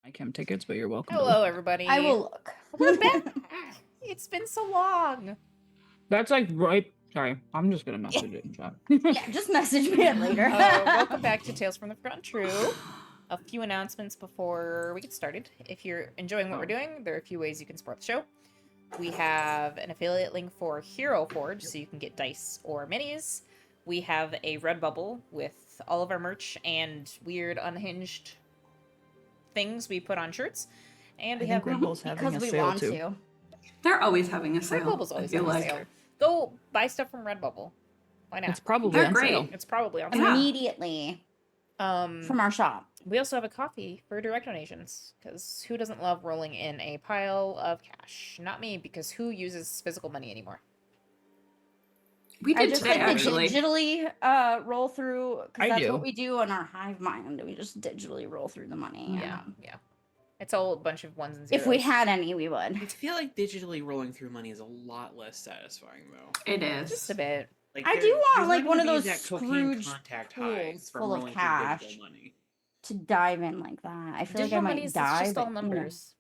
my chem tickets, but you're welcome. Hello, everybody. I will look. We're back. It's been so long. That's like right. Sorry, I'm just gonna message it in chat. Yeah, just message me it later. Welcome back to Tales from the Front. True. A few announcements before we get started. If you're enjoying what we're doing, there are a few ways you can support the show. We have an affiliate link for Hero Forge, so you can get dice or minis. We have a Redbubble with all of our merch and weird unhinged things we put on shirts. And we have Redbubble's having because a we sale want too. to. They're always having a sale. Redbubble's always I feel having a sale. Go buy stuff from Redbubble. Why not? It's probably They're on great. sale. It's probably on sale. Yeah. Immediately from our shop. We also have a coffee for direct donations, because who doesn't love rolling in a pile of cash? Not me, because who uses physical money anymore? We I did just today, like to actually. digitally roll through, I because that's do. what we do on our hive mind. We just digitally roll through the money. Yeah. It's all a bunch of ones and zeros. If we had any, we would. I feel like digitally rolling through money is a lot less satisfying, though. It is. Just a bit. Like, I do there's want, not like, one gonna of be those that cocaine Scrooge contact high pools from full of rolling through cash. digital money. To dive in like that. I feel Digital like I money might is die. just all but, numbers.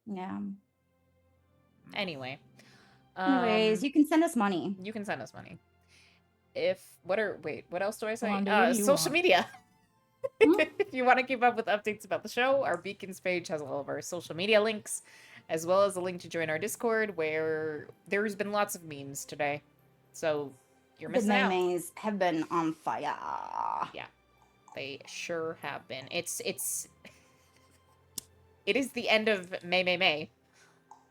Yeah. Anyway. Anyways, you can send us money. You can send us money. What else do I say? Blondie, what do you Social want? media. Hmm? If you want to keep up with updates about the show, our Beacons page has all of our social media links, as well as a link to join our Discord, where there's been lots of memes today. So you're The missing out. memes have been on fire. They sure have been. It is the end of May. May.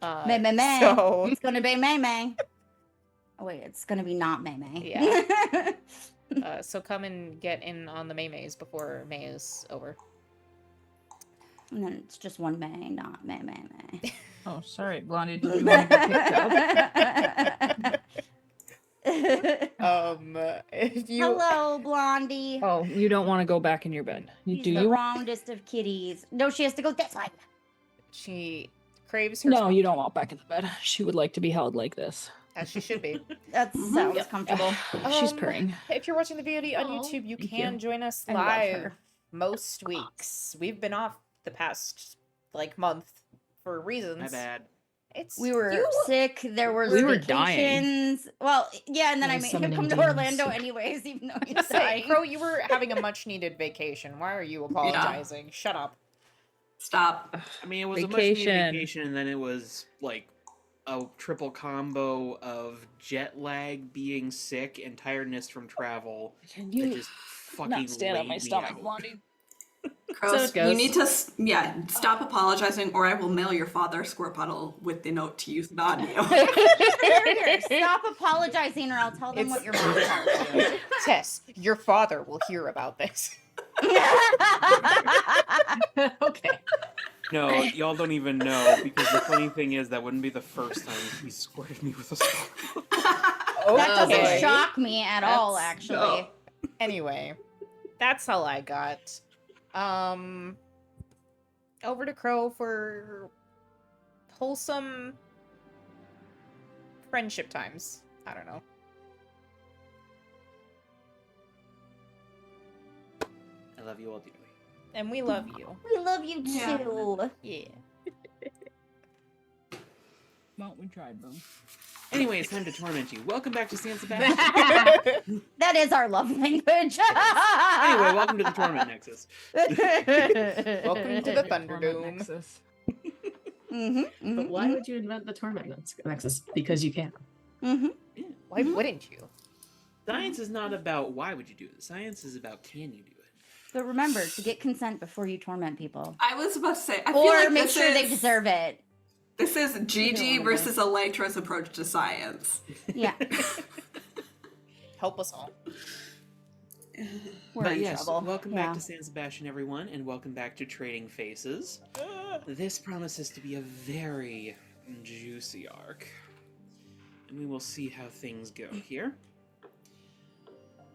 So It's gonna be May. Oh wait, it's gonna be not May. Yeah. So come and get in on the Mays before May is over. And then it's just one May, not May. Oh, sorry, Blondie. Did you want to get picked up? If you Hello, Blondie. Oh, you don't want to go back in your bed. She's Do the you? roundest of kitties. No, she has to go this way. she craves her No, you don't want back in the bed. She would like to be held like this. as she should be. That sounds Yep. comfortable. She's Um, purring. If you're watching the VOD on Aw, YouTube, you thank can you. join us I love live her. most weeks. We've been off the past month for reasons. My bad. It's We were you- sick. There was We were dying. vacations. Well, yeah, and then I Like made him summoning come to demons. Orlando anyways, even though he's Just say, dying. Crow, you were having a much needed vacation. Why are you apologizing? Shut up. Stop. I mean, it was a much needed Vacation. vacation, and then it was like a triple combo of jet lag, being sick, and tiredness from travel. Can That just fucking not stand on my laid me stomach, out. Blondie? Gross. it You goes. need to, stop apologizing, or I will mail your father a squirt bottle with the note to use on you. Here, stop apologizing, or I'll tell them what your mom said. Tess, your father will hear about this. Okay. No, y'all don't even know, because the funny thing is that wouldn't be the first time he squirted me with a straw. That doesn't Okay. shock me at all, That's- actually. no. Anyway, that's all I got. Over to Crow for wholesome friendship times. I don't know. I love you all dearly. And we love you. We love you Yeah. too. Yeah. Well, we tried, boom. Anyway, it's time to torment you. Welcome back to San Sebastián. That is our love language. Anyway, welcome to the Torment Nexus. Welcome to the Thunderdome. Nexus. But why would you invent the torment nexus? Because you can. Why wouldn't you? Science is not about why would you do it. Science is about can you do it. But remember to get consent before you torment people, I was about to say, I feel or like make this sure they is- deserve it. This is Gigi wanna versus Electra's approach to science. Yeah, Help us all. we're But in yes, trouble. welcome Yeah. back to San Sebastián, everyone, and welcome back to Trading Faces. This promises to be a very juicy arc, and we will see how things go here.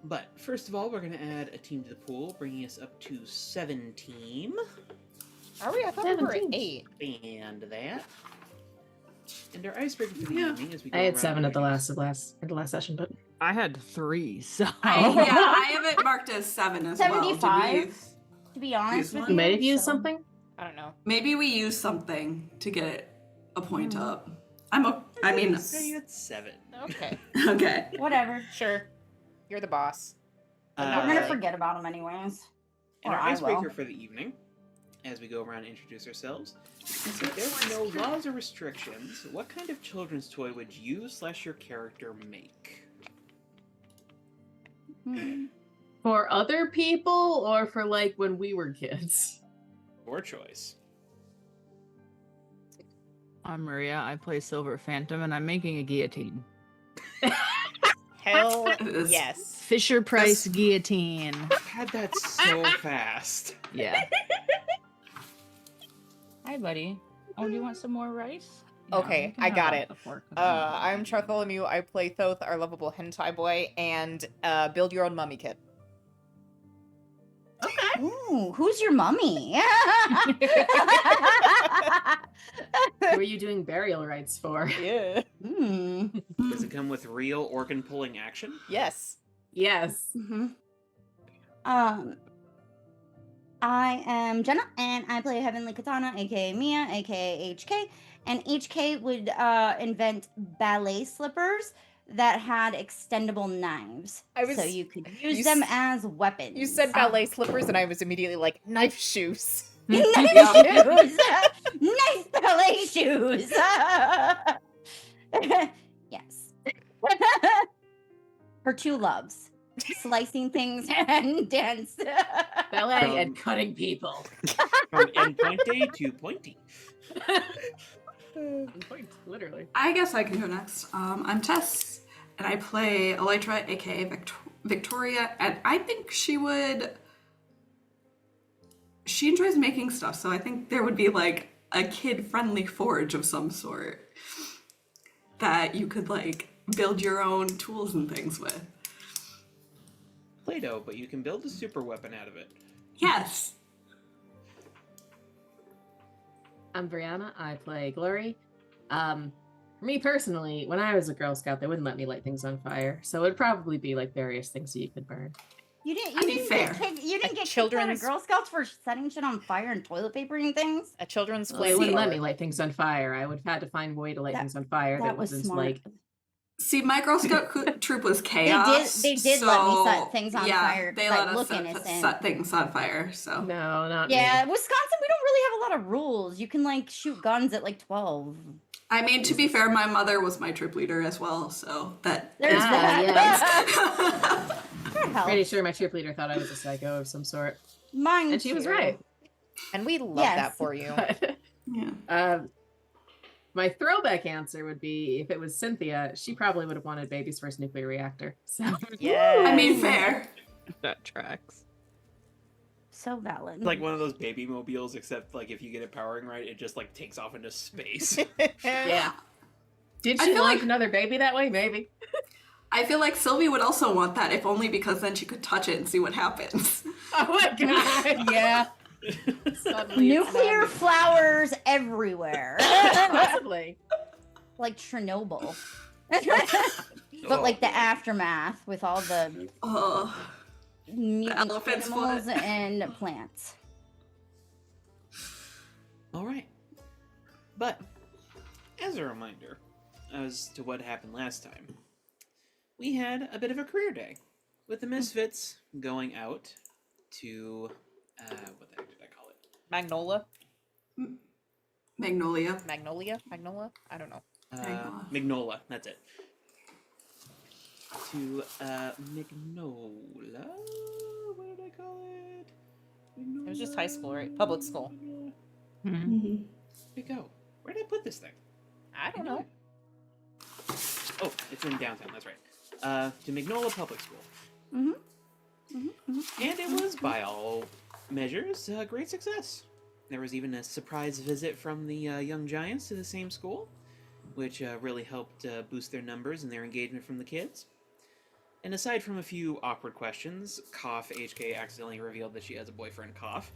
But first of all, we're going to add a team to the pool, bringing us up to 7 team, Are we? I thought we were at 17. 8. and that. And our icebreaker for the Yeah. evening as we go I had around 7 at the introduce- last session, but I had 3, so. I have it marked as 7 as well. 75? To be honest with one? you, you might have used so- something. I don't know. Maybe we use something to get a point up. I mean, Say you had 7. Okay. okay. Whatever. Sure. You're the boss. But not I'm gonna really. forget about them anyways. And Or our I icebreaker will. for the evening, as we go around and introduce ourselves, is if there were no laws or restrictions, what kind of children's toy would you/your character make? For other people or for like when we were kids? Your choice. I'm Maria. I play Silver Phantom, and I'm making a guillotine. Hell This- yes. Fisher Price guillotine. Had that so fast. Yeah. Hi, buddy. Oh, do you want some more rice? Yeah, Okay, you can I have got off it. the fork 'cause I'm I'm Chartholomew. I play Thoth, our lovable hentai boy, and build your own mummy kit. Ooh, who's your mummy? Who are you doing burial rites for? Yeah. Does it come with real organ pulling action? Yes. Yes. I am Jenna, and I play Heavenly Katana, aka Mia, aka HK. And HK would invent ballet slippers that had extendable knives, so you could use you them s- as weapons. You said ballet slippers, and I was immediately like, knife shoes. Knife shoes. Nice ballet shoes. Yes. Her two loves: slicing things and dance. Ballet and cutting people. From end point A to pointy. Literally. I guess I can go next. I'm Tess, and I play Elytra, aka Victoria, and I think she enjoys making stuff, so I think there would be like a kid-friendly forge of some sort that you could like build your own tools and things with. Play-Doh, but you can build a super weapon out of it. Yes. I'm Brianna. I play Glory. For me personally, when I was a Girl Scout, they wouldn't let me light things on fire, so it'd probably be like various things that you could burn. You didn't. I You mean, didn't fair. get kicked. You didn't get kicked out children's- of Girl Scouts for setting shit on fire and toilet papering things. A children's Well, they wouldn't let me flamethrower. light things on fire. I would have had to find a way to light That- things on fire. That was wasn't smart. like See, my Girl Scout troop was chaos. They did let me set so, things on yeah, fire, They 'cause I let us look set, innocent. set things on fire. So no, not Yeah, me. Wisconsin, we don't really have a lot of rules. You can like shoot guns at like 12. I mean, to be fair, my mother was my troop leader as well, so that There's that, That helps. Pretty sure my troop leader thought I was a psycho of some sort, Mine and she was too. right. And we love Yes. that for you. yeah. My throwback answer would be if it was Cynthia, she probably would have wanted baby's first nuclear reactor. So Yeah. I mean, fair. That tracks. So valid. It's like one of those baby mobiles, except like if you get it powering right, it just like takes off into space. yeah. Did I she feel launch like- another baby that way? Maybe. I feel like Sylvie would also want that, if only because then she could touch it and see what happens. Oh my god! yeah. Suddenly it's Nuclear not- flowers everywhere. Possibly. Like Chernobyl. But like the aftermath with all the Oh, mutant elephant's animals foot. and plants. All right. But as a reminder as to what happened last time, we had a bit of a career day with the Misfits going out to what the heck did I call it? Magnolia? Magnolia. Magnolia? I don't know. Magnola, that's it. To Magnola? What did I call it? It was just high school, right? Public school. Mhm. Mm-hmm. Where'd it go? Where did I put this thing? I don't know. Oh, it's in downtown, that's right. To Magnola Public School. Mhm. And it was, by all measures, a great success. There was even a surprise visit from the Young Giants to the same school, which really helped boost their numbers and their engagement from the kids. And aside from a few awkward questions, Cough HK accidentally revealed that she has a boyfriend, Cough.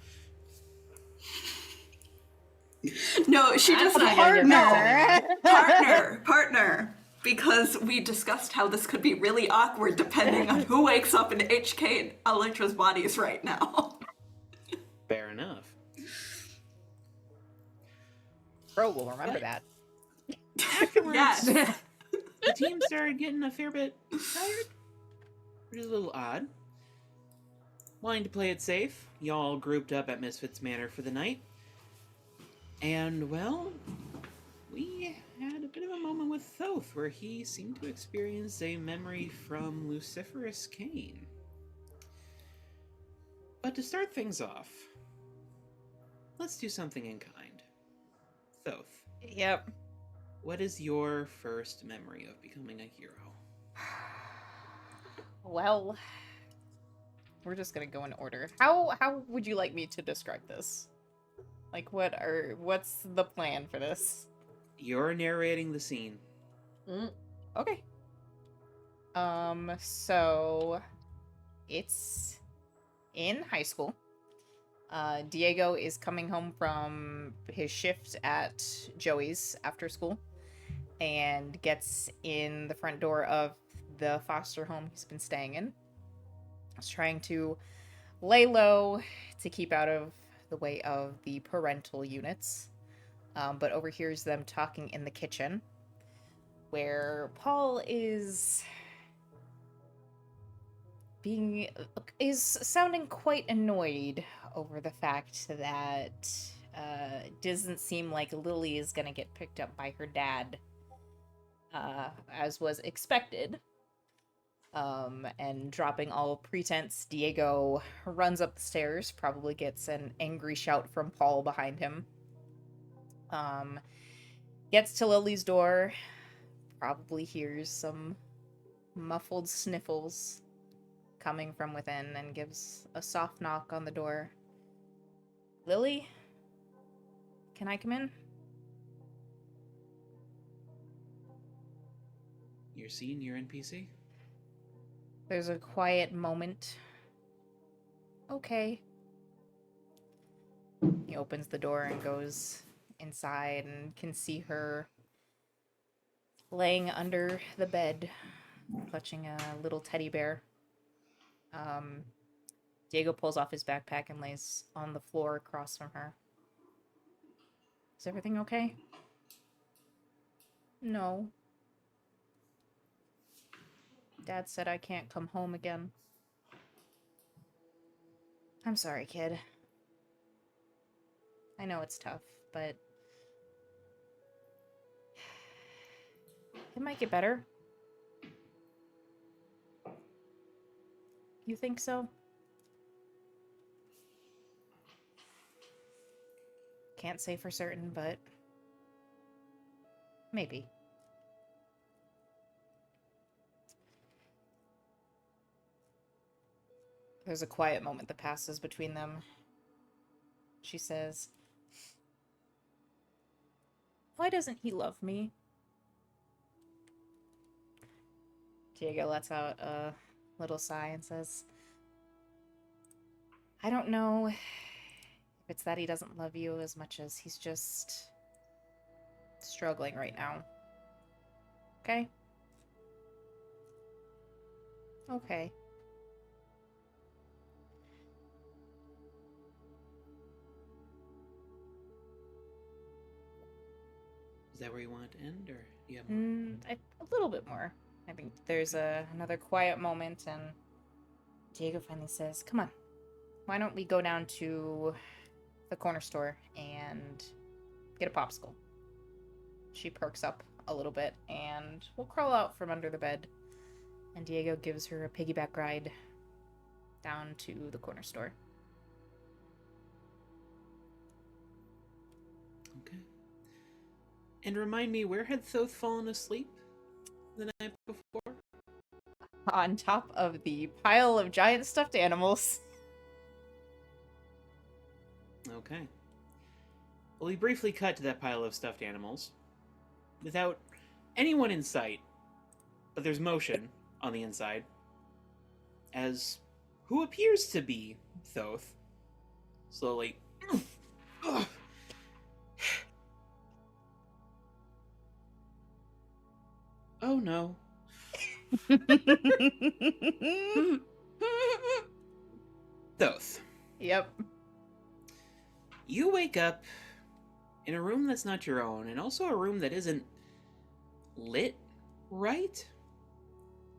No, she just not gonna get partner. Because we discussed how this could be really awkward depending on who wakes up in HK and Electra's bodies right now. Fair enough. Crow will remember that. Afterwards, Yes. the team started getting a fair bit tired, which is a little odd. Wanting to play it safe, y'all grouped up at Misfits Manor for the night. And, well, we had a bit of a moment with Thoth where he seemed to experience a memory from Luciferous Cain. But to start things off, let's do something in kind. Thoth, Yep. what is your first memory of becoming a hero? Well, we're just gonna go in order. How would you like me to describe this? Like, what's the plan for this? You're narrating the scene. Okay. So it's in high school. Diego is coming home from his shift at Joey's after school and gets in the front door of the foster home he's been staying in. He's trying to lay low to keep out of the way of the parental units, but overhears them talking in the kitchen, where Paul is sounding quite annoyed over the fact that it doesn't seem like Lily is gonna get picked up by her dad, as was expected. And dropping all pretense, Diego runs up the stairs, probably gets an angry shout from Paul behind him. Gets to Lily's door, probably hears some muffled sniffles coming from within, and gives a soft knock on the door. Lily? Can I come in? You're seeing your NPC? There's a quiet moment. Okay. He opens the door and goes inside and can see her laying under the bed, clutching a little teddy bear. Diego pulls off his backpack and lays on the floor across from her. Is everything okay? No. Dad said I can't come home again. I'm sorry, kid. I know it's tough, but it might get better. You think so? Can't say for certain, but maybe. There's a quiet moment that passes between them. She says, "Why doesn't he love me?" Diego lets out a little sigh and says, "I don't know if it's that he doesn't love you as much as he's just struggling right now. Okay? Okay." Is that where you want it to end, or do you have more? A little bit more. I think there's another quiet moment, and Diego finally says, "Come on, why don't we go down to the corner store and get a popsicle?" She perks up a little bit and will crawl out from under the bed, and Diego gives her a piggyback ride down to the corner store. Okay. And remind me, where had Thoth fallen asleep the night before? On top of the pile of giant stuffed animals. Okay. Well, we briefly cut to that pile of stuffed animals without anyone in sight, but there's motion on the inside as who appears to be Thoth slowly oh no. Thoth. Yep. You wake up in a room that's not your own, and also a room that isn't lit right.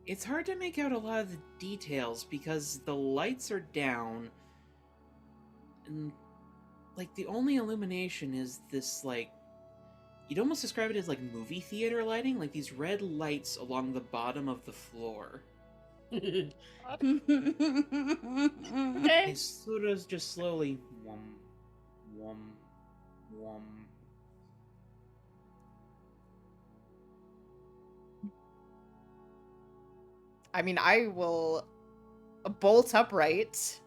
It's hard to make out a lot of the details because the lights are down, and like the only illumination is this like you'd almost describe it as like movie theater lighting, like these red lights along the bottom of the floor. Okay. They sort of just slowly wum, wum, wum. I mean, I will bolt upright.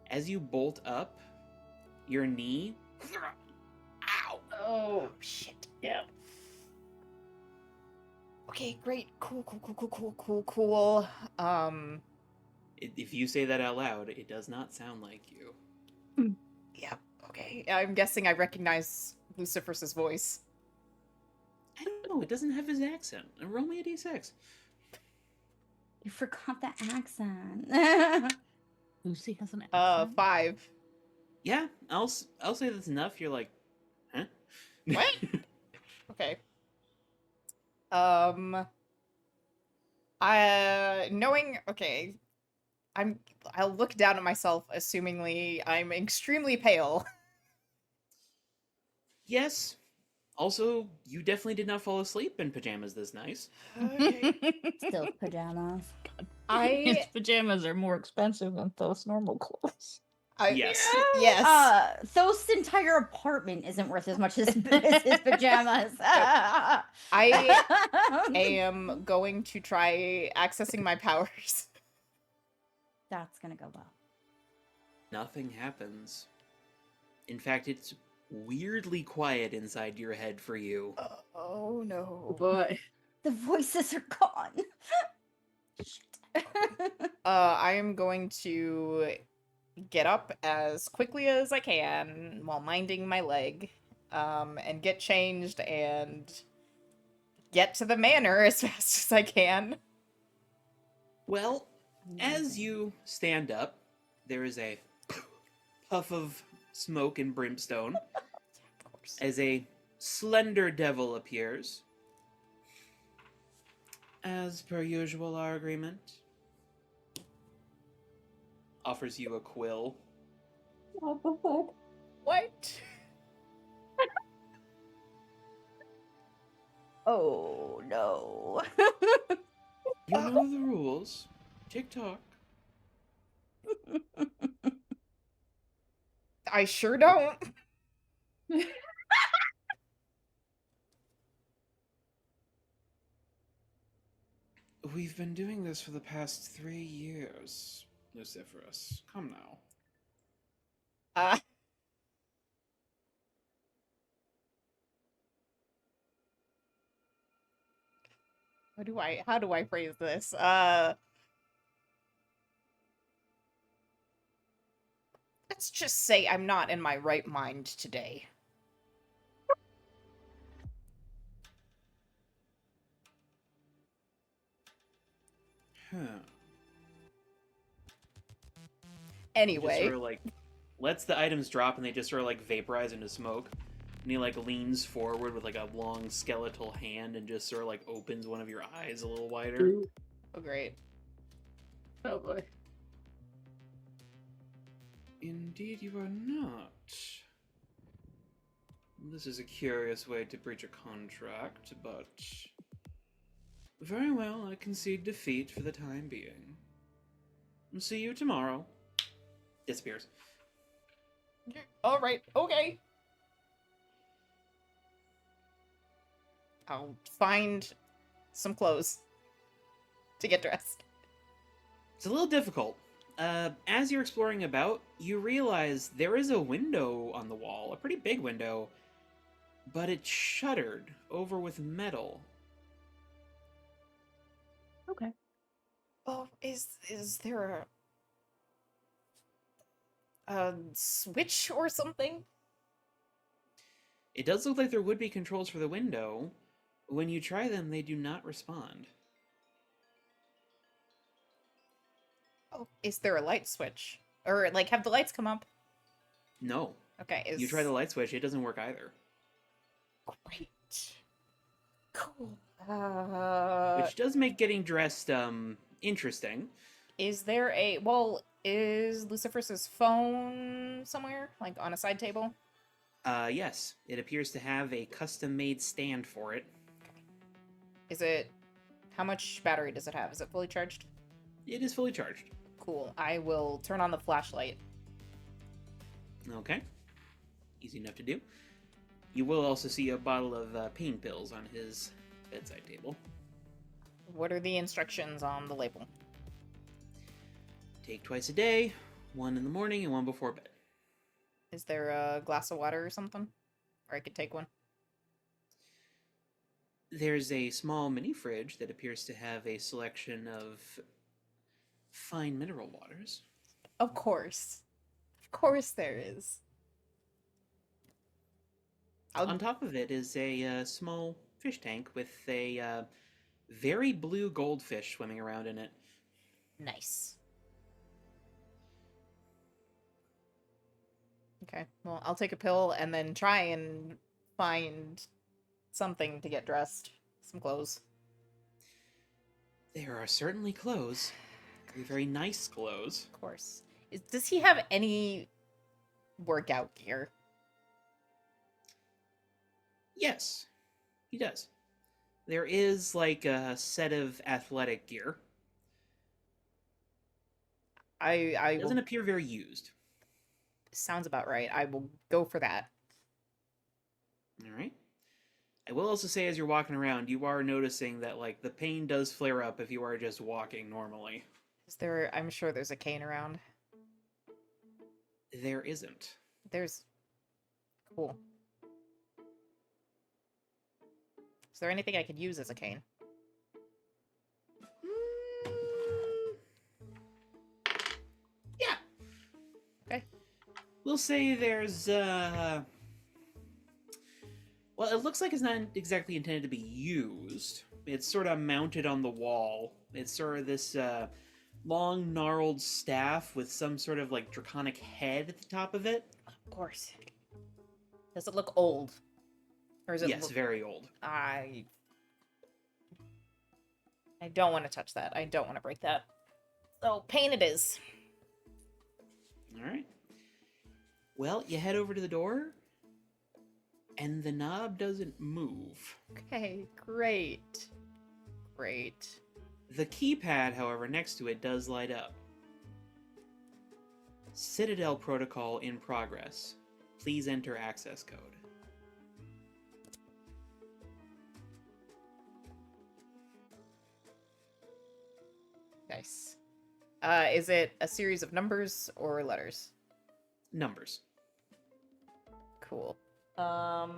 As you bolt up, your knee. Ow! Oh, shit. Yeah. Okay, great. Cool. If you say that out loud, it does not sound like you. Yeah, okay. I'm guessing I recognize Lucifer's voice. I don't know, it doesn't have his accent. Roll me a d6. You forgot the accent. Lucy has an accent. 5. Yeah, I'll say that's enough. You're like, huh? What? Okay. Okay. I'll look down at myself, assumingly I'm extremely pale. Yes. Also, you definitely did not fall asleep in pajamas this nice. Okay. Still pajamas. His pajamas are more expensive than those normal clothes. Yes. Yes. Thost's entire apartment isn't worth as much as his pajamas. I am going to try accessing my powers. That's gonna go well. Nothing happens. In fact, it's weirdly quiet inside your head for you. Oh Oh no. boy. The voices are gone. Shit. I am going to get up as quickly as I can while minding my leg, and get changed and get to the manor as fast as I can. Well, as you stand up, there is a puff of smoke and brimstone Of course. as a slender devil appears. As per usual, our agreement offers you a quill. What the fuck? What? Oh no. You know the rules. Tick-tock. I sure don't. We've been doing this for the past 3 years, Luciferus. Come now. Uh, how do I phrase this? Let's just say I'm not in my right mind today. Huh. He just Anyway, sort of like lets the items drop and they just sort of like vaporize into smoke. And he like leans forward with like a long skeletal hand and just sort of like opens one of your eyes a little wider. oh great. Oh boy. Indeed, you are not. This is a curious way to breach a contract, but very well, I concede defeat for the time being. See you tomorrow. Disappears. All right, okay. I'll find some clothes to get dressed. It's a little difficult. As you're exploring about, you realize there is a window on the wall, a pretty big window, but it's shuttered over with metal. Okay. Oh, is there a switch or something? It does look like there would be controls for the window. When you try them, they do not respond. Oh, is there a light switch? Or, like, have the lights come up? No, Okay. You try the light switch, it doesn't work either. Great. Cool. Which does make getting dressed interesting. Is there a is Lucifer's phone somewhere, like on a side table? Yes, it appears to have a custom-made stand for it. Is it? How much battery does it have? Is it fully charged? It is fully charged. Cool. I will turn on the flashlight. Okay. Easy enough to do. You will also see a bottle of pain pills on his bedside table. What are the instructions on the label? Take twice a day, one in the morning and one before bed. Is there a glass of water or something? Or I could take one. There's a small mini fridge that appears to have a selection of fine mineral waters. Of course. Of course there is. On top of it is a small fish tank with a very blue goldfish swimming around in it. Nice. Okay, well, I'll take a pill and then try and find something to get dressed. Some clothes. There are certainly clothes. Very nice clothes. Of course. Does he have any workout gear? Yes, he does. There is like a set of athletic gear. I It will, doesn't appear very used. sounds about right. I will go for that. All right. I will also say, as you're walking around, you are noticing that like the pain does flare up if you are just walking normally. Is there? I'm sure there's a cane around. There isn't. There's. Cool. Is there anything I could use as a cane? Yeah. Okay. We'll say there's well, it looks like it's not exactly intended to be used. It's sort of mounted on the wall. It's sort of this long gnarled staff with some sort of like draconic head at the top of it. Of course. Does it look old? Or is it Yes, very old. I don't want to touch that. I don't want to break that. So, pain it is. All right. Well, you head over to the door, and the knob doesn't move. Okay, great. Great. The keypad, however, next to it does light up. Citadel protocol in progress. Please enter access code. Nice. Is it a series of numbers or letters? Numbers. Cool. What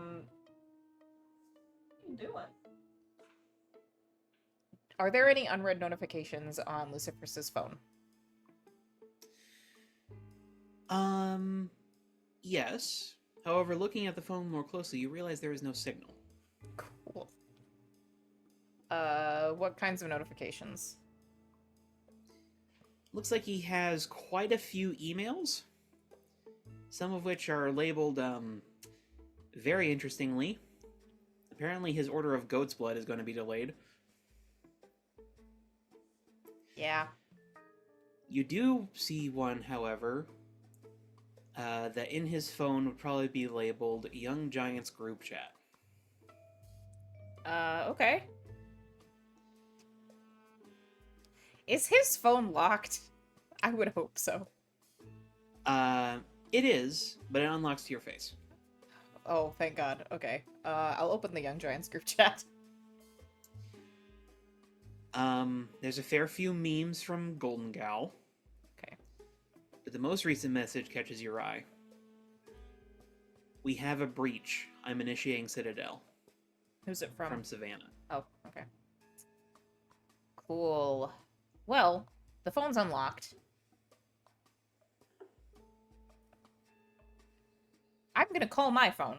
you doing? Are there any unread notifications on Lucifer's phone? Yes. However, looking at the phone more closely, you realize there is no signal. Cool. What kinds of notifications? Looks like he has quite a few emails, some of which are labeled, very interestingly. Apparently his order of goat's blood is going to be delayed. Yeah. You do see one, however, that in his phone would probably be labeled Young Giants Group Chat. Okay. Is his phone locked? I would hope so. It is, but it unlocks to your face. Oh, thank God. Okay. I'll open the Young Giants group chat. There's a fair few memes from Golden Gal. Okay. But the most recent message catches your eye. We have a breach. I'm initiating Citadel. Who's it From Savannah. Oh, okay. Cool. Well, the phone's unlocked. I'm gonna call my phone.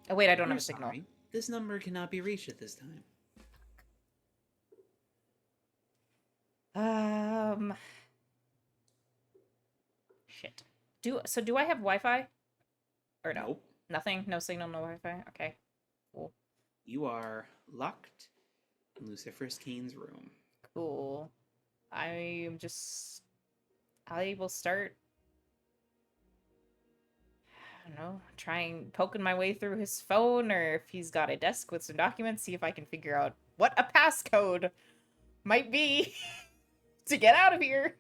Oh wait, I don't have a signal. Sorry. This number cannot be reached at this time. Shit. Do I have Wi-Fi? Or no? Nope. Nothing? No signal, no Wi-Fi? Okay. Cool. You are locked in Lucifer's Keen's room. Cool. I will start, I don't know, trying poking my way through his phone, or if he's got a desk with some documents, see if I can figure out what a passcode might be to get out of here.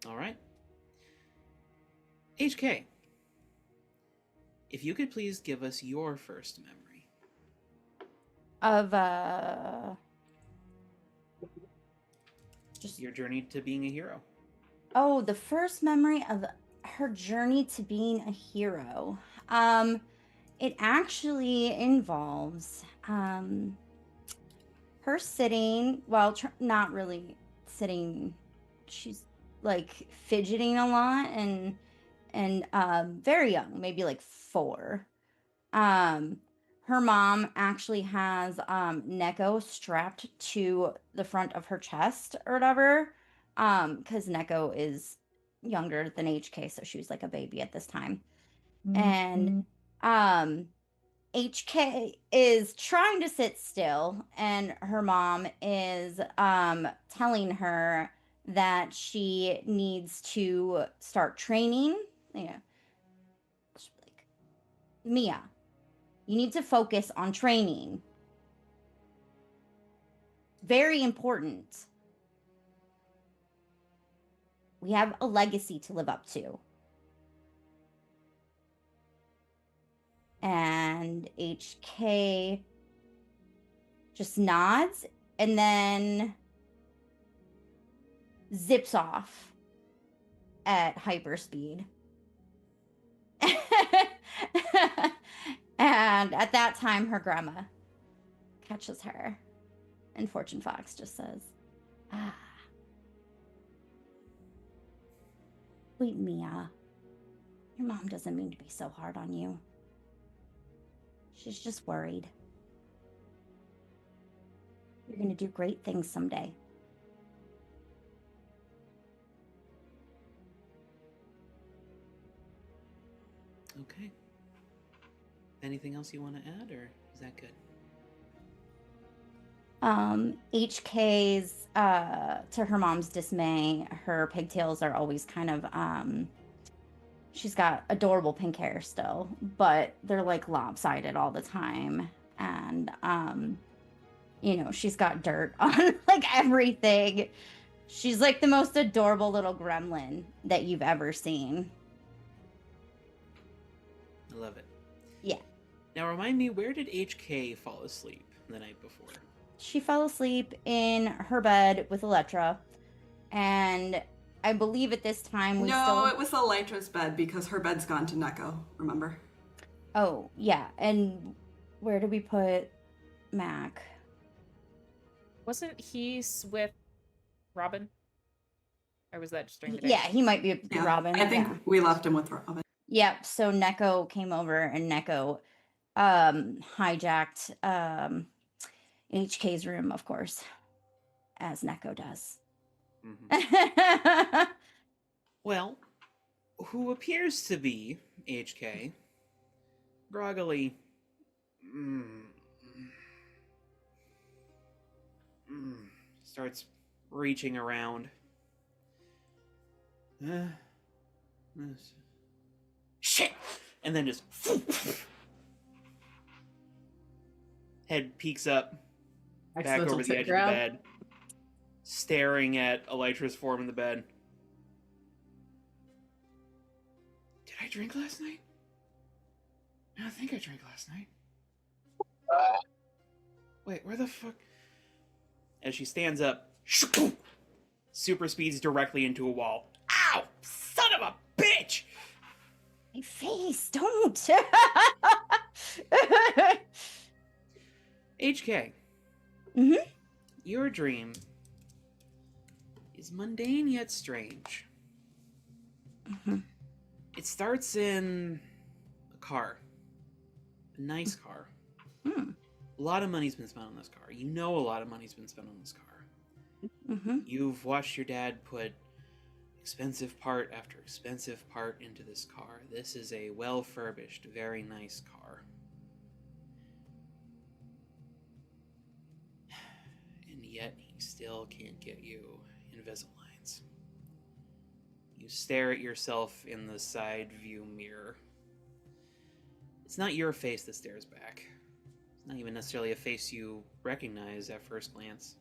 All right. HK, if you could please give us your first memory. Of just Your journey to being a hero. oh, the first memory of her journey to being a hero. It actually involves her sitting, well, not really sitting. She's like fidgeting a lot and very young, maybe like 4. Her mom actually has Neko strapped to the front of her chest or whatever, because Neko is younger than HK, so she was like a baby at this time. And HK is trying to sit still, and her mom is telling her that she needs to start training. Yeah. Like, Mia, you need to focus on training. Very important. We have a legacy to live up to. And HK just nods and then zips off at hyperspeed. And at that time, her grandma catches her. And Fortune Fox just says, "Ah, wait, Mia. Your mom doesn't mean to be so hard on you. She's just worried. You're going to do great things someday." Okay. Anything else you want to add, or is that good? HK's, to her mom's dismay, her pigtails are always kind of, she's got adorable pink hair still, but they're like lopsided all the time. And, she's got dirt on like everything. She's like the most adorable little gremlin that you've ever seen. I love it. Yeah. Now remind me, where did HK fall asleep the night before? She fell asleep in her bed with Electra, and I believe at this time it was Elytra's bed because her bed's gone to Neko, remember? Oh, yeah. And where do we put Mac? Wasn't he with Robin? Or was that just during the day? Yeah, he might be Yeah, Robin. I think yeah. we left him with Robin. Yep, so Neko came over and Neko hijacked HK's room, of course, as Neko does. Mm-hmm. Well, who appears to be HK, groggily starts reaching around. Shit! And then just head peeks up back over the edge of the bed, staring at Elytra's form in the bed. Did I drink last night? I don't think I drank last night. Wait, where the fuck? As she stands up, super speeds directly into a wall. Ow! Son of a bitch! My face, don't! HK. Mm-hmm. Your dream is mundane yet strange. Mm-hmm. It starts in a car. A nice car. Mm. A lot of money's been spent on this car. You know a lot of money's been spent on this car. Mm-hmm. You've watched your dad put expensive part after expensive part into this car. This is a well-furbished, very nice car. And yet, he still can't get you Invisaligns. You stare at yourself in the side view mirror. It's not your face that stares back. It's not even necessarily a face you recognize at first glance.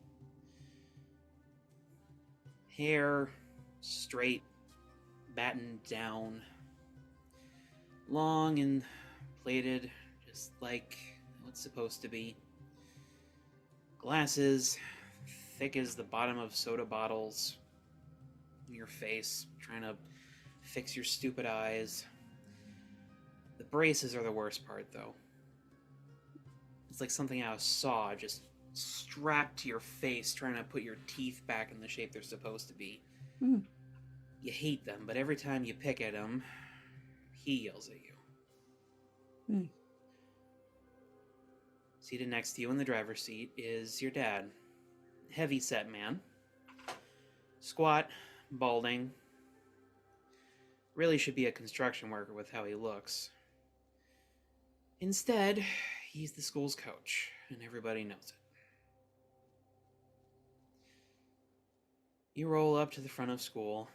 Hair, straight, battened down, long and plaited, just like what's supposed to be. Glasses, thick as the bottom of soda bottles. Your face, trying to fix your stupid eyes. The braces are the worst part, though. It's like something out of Saw, just strapped to your face, trying to put your teeth back in the shape they're supposed to be. Mm. You hate them, but every time you pick at him, he yells at you. Mm. Seated next to you in the driver's seat is your dad. Heavy-set man. Squat, balding. Really should be a construction worker with how he looks. Instead, he's the school's coach, and everybody knows it. You roll up to the front of school,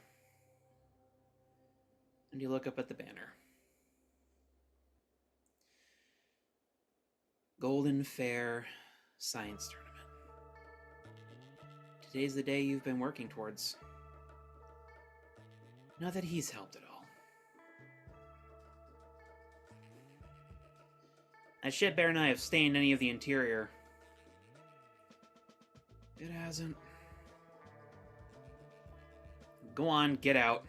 and you look up at the banner. Golden Fair Science Tournament. Today's the day you've been working towards. Not that he's helped at all. That shit better not have stained any of the interior. It hasn't. Go on, get out.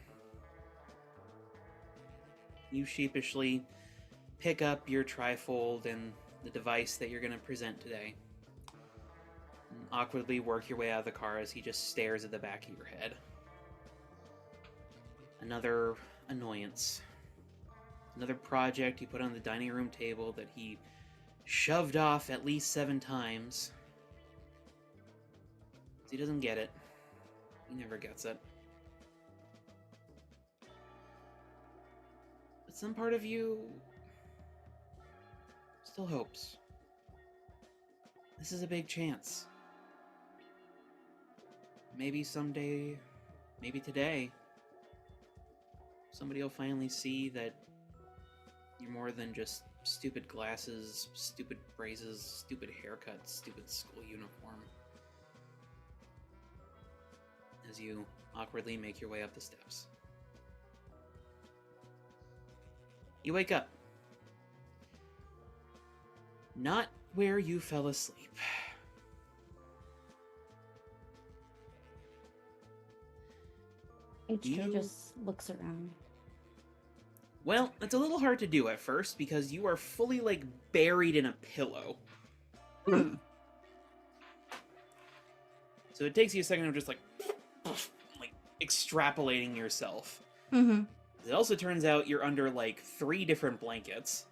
You sheepishly pick up your trifold and the device that you're going to present today. And awkwardly work your way out of the car as he just stares at the back of your head. Another annoyance. Another project you put on the dining room table that he shoved off at least 7 times. He doesn't get it. He never gets it. But some part of you still hopes. This is a big chance. Maybe someday, maybe today, somebody will finally see that you're more than just stupid glasses, stupid braces, stupid haircuts, stupid school uniform. As you awkwardly make your way up the steps. You wake up. Not where you fell asleep. HK You- just looks around. Well, it's a little hard to do at first because you are fully, like, buried in a pillow. So it takes you a second of just, like extrapolating yourself. Mm-hmm. It also turns out you're under, like, 3 different blankets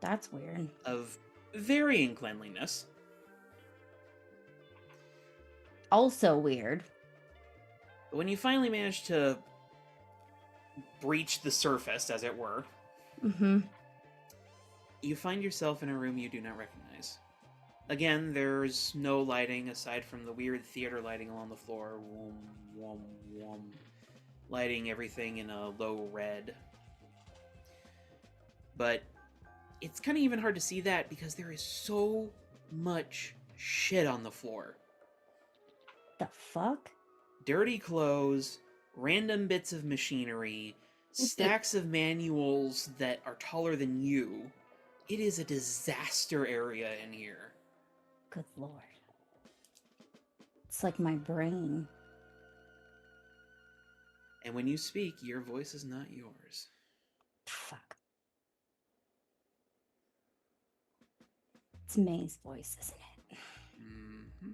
That's weird. of varying cleanliness. Also weird. But when you finally manage to breach the surface, as it were, Mm-hmm. you find yourself in a room you do not recognize. Again, there's no lighting aside from the weird theater lighting along the floor. Wom, wom, wom. Lighting everything in a low red. But it's kind of even hard to see that because there is so much shit on the floor. The fuck? Dirty clothes, random bits of machinery, stacks of manuals that are taller than you. It is a disaster area in here. Good lord. It's like my brain. And when you speak, your voice is not yours. Fuck. It's May's voice, isn't it? Mm-hmm.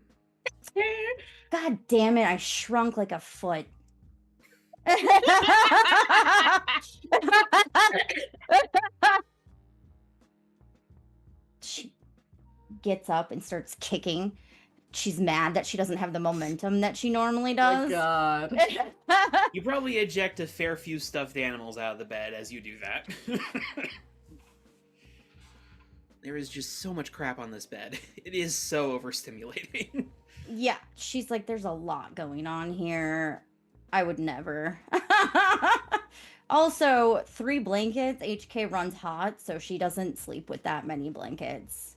God damn it, I shrunk like a foot. She gets up and starts kicking she's mad that she doesn't have the momentum that she normally Oh my does. god. You probably eject a fair few stuffed animals out of the bed as you do that. There is just so much crap on this bed. It is so overstimulating. Yeah, she's like, there's a lot going on here. I would never. Also, 3 blankets. HK runs hot, so she doesn't sleep with that many blankets.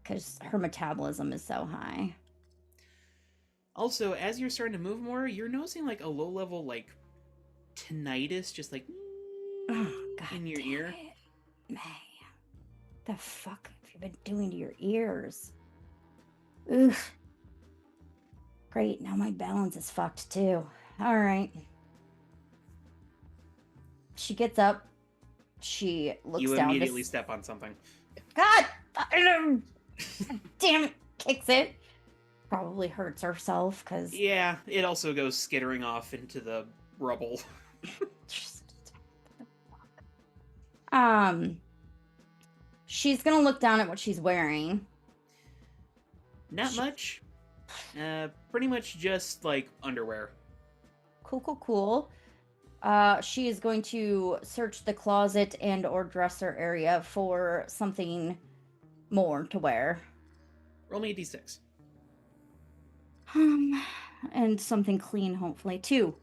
Because her metabolism is so high. Also, as you're starting to move more, you're noticing like a low level like tinnitus, just like Oh, God in your damn ear. it. Man, the fuck have you been doing to your ears? Ugh. Great, now my balance is fucked too. Alright. She gets up. She looks You down. immediately step on something. God! Damn it! Kicks it. Probably hurts herself because. Yeah, it also goes skittering off into the rubble. She's gonna look down at what she's wearing. Not much. Pretty much just like underwear. Cool. She is going to search the closet and or dresser area for something more to wear. Roll me a d6. And something clean, hopefully, too.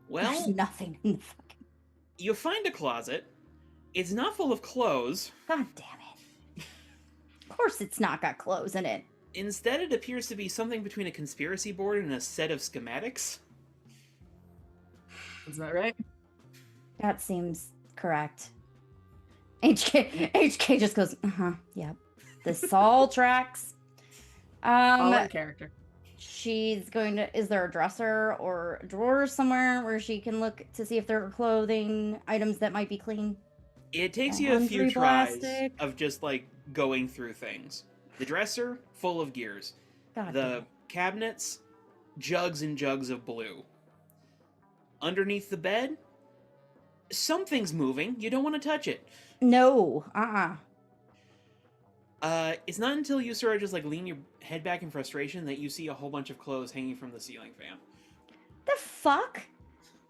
Well, There's nothing in the fucking. you find a closet. It's not full of clothes. God damn it. Of course it's not got clothes in it. Instead, it appears to be something between a conspiracy board and a set of schematics. Is that right? That seems correct. HK just goes, yep. This all tracks. All in character. She's going to, is there a dresser or a drawer somewhere where she can look to see if there are clothing items that might be clean? It takes you a few Laundry tries plastic. of just like going through things. The dresser, full of gears. God The damn. cabinets, jugs and jugs of blue. Underneath the bed, something's moving. You don't want to touch it. No, It's not until you sort of just like lean your head back in frustration that you see a whole bunch of clothes hanging from the ceiling fan. The fuck?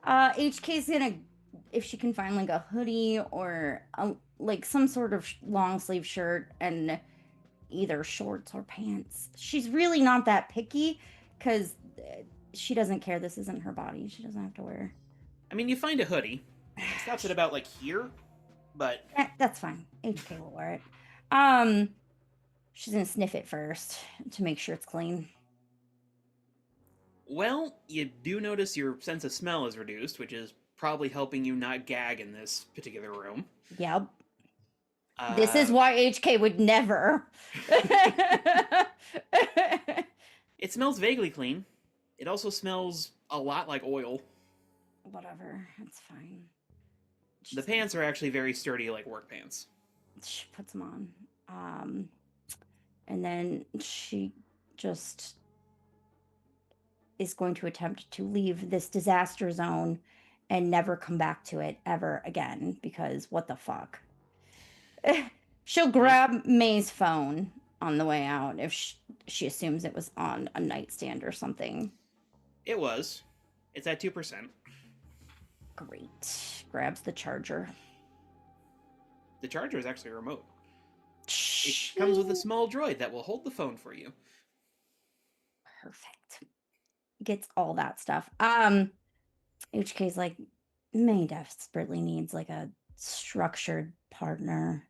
HK's gonna, if she can find like a hoodie or like some sort of long sleeve shirt and either shorts or pants. She's really not that picky because she doesn't care. This isn't her body. She doesn't have to wear. I mean, you find a hoodie. It stops at about like here, but That's fine. HK will wear it. She's gonna sniff it first to make sure it's clean. well, you do notice your sense of smell is reduced, which is probably helping you not gag in this particular room. Yep. This is why HK would never. It smells vaguely clean. It also smells a lot like oil. Whatever. It's fine. The pants are actually very sturdy, like work pants. She puts them on. And then she just is going to attempt to leave this disaster zone and never come back to it ever again because what the fuck. She'll grab May's phone on the way out if she assumes it was on a nightstand or something. It was. It's at 2%. Great. Grabs the charger. The charger is actually remote. It comes with a small droid that will hold the phone for you. Perfect. Gets all that stuff. HK's like, May desperately needs like a structured partner.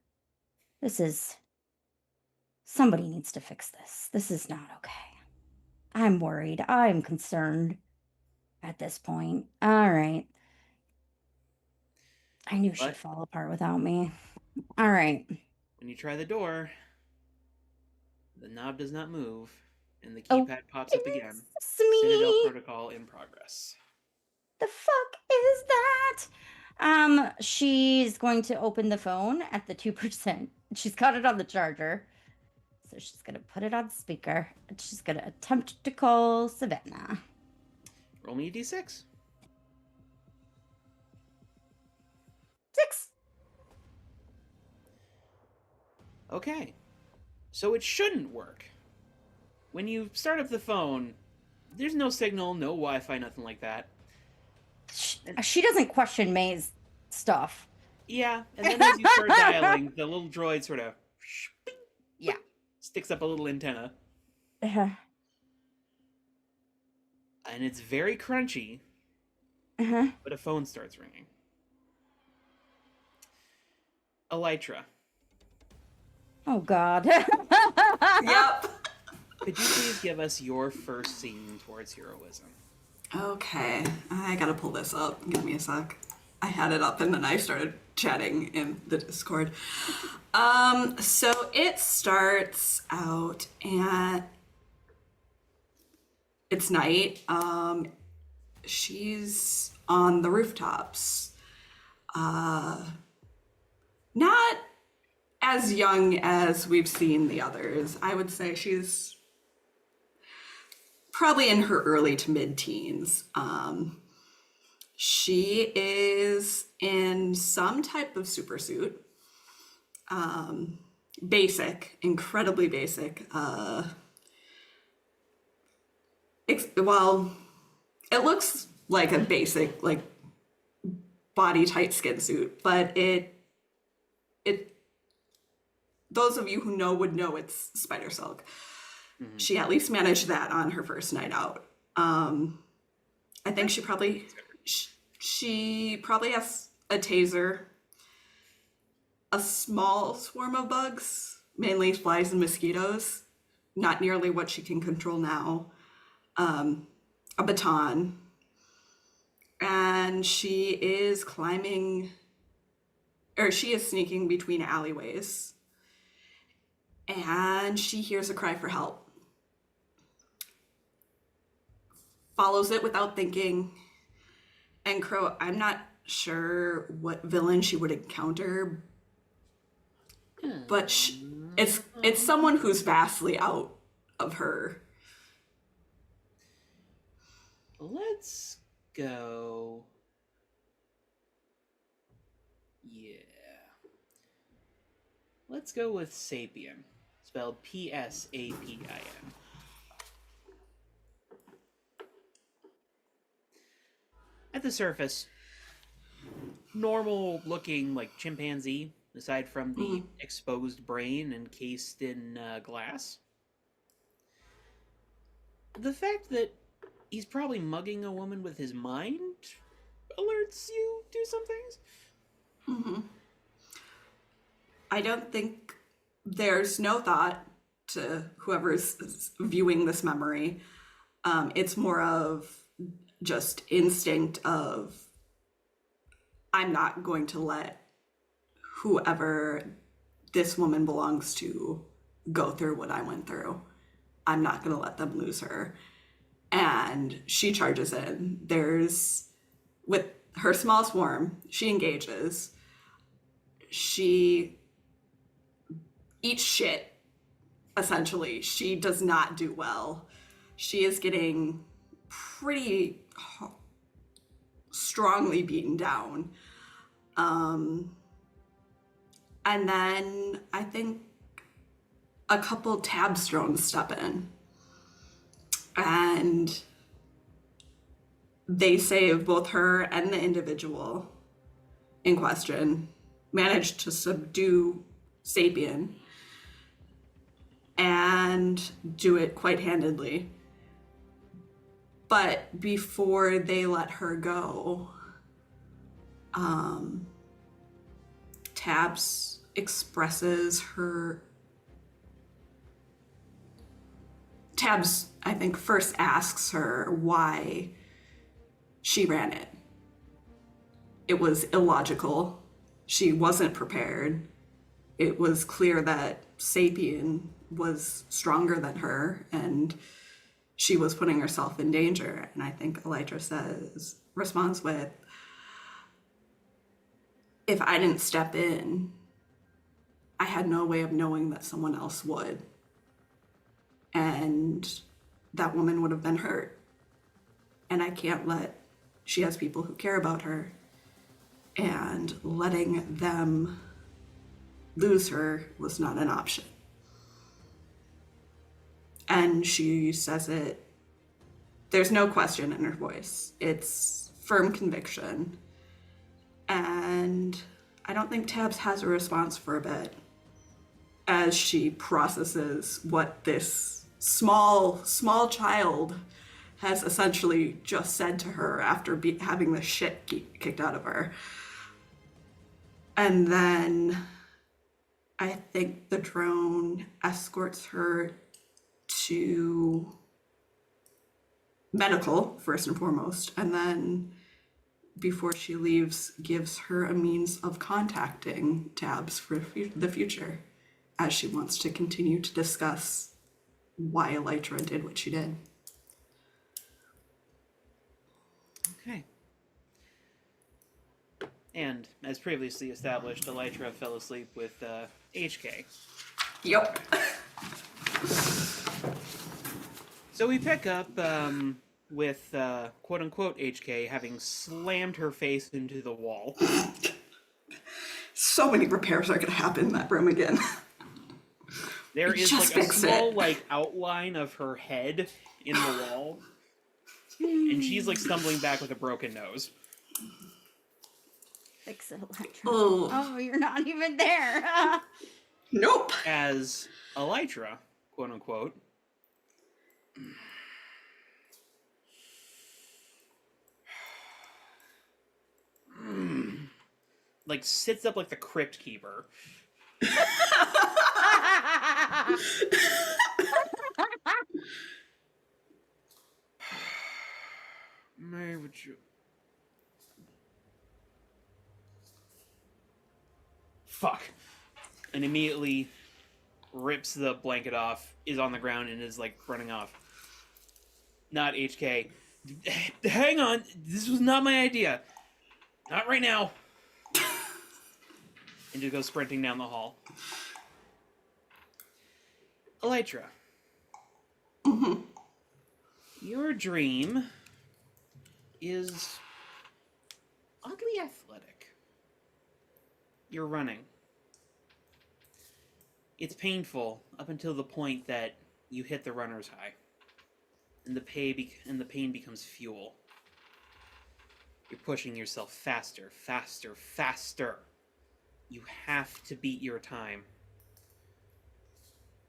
Somebody needs to fix this. This is not okay. I'm worried. I'm concerned at this point. All right. I knew she'd What? fall apart without me. All right. When you try the door, the knob does not move, and the Oh, keypad pops up again. It's Citadel me. protocol in progress. The fuck is that? She's going to open the phone at the 2%. She's got it on the charger. So she's going to put it on speaker. And she's going to attempt to call Savannah. Roll me a d6. 6. Okay. So it shouldn't work. when you start up the phone, there's no signal, no Wi-Fi, nothing like that. She doesn't question May's stuff. Yeah, and then as you start dialing, the little droid sort of Yeah. sticks up a little antenna, Uh-huh. and it's very crunchy, Uh-huh. but a phone starts ringing. Elytra, Oh, God. Yep. could you please give us your first scene towards heroism? Okay, I gotta pull this up. Give me a sec. I had it up and then I started chatting in the Discord. So it starts out and it's night. She's on the rooftops. Not as young as we've seen the others. I would say she's probably in her early to mid-teens. She is in some type of supersuit. Basic, incredibly basic. Well, it looks like a basic, like body tight skin suit, but it those of you who know would know it's spider silk. Mm-hmm. She at least managed that on her first night out. I think she probably has a taser, a small swarm of bugs, mainly flies and mosquitoes, not nearly what she can control now, a baton, and she is sneaking between alleyways, and she hears a cry for help. Follows it without thinking. And Crow, I'm not sure what villain she would encounter, but it's someone who's vastly out of her. Let's go. Yeah. Let's go with Sapien, spelled P-S-A-P-I-N. At the surface, normal looking like chimpanzee, aside from the exposed brain encased in glass. The fact that he's probably mugging a woman with his mind alerts you to some things. Mm-hmm. I don't think there's no thought to whoever's viewing this memory. It's more of just instinct of, I'm not going to let whoever this woman belongs to go through what I went through. I'm not going to let them lose her. And she charges in. With her small swarm, she engages. She eats shit, essentially. She does not do well. She is getting pretty strongly beaten down. And then I think a couple tabs drones step in. And they save both her and the individual in question, manage to subdue Sapien, and do it quite handedly. But before they let her go, Tabs expresses her... Tabs, I think, first asks her why she ran it. It was illogical. She wasn't prepared. It was clear that Sapien was stronger than her, and she was putting herself in danger. And I think Elytra responds with, if I didn't step in, I had no way of knowing that someone else would. And that woman would have been hurt. And I can't she has people who care about her, and letting them lose her was not an option. And she says it, there's no question in her voice. It's firm conviction. And I don't think Tabs has a response for a bit as she processes what this small child has essentially just said to her after having the shit kicked out of her. And then I think the drone escorts her to medical, first and foremost, and then before she leaves, gives her a means of contacting Tabs for the future, as she wants to continue to discuss why Elytra did what she did. Okay. And, as previously established, Elytra fell asleep with HK. Yep. So we pick up with quote-unquote HK having slammed her face into the wall. So many repairs are going to happen in that room again. There is Just like a fix small it. like outline of her head in the wall. And she's like stumbling back with a broken nose. Fix it, Electra. Oh. Oh, you're not even there. Nope. As Elytra, quote-unquote, like sits up like the crypt keeper. Mary, would you... Fuck. And immediately rips the blanket off, is on the ground, and is like running off. Not HK. Hang on, this was not my idea. Not right now. And just goes sprinting down the hall. Elytra. Mm-hmm. Your dream is oddly athletic. You're running. It's painful up until the point that you hit the runner's high. And the pain becomes fuel. You're pushing yourself faster, faster, faster. You have to beat your time.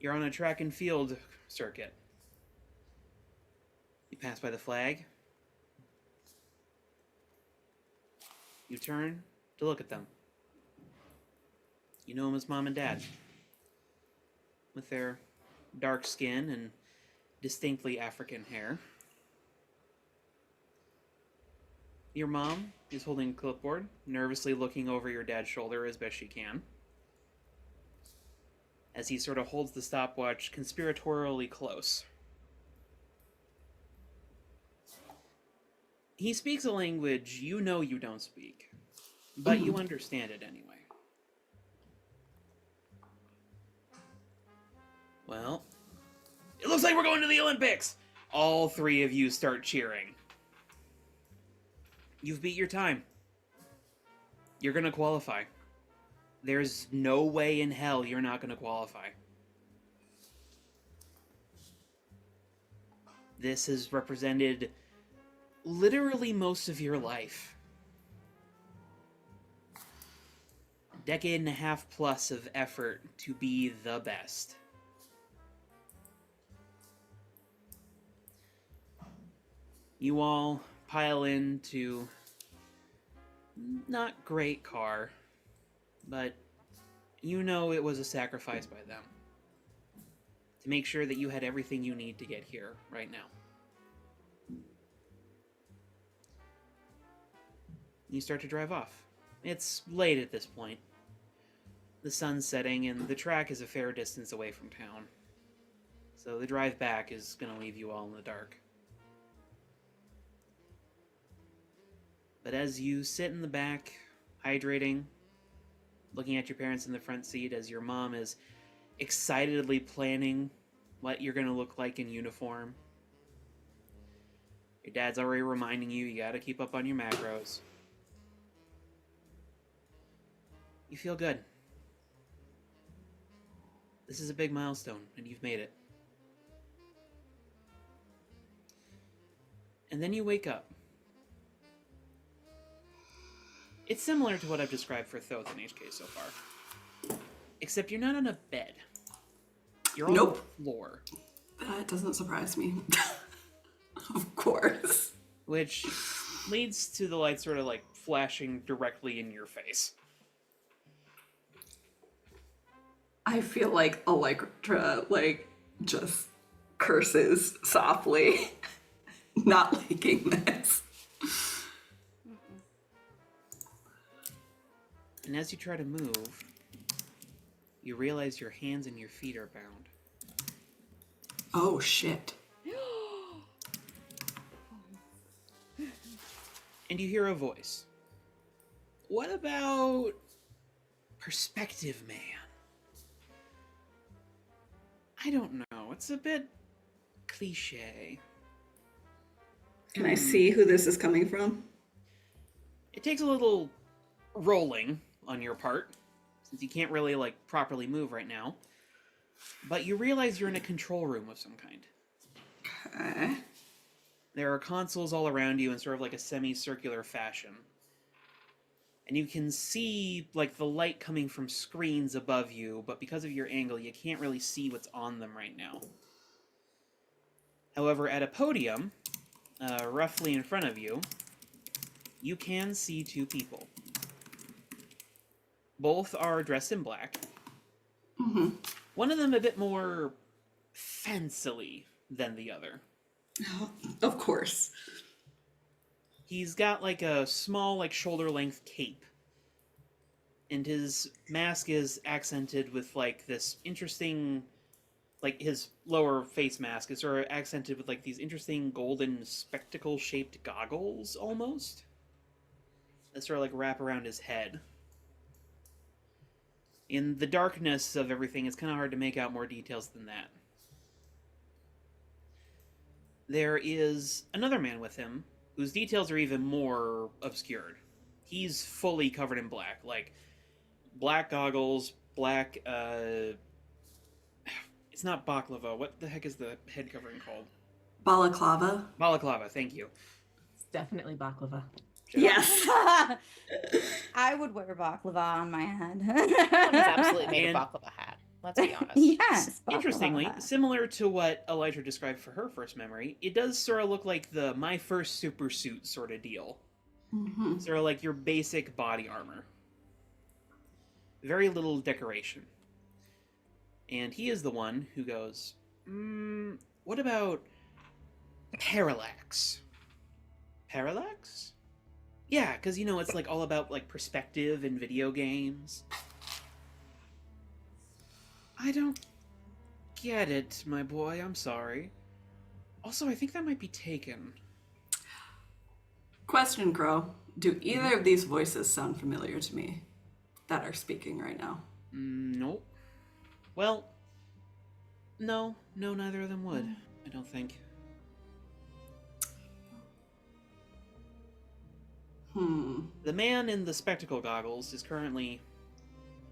You're on a track and field circuit. You pass by the flag. You turn to look at them. You know them as Mom and Dad. With their dark skin and distinctly African hair. Your mom is holding a clipboard, nervously looking over your dad's shoulder as best she can, as he sort of holds the stopwatch conspiratorially close. He speaks a language you know you don't speak, but you understand it anyway. Well, it looks like we're going to the Olympics! All three of you start cheering. You've beat your time. You're gonna qualify. There's no way in hell you're not gonna qualify. This has represented literally most of your life. A decade and a half plus of effort to be the best. You all pile into not great car, but you know it was a sacrifice by them to make sure that you had everything you need to get here right now. You start to drive off. It's late at this point. The sun's setting and the track is a fair distance away from town. So the drive back is going to leave you all in the dark. But as you sit in the back, hydrating, looking at your parents in the front seat as your mom is excitedly planning what you're going to look like in uniform. Your dad's already reminding you gotta keep up on your macros. You feel good. This is a big milestone, and you've made it. And then you wake up. It's similar to what I've described for Thoth and HK so far. Except you're not on a bed. You're on the floor. That doesn't surprise me. Of course. Which leads to the light sort of like flashing directly in your face. I feel like Electra, like, just curses softly, not liking this. And as you try to move, you realize your hands and your feet are bound. Oh, shit. And you hear a voice. What about Perspective Man? I don't know. It's a bit cliche. Can I see who this is coming from? It takes a little rolling on your part, since you can't really, like, properly move right now. But you realize you're in a control room of some kind. Okay. There are consoles all around you in sort of like a semicircular fashion. And you can see, like, the light coming from screens above you, but because of your angle, you can't really see what's on them right now. However, at a podium, roughly in front of you, you can see two people. Both are dressed in black. Mm-hmm. One of them a bit more fancily than the other. Of course. He's got like a small, like, shoulder-length cape. And his mask is accented with, like, this interesting... Like, his lower face mask is sort of accented with, like, these interesting golden spectacle-shaped goggles, almost. That sort of, like, wrap around his head. In the darkness of everything, it's kind of hard to make out more details than that. There is another man with him, whose details are even more obscured. He's fully covered in black, like, black goggles, black, it's not baklava. What the heck is the head covering called? Balaclava? Balaclava, thank you. It's definitely baklava. Yes. I would wear baklava on my head. Someone has absolutely made And- a baklava hat. Let's be honest. Yes. baklava Interestingly, hat. similar to what Elytra described for her first memory, it does sort of look like the My First Super Suit sort of deal. Mm-hmm. Sort of like your basic body armor. Very little decoration. And he is the one who goes, what about parallax? Parallax? Yeah, because, you know, it's like all about, like, perspective in video games. I don't get it, my boy. I'm sorry. Also, I think that might be taken. Question, Crow. Do either of these voices sound familiar to me that are speaking right now? Nope. Well, no, neither of them would. I don't think. The man in the spectacle goggles is currently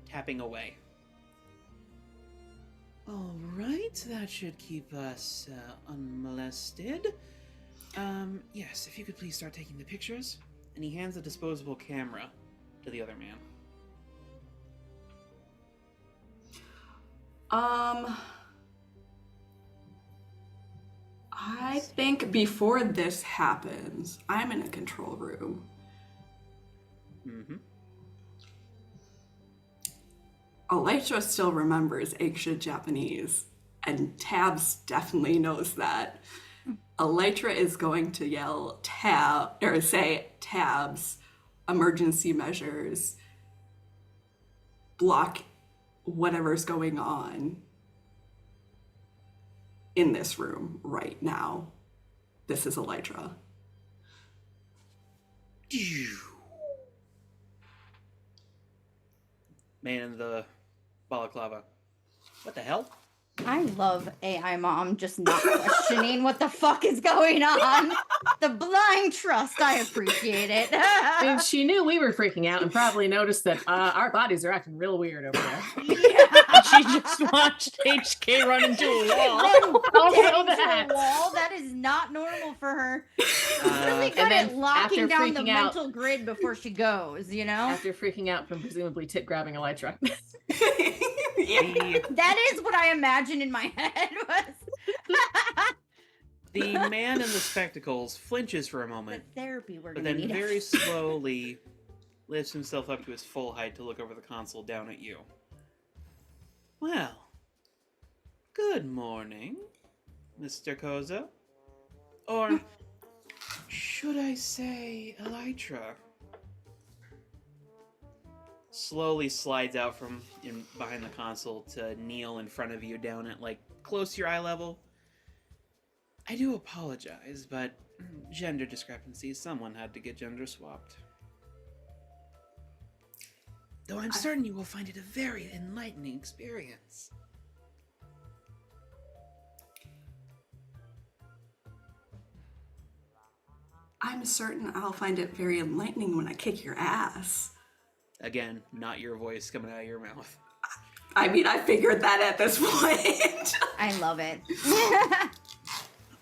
tapping away. Alright, that should keep us unmolested. Yes, if you could please start taking the pictures. And he hands a disposable camera to the other man. I think before this happens, I'm in a control room. Mm-hmm. Elytra still remembers ancient Japanese, and Tabs definitely knows that. Elytra is going to yell say Tabs, emergency measures, block whatever's going on in this room right now. This is Elytra. Man in the balaclava. What the hell? I love AI mom just not questioning what the fuck is going on. The blind trust, I appreciate it. I mean, she knew we were freaking out and probably noticed that our bodies are acting real weird over there. She just watched HK run into a wall. Run Don't dead know into a that. wall. That is not normal for her. Really good and at then locking after down the freaking out- mental grid before she goes, you know? After freaking out from presumably tit grabbing Elytra. Yeah. That is what I imagined in my head was. The man in the spectacles flinches for a The moment, therapy we're but gonna then need. very slowly lifts himself up to his full height to look over the console down at you. Well, good morning, Mr. Koza. Or should I say Elytra? Slowly slides out from behind the console to kneel in front of you down at, like, close to your eye level. I do apologize, but gender discrepancies, someone had to get gender swapped. Though I'm certain you will find it a very enlightening experience. I'm certain I'll find it very enlightening when I kick your ass. Again, not your voice coming out of your mouth. I mean, I figured that at this point. I love it.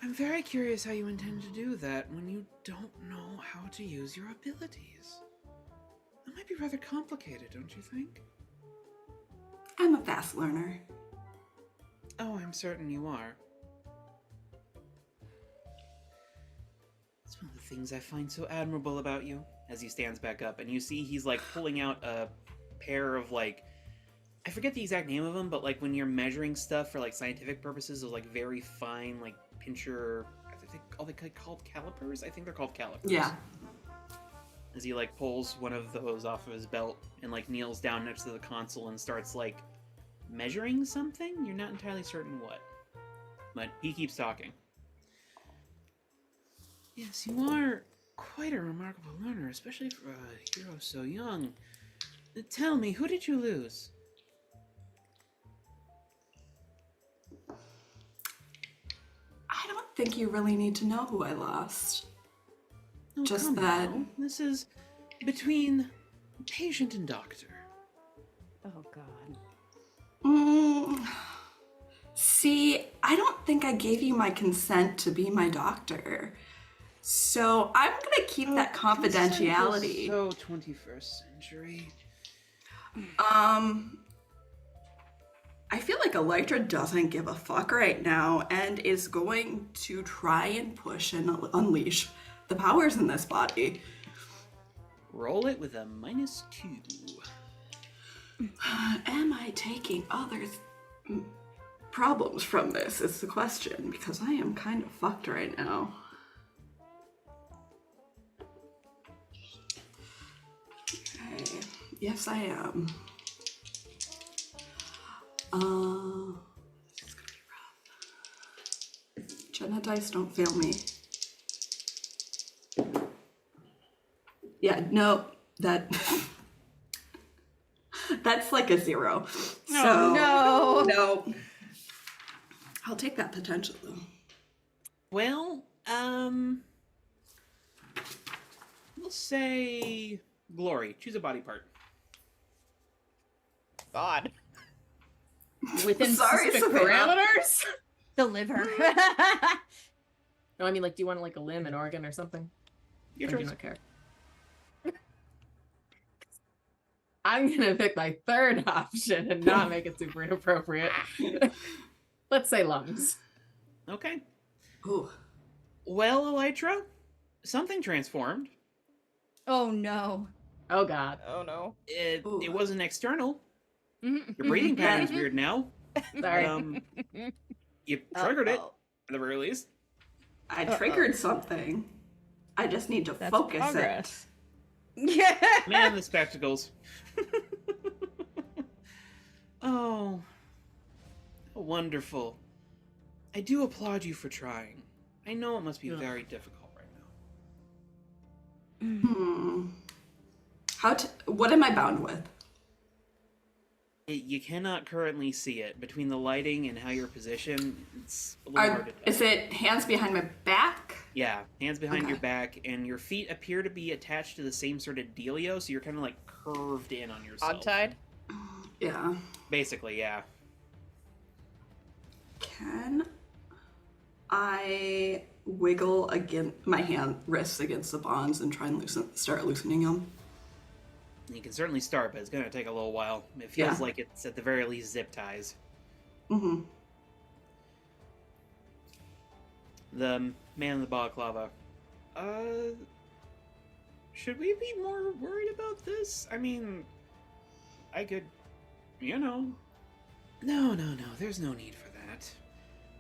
I'm very curious how you intend to do that when you don't know how to use your abilities. That might be rather complicated, don't you think? I'm a fast learner. Oh, I'm certain you are. It's one of the things I find so admirable about you. As he stands back up, and you see he's, like, pulling out a pair of, like, I forget the exact name of them, but, like, when you're measuring stuff for, like, scientific purposes, those, like, very fine, like, pincher, are they called calipers? I think they're called calipers. Yeah. As he, like, pulls one of those off of his belt and, like, kneels down next to the console and starts, like, measuring something? You're not entirely certain what. But he keeps talking. Yes, you are quite a remarkable learner, especially for a hero so young. Tell me, who did you lose? I don't think you really need to know who I lost. Oh, Just come that- now. This is between patient and doctor. Oh god. See, I don't think I gave you my consent to be my doctor. So I'm gonna keep that confidentiality. So 21st century. I feel like Elytra doesn't give a fuck right now and is going to try and push and unleash the powers in this body. Roll it with a -2. Am I taking others' problems from this is the question, because I am kind of fucked right now. Okay. Yes, I am. This is gonna be rough. Jenna dice, don't fail me. Yeah, no, that's like a 0. So no. no. I'll take that potential though. Well, we'll say Glory. Choose a body part. God. Within Sorry, specific Savannah. parameters? The liver. No, I mean, like, do you want, like, a limb, an organ, or something? Your Or do you choice. not care? I'm gonna pick my third option and not make it super inappropriate. Let's say lungs. Okay. Ooh. Well, Elytra, something transformed. Oh no. Oh god. Oh no. It Ooh. wasn't external. Your breathing pattern's weird now. Sorry. You triggered it, Uh-oh. at the very least. I triggered something. I just need to That's focus progress. Yeah. Man in the spectacles. Oh, wonderful. I do applaud you for trying. I know it must be Ugh. very difficult right now. What am I bound with? You cannot currently see it. Between the lighting and how you're positioned, it's a little hard to tell. Is it hands behind my back? Yeah, hands behind Okay. your back, and your feet appear to be attached to the same sort of dealio, so you're kind of like curved in on yourself. Odd-tied. Yeah. Basically, yeah. Can I wiggle my wrists against the bonds and try and start loosening them? You can certainly start, but it's going to take a little while. It feels Yeah. like it's at the very least zip ties. Mm-hmm. The man in the balaclava. Should we be more worried about this? I mean, I could, No, there's no need for that.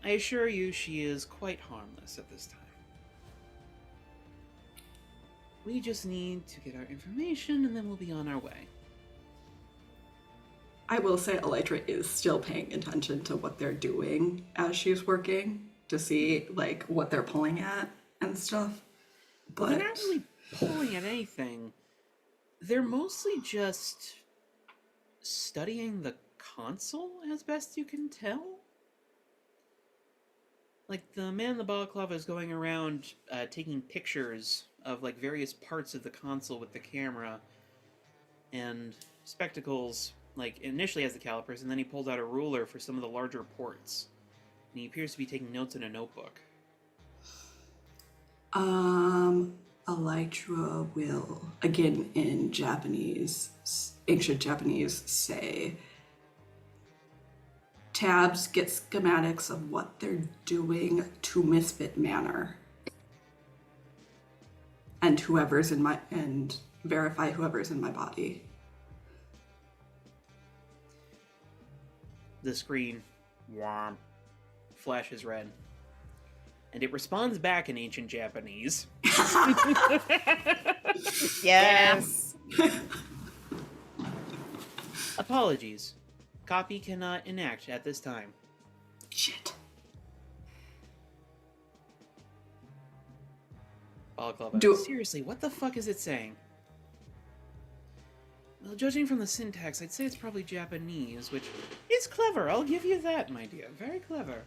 I assure you she is quite harmless at this time. We just need to get our information and then we'll be on our way. I will say Elytra is still paying attention to what they're doing as she's working to see like what they're pulling at and stuff. But They're not really pulling at anything. They're mostly just studying the console as best you can tell. Like, the man in the balaclava is going around taking pictures of, like, various parts of the console with the camera. And Spectacles, like, initially has the calipers, and then he pulls out a ruler for some of the larger ports. And he appears to be taking notes in a notebook. Elytra will, again in Japanese, ancient Japanese, say, Tabs get schematics of what they're doing to Misfit Manor. And verify whoever's in my body. The screen flashes red. And it responds back in ancient Japanese. Yes. Apologies. Copy cannot enact at this time. Shit. Balaclava. Seriously, what the fuck is it saying? Well, judging from the syntax, I'd say it's probably Japanese, which is clever. I'll give you that, my dear. Very clever.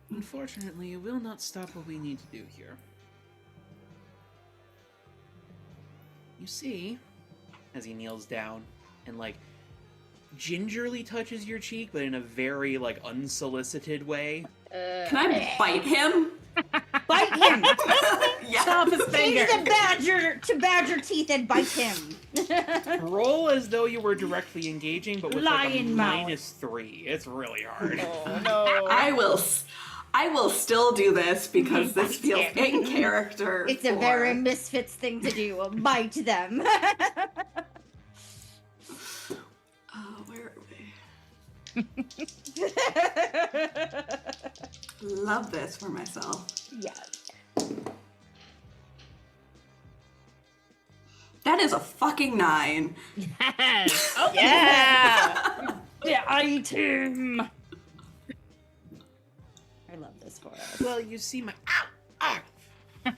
Unfortunately, it will not stop what we need to do here. You see, as he kneels down and, like, gingerly touches your cheek, but in a very, like, unsolicited way. Can I bite him? Bite him! Yeah. Stop his finger. Use the badger teeth and bite him. Roll as though you were directly engaging, but with like a Lion mouth. -3. It's really hard. Oh no. I will still do this because this feels in character. It's a very Misfits thing to do. Bite them. Where are we? Love this for myself. Yes. That is a fucking 9. Yes. Yeah. Bite him. I love this for us. Well, you see my you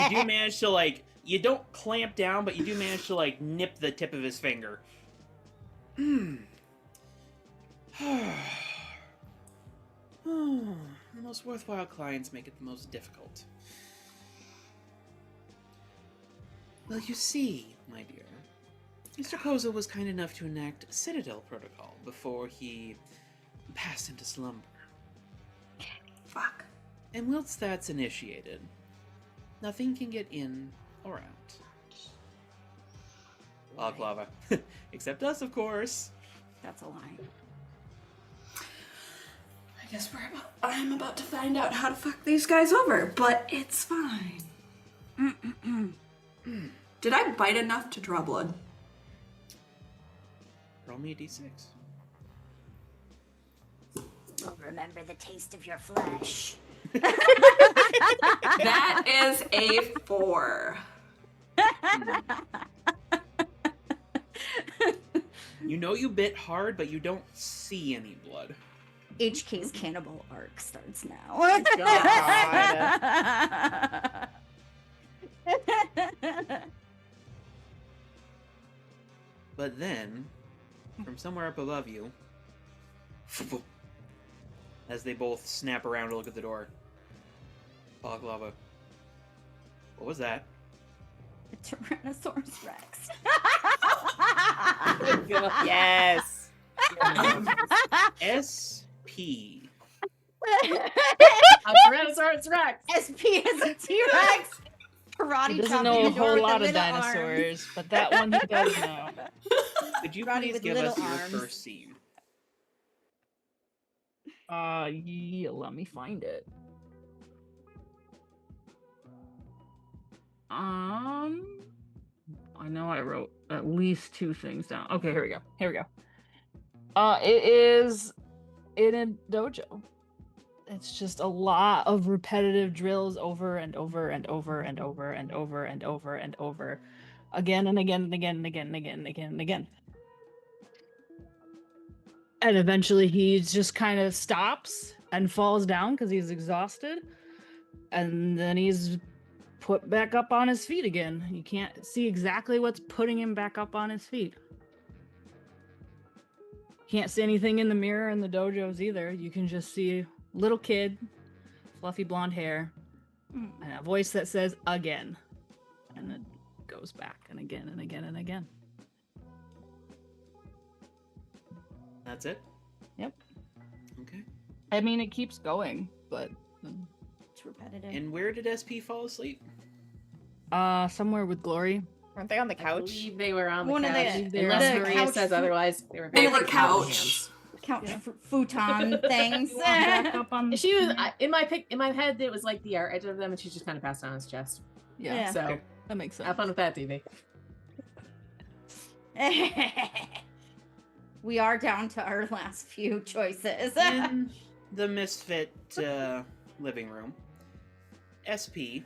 do manage to, like, you don't clamp down, but you do manage to, like, nip the tip of his finger. The most worthwhile clients make it the most difficult. Well, you see, my dear, Mr. Koza was kind enough to enact Citadel Protocol before he passed into slumber. Fuck. And whilst that's initiated, nothing can get in or out. Balaclava. Except us, of course. That's a lie. I guess I'm about to find out how to fuck these guys over, but it's fine. Did I bite enough to draw blood? Roll me a d6. Well, remember the taste of your flesh. That is a 4. You know you bit hard, but you don't see any blood. HK's cannibal arc starts now. But then, from somewhere up above you, as they both snap around to look at the door, Balaclava, What was that? The Tyrannosaurus Rex. Yes. SP. A Tyrannosaurus Rex. SP is a T-Rex. Karate He doesn't chopping know the a door whole with lot the of little arms. dinosaurs, but that one he does know. Could you Roddy please with give us little your arms. first scene? Yeah, let me find it. I know I wrote at least 2 things down. Okay, here we go. It is in a dojo. It's just a lot of repetitive drills over and over and over and over and over and over and over. Again and again and again and again and again and again and again. And eventually he just kind of stops and falls down because he's exhausted. And then he's put back up on his feet again. You can't see exactly what's putting him back up on his feet. Can't see anything in the mirror in the dojos either. You can just see little kid, fluffy blonde hair, and a voice that says again. And it goes back and again and again and again. That's it? Yep. Okay. I mean, it keeps going, but It's repetitive. And where did SP fall asleep? somewhere with Glory. Weren't they on the I couch? believe they were on the One of couch. the- the Unless couch Maria says fu- otherwise, they were On very the capable couch. Couch Yeah. futon things. You want back up on the She was in my head. It was like the edge of them, and she just kind of passed on his chest. Yeah, Yeah. So Okay. that makes sense. have fun with that, TV. We are down to our last few choices. In the misfit living room, SP.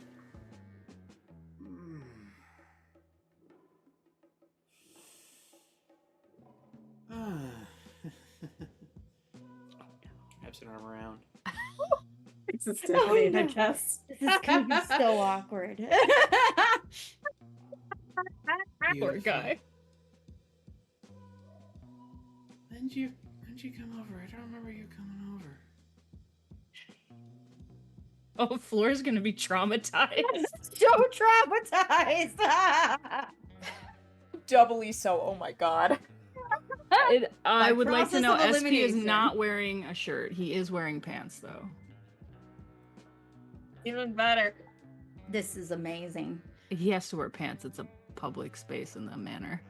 Wraps an arm around. It's a Oh, I no. guess. This is gonna be so awkward. Poor Beautiful. guy. When'd you come over? I don't remember you coming over. Oh, Floor's gonna be traumatized. So traumatized. Doubly so. Oh my god. I By would like to process know of SP is elimination. not wearing a shirt. He is wearing pants though. Even better. This is amazing. He has to wear pants. It's a public space in the manor.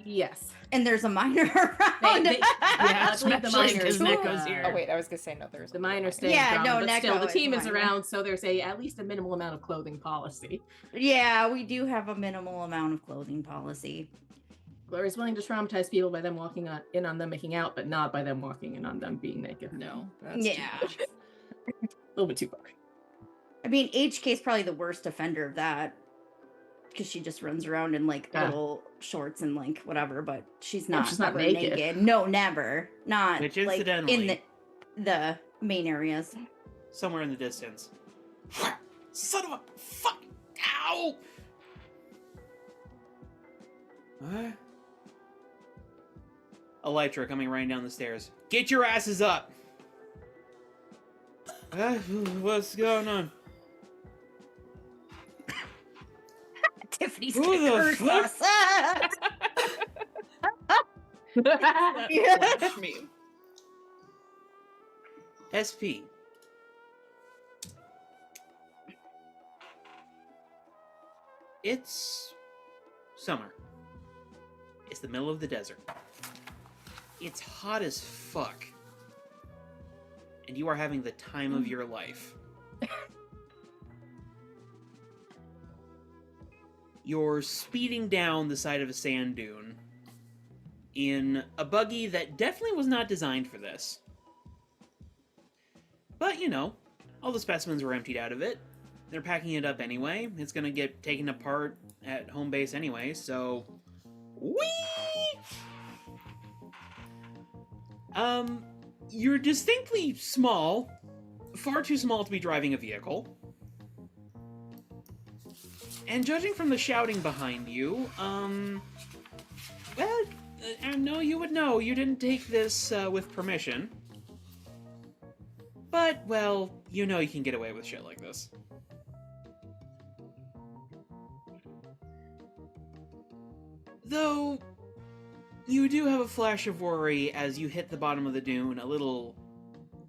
Yes. And there's a minor around. Yeah, I believe the especially minors. 'cause Neko's here. Oh wait, I was gonna say no. There's The minor staying Yeah, strong, no, but still, Neko the is team is minor. around, so there's at least a minimal amount of clothing policy. Yeah, we do have a minimal amount of clothing policy. Glory's willing to traumatize people by them walking in on them making out, but not by them walking in on them being naked. No. That's too Yeah. much. A little bit too far. I mean, HK is probably the worst offender of that. Because she just runs around in like Yeah. little shorts and like whatever, but she's Yeah, not. she's not ever naked. No, never. Not Which, like in incidentally- the main areas. Somewhere in the distance. Son of a fuck! Ow! What? Elytra coming running down the stairs. Get your asses up! What's going on? Tiffany's Who gonna the curse fuck? us. Flash meme. SP. It's summer. It's the middle of the desert. It's hot as fuck. And you are having the time of your life. You're speeding down the side of a sand dune in a buggy that definitely was not designed for this. But, you know, all the specimens were emptied out of it. They're packing it up anyway. It's gonna get taken apart at home base anyway, so... Whee! You're distinctly small. Far too small to be driving a vehicle. And judging from the shouting behind you, well, no, you would know. You didn't take this with permission. But, well, you know you can get away with shit like this. Though, you do have a flash of worry as you hit the bottom of the dune a little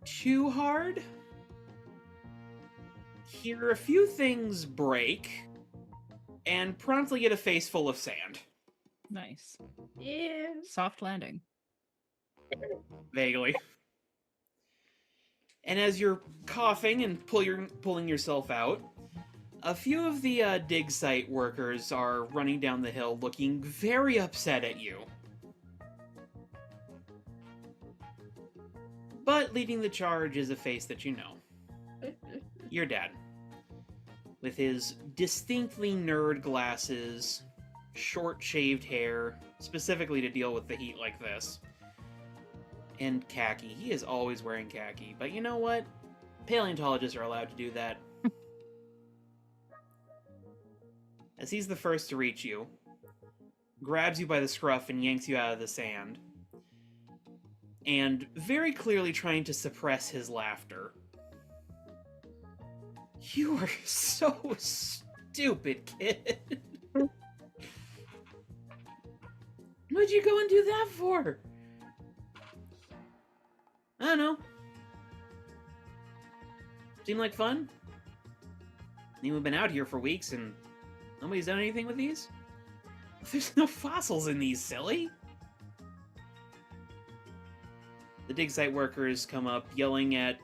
too hard. Hear a few things break, and promptly get a face full of sand. Nice. Yeah. Soft landing. Vaguely. And as you're coughing and pulling yourself out, a few of the dig site workers are running down the hill looking very upset at you. But leading the charge is a face that you know. Your dad. With his distinctly nerd glasses, short shaved hair, specifically to deal with the heat like this. And khaki. He is always wearing khaki. But you know what? Paleontologists are allowed to do that. As he's the first to reach you, grabs you by the scruff and yanks you out of the sand, and very clearly trying to suppress his laughter. You are so stupid, kid. What'd you go and do that for? I don't know. Seem like fun? I mean, we've been out here for weeks and nobody's done anything with these? There's no fossils in these, silly! The dig site workers come up yelling at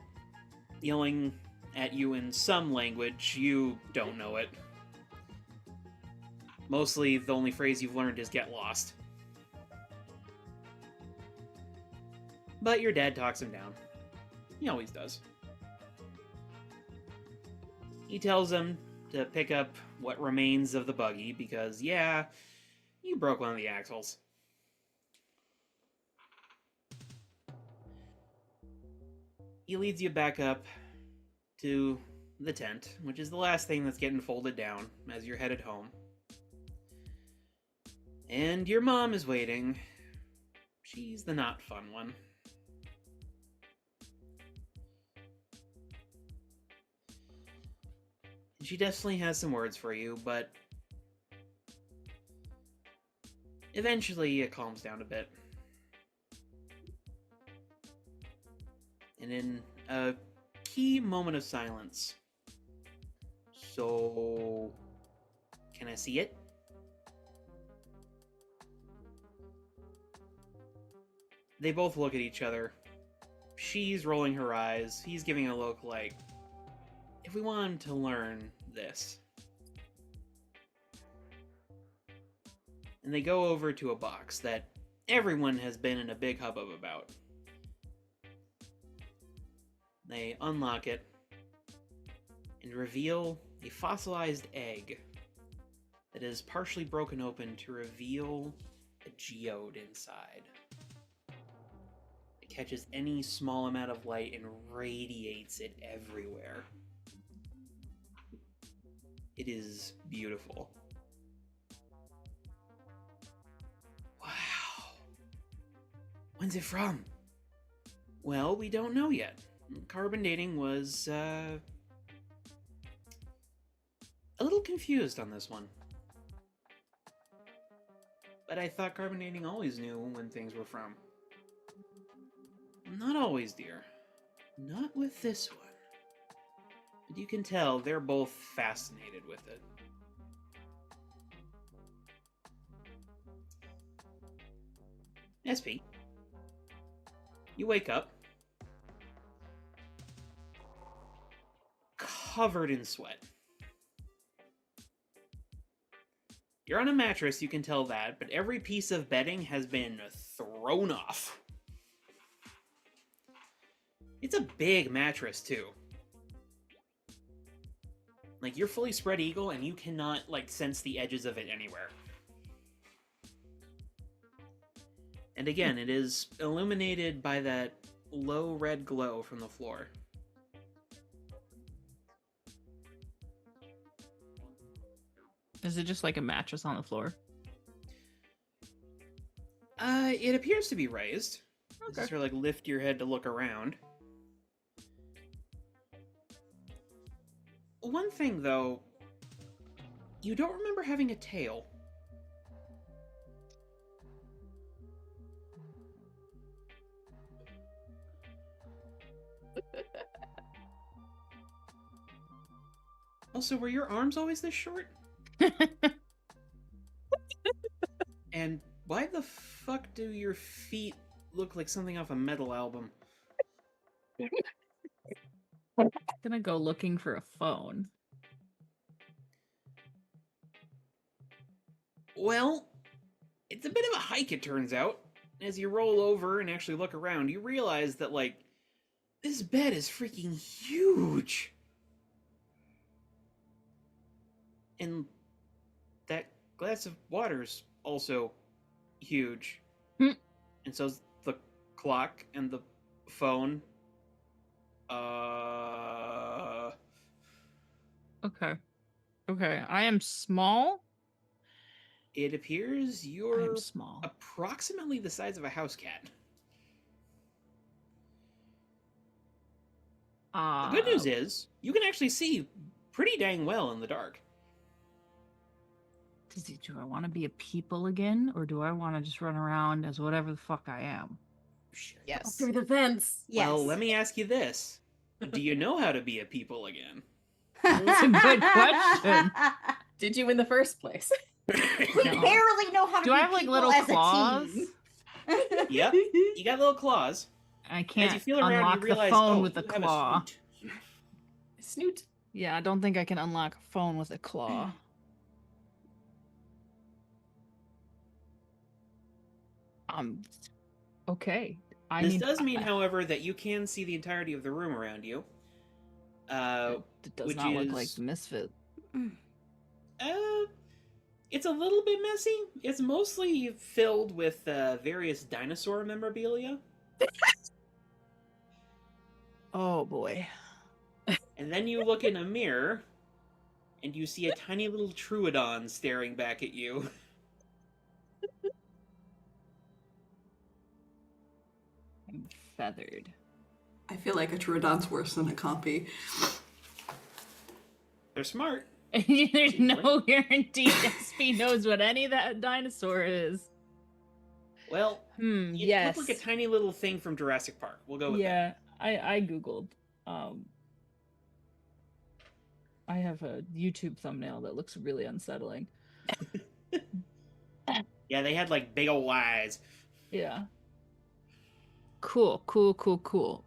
you in some language. You don't know it. Mostly, the only phrase you've learned is get lost. But your dad talks him down. He always does. He tells him to pick up what remains of the buggy because, yeah, you broke one of the axles. He leads you back up to the tent, which is the last thing that's getting folded down as you're headed home. And your mom is waiting. She's the not fun one. She definitely has some words for you, but eventually it calms down a bit. And in a key moment of silence, so can I see it? They both look at each other. She's rolling her eyes. He's giving a look like, if we want him to learn this. And they go over to a box that everyone has been in a big hubbub about. They unlock it and reveal a fossilized egg that is partially broken open to reveal a geode inside. It catches any small amount of light and radiates it everywhere. It is beautiful. Wow. When's it from? Well, we don't know yet. Carbon dating was, a little confused on this one. But I thought carbon dating always knew when things were from. Not always, dear. Not with this one. But you can tell they're both fascinated with it. SP, you wake up covered in sweat. You're on a mattress, you can tell that, but every piece of bedding has been thrown off. It's a big mattress, too. Like, you're fully spread eagle, and you cannot, like, sense the edges of it anywhere. And again, it is illuminated by that low red glow from the floor. Is it just like a mattress on the floor? It appears to be raised. Okay. Just sort of like lift your head to look around. One thing, though, you don't remember having a tail. Also, were your arms always this short? And why the fuck do your feet look like something off a metal album? Gonna go looking for a phone. Well, it's a bit of a hike, it turns out. As you roll over and actually look around, you realize that, like, this bed is freaking huge. And that glass of water's also huge. Hmm. And so's the clock and the phone. Okay. Okay. I am small. It appears I you're am small. approximately the size of a house cat. The good news is, you can actually see pretty dang well in the dark. Do I want to be a people again, or do I want to just run around as whatever the fuck I am? Yes. Through the fence. Yes. Well, let me ask you this. Do you know how to be a people again? That's a good question. Did you in the first place? We No. barely know how to Do be I have like people little as claws? a team. Yep, you got little claws. I As can't you feel around, unlock you realize, the phone oh, with a you have claw. snoot. Snoot. Yeah, I don't think I can unlock a phone with a claw. Okay. This does mean, however, that you can see the entirety of the room around you. It does which not look like is- the misfit. It's a little bit messy. It's mostly filled with various dinosaur memorabilia. Oh boy. And then you look in a mirror, and you see a tiny little Troodon staring back at you. I'm feathered. I feel like a Troodon's worse than a compy. They're smart. There's no guarantee SP knows what any of that dinosaur is. Well, it Yes. looked like a tiny little thing from Jurassic Park. We'll go with that. Yeah, I googled. I have a YouTube thumbnail that looks really unsettling. Yeah, they had like big ol' eyes. Yeah. Cool.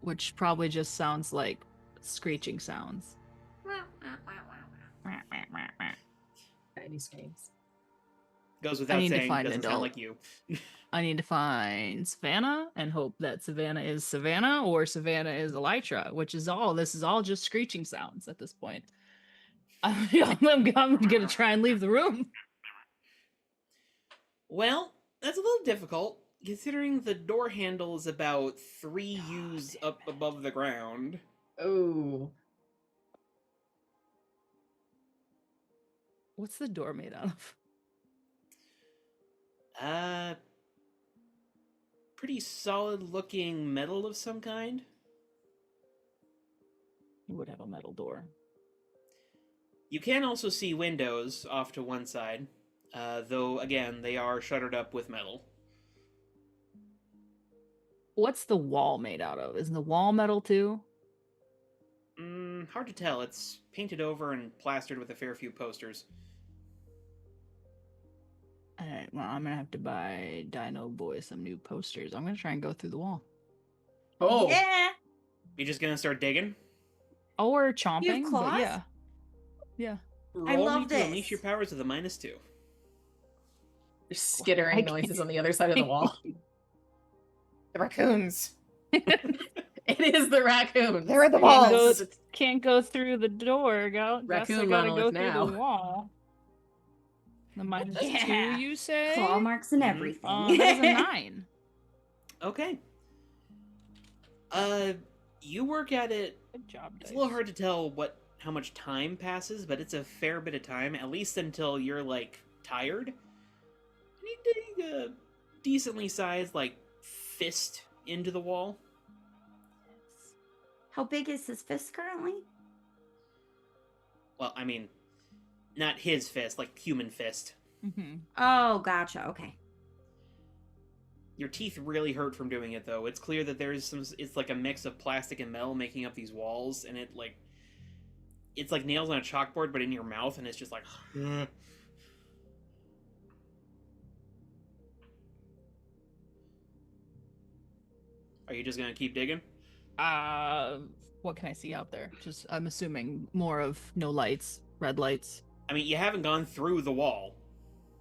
Which probably just sounds like screeching sounds. Tiny screams. Goes I without need to saying, find doesn't sound adult. like you. I need to find Savannah and hope that Savannah is Savannah or Savannah is Elytra, which is all. This is all just screeching sounds at this point. I'm gonna try and leave the room. Well, that's a little difficult, considering the door handle is about 3 U's up above the ground. Oh. What's the door made out of? Pretty solid looking metal of some kind. You would have a metal door. You can also see windows off to one side, though, again, they are shuttered up with metal. What's the wall made out of? Is the wall metal too? Hard to tell. It's painted over and plastered with a fair few posters. Alright, well, I'm gonna have to buy Dino Boy some new posters. I'm gonna try and go through the wall. Oh. Yeah. You're just gonna start digging? Or chomping, but claws? yeah. Yeah. Roll love me to unleash this. your powers with a -2. There's skittering noises on the other side of the wall. The raccoons. It is the raccoon. They're the Can't go, balls. can't go through the door. Guess I Raccoon gotta go monolith through now. the wall. The -2, Yeah. you say? Claw marks and Mhm. everything. That is a 9. Okay. You work at it. Good job, It's dice. a little hard to tell how much time passes, but it's a fair bit of time, at least until you're, like, tired. You need to dig a decently sized, like, fist into the wall. How big is his fist currently? Well, I mean, not his fist, like human fist. Mhm. Oh, gotcha. Okay. Your teeth really hurt from doing it, though. It's clear that it's like a mix of plastic and metal making up these walls, and it's like nails on a chalkboard, but in your mouth, and it's just like. Are you just gonna keep digging? What can I see out there? Just I'm assuming more of no lights, red lights. I mean, you haven't gone through the wall.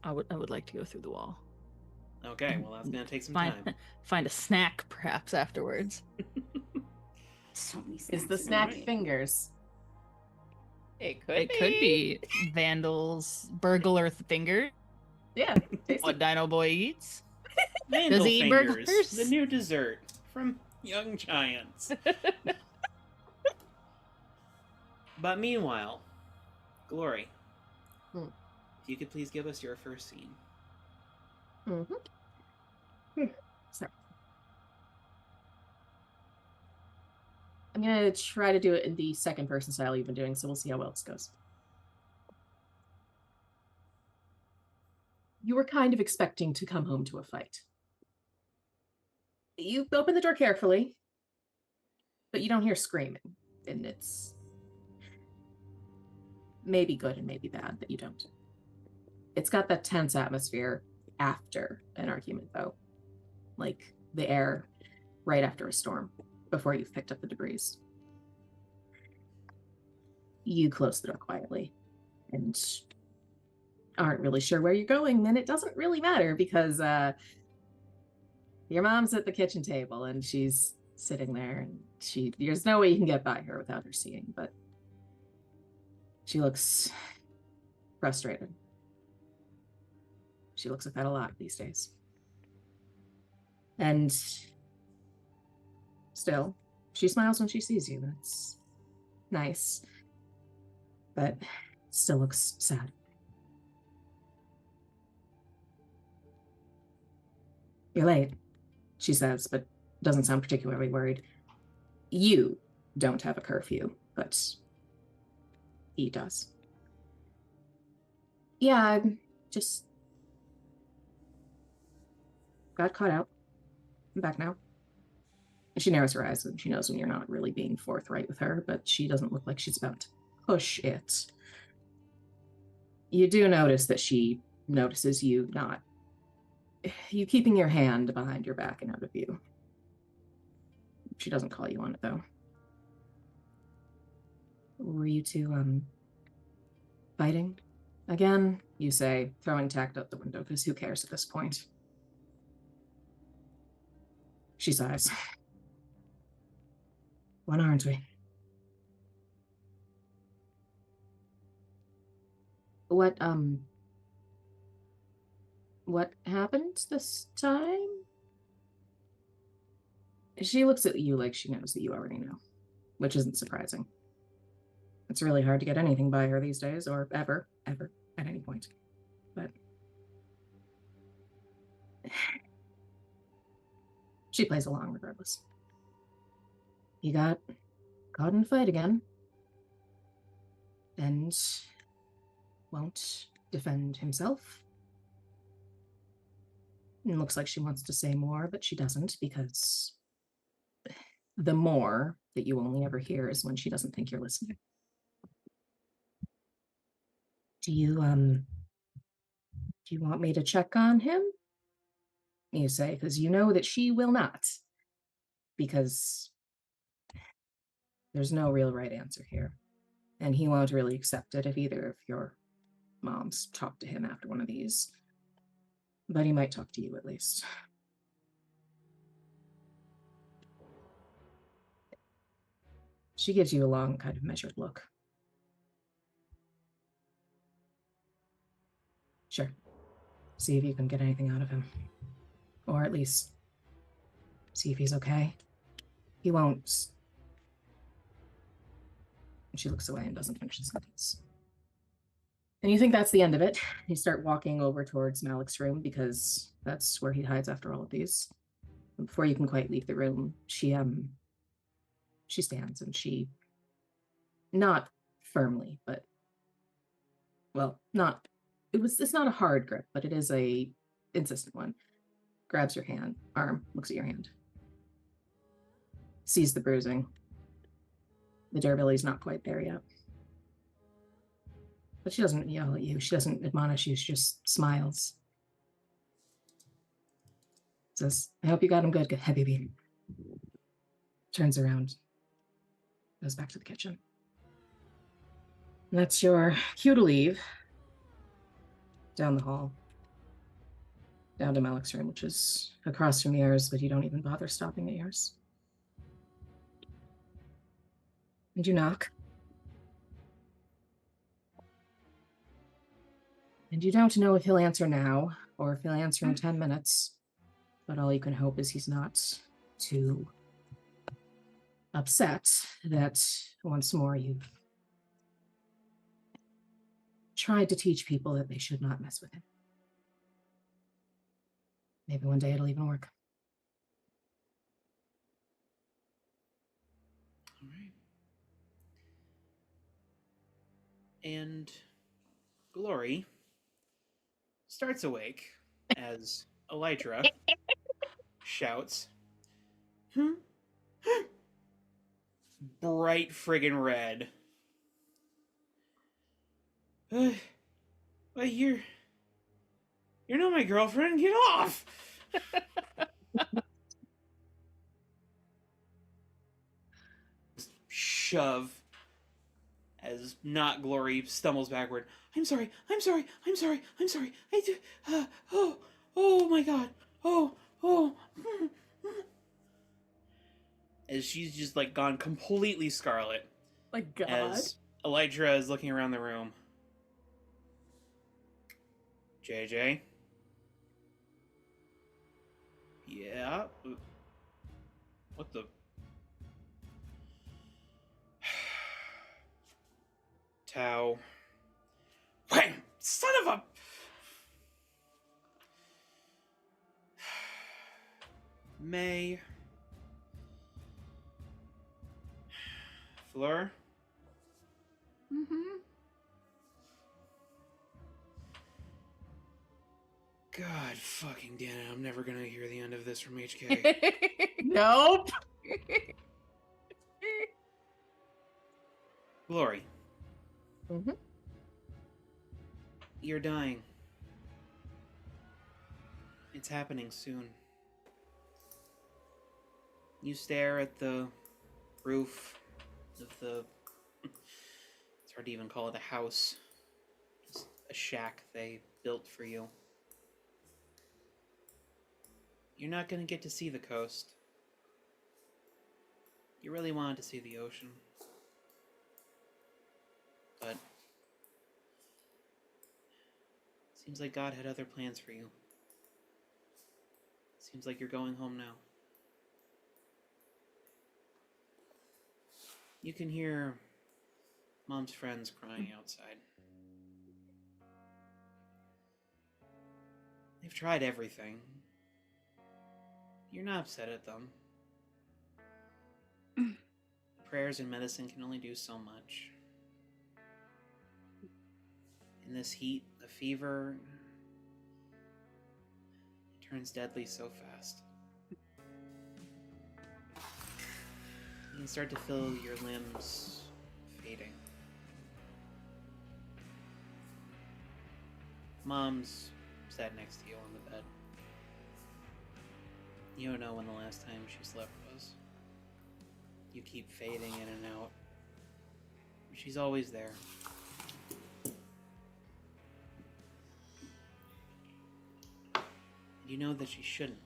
I would like to go through the wall. Okay, well that's gonna take some time. Find a snack perhaps afterwards. So many Is snacks the in snack there. fingers? It could It could be Vandal's burglar finger. Yeah. Tasty. What Dino Boy eats. Vandal Does he eat Fingers, burgers? the new dessert from Young Giants. But meanwhile, Glory, Hmm. if you could please give us your first scene. Sorry. I'm gonna try to do it in the second person style you've been doing, so we'll see how well this goes. You were kind of expecting to come home to a fight. You open the door carefully, but you don't hear screaming, and it's maybe good and maybe bad that you don't. It's got that tense atmosphere after an argument, though. Like the air right after a storm, before you've picked up the debris. You close the door quietly and aren't really sure where you're going, then it doesn't really matter because your mom's at the kitchen table and she's sitting there and there's no way you can get by her without her seeing, but she looks frustrated. She looks like that a lot these days. And still, she smiles when she sees you. That's nice. But still looks sad. You're late, she says, but doesn't sound particularly worried. You don't have a curfew, but he does. Yeah, I just got caught out. I'm back now. She narrows her eyes and she knows when you're not really being forthright with her, but she doesn't look like she's about to push it. You do notice that she notices you keeping your hand behind your back and out of view. She doesn't call you on it, though. Were you two, fighting? Again, you say, throwing tact out the window, because who cares at this point? She sighs. When aren't we? What happened this time? She looks at you like she knows that you already know, which isn't surprising. It's really hard to get anything by her these days, or ever, at any point. But she plays along regardless. He got caught in a fight again, and won't defend himself. It looks like she wants to say more, but she doesn't, because the more that you only ever hear is when she doesn't think you're listening. Do you want me to check on him? You say, because you know that she will not, because there's no real right answer here. And he won't really accept it if either of your moms talk to him after one of these. But he might talk to you at least. She gives you a long, kind of measured look. Sure. See if you can get anything out of him. Or at least see if he's okay. He won't. She looks away and doesn't finish the sentence. And you think that's the end of it. You start walking over towards Malik's room because that's where he hides after all of these. And before you can quite leave the room, she stands and she, not firmly, but it's not a hard grip, but it is a insistent one. Grabs your arm, looks at your hand. Sees the bruising. The durability's not quite there yet. But she doesn't yell at you. She doesn't admonish you. She just smiles. Says, I hope you got him good. Hey, baby. Turns around. Goes back to the kitchen. And that's your cue to leave. Down the hall. Down to Malik's room, which is across from yours, but you don't even bother stopping at yours. And you knock. And you don't know if he'll answer now or if he'll answer in 10 minutes. But all you can hope is he's not too upset that once more you've tried to teach people that they should not mess with him. Maybe one day it'll even work. All right. And Glory starts awake as Elytra shouts, bright friggin' red. But you're not my girlfriend. Get off! Shove as not Glory stumbles backward. I'm sorry. I do. Oh my God. Oh. As she's just like gone completely scarlet. My God. As Elytra is looking around the room. JJ? Yeah? What the? Tau. Wham! Son of a... May. Fleur? Mm-hmm. God fucking damn it, I'm never gonna hear the end of this from HK. Nope. Glory. Mm-hmm. You're dying. It's happening soon. You stare at the roof of the... It's hard to even call it a house. Just a shack they built for you. You're not going to get to see the coast. You really wanted to see the ocean. But... seems like God had other plans for you. Seems like you're going home now. You can hear Mom's friends crying outside. They've tried everything. You're not upset at them. Prayers and medicine can only do so much. In this heat, the fever turns deadly so fast. You can start to feel your limbs fading. Mom's sat next to you on the bed. You don't know when the last time she slept was. You keep fading in and out. She's always there. You know that she shouldn't.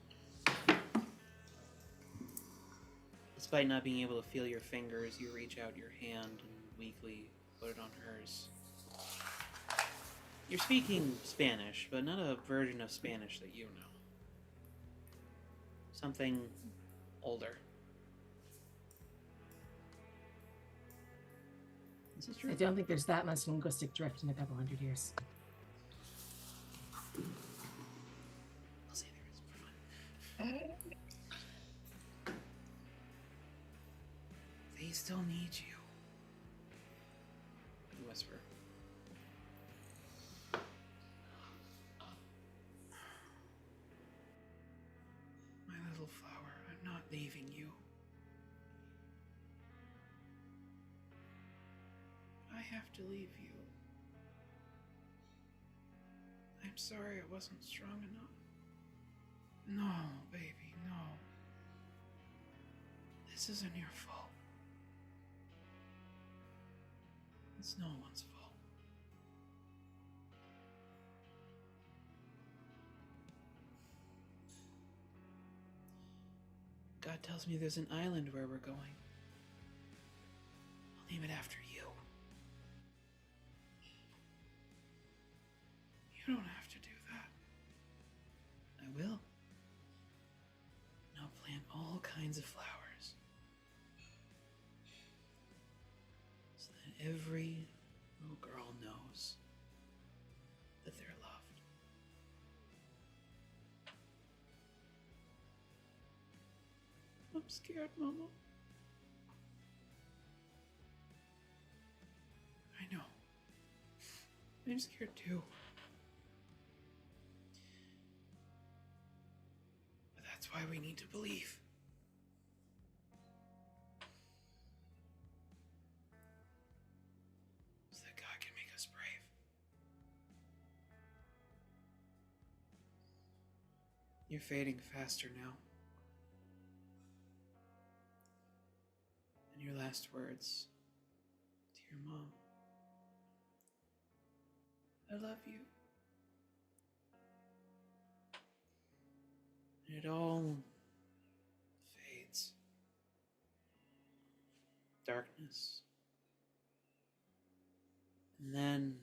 Despite not being able to feel your fingers, you reach out your hand and weakly put it on hers. You're speaking Spanish, but not a version of Spanish that you know. Something older. This is true. I don't think there's that much linguistic drift in a couple hundred years. I'll say there is for fun. They still need you. You whisper. My little flower, I'm not leaving you. I have to leave you. sorry I wasn't strong enough. No, baby, no. This isn't your fault. It's no one's fault. God tells me there's an island where we're going. I'll name it after you. You don't have to do that. I will. And I'll plant all kinds of flowers. So that every little girl knows that they're loved. I'm scared, Mama. I know. I'm scared too. But that's why we need to believe. So that God can make us brave. You're fading faster now. And your last words to your mom. I love you. And it all fades. Darkness. And then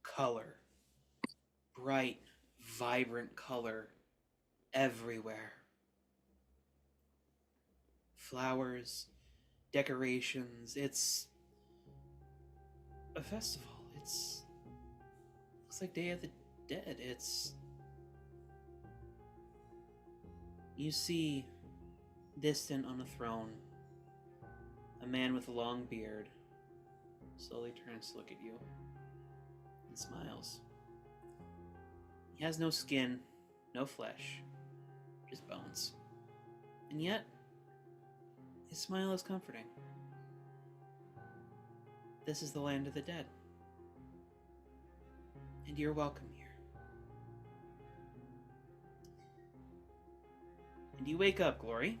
color. Bright, vibrant color everywhere. Flowers, decorations. It's a festival. Looks like Day of the Dead. You see, distant on a throne, a man with a long beard slowly turns to look at you and smiles. He has no skin, no flesh, just bones. And yet, his smile is comforting. This is the land of the dead. And you're welcome here. And you wake up, Glory,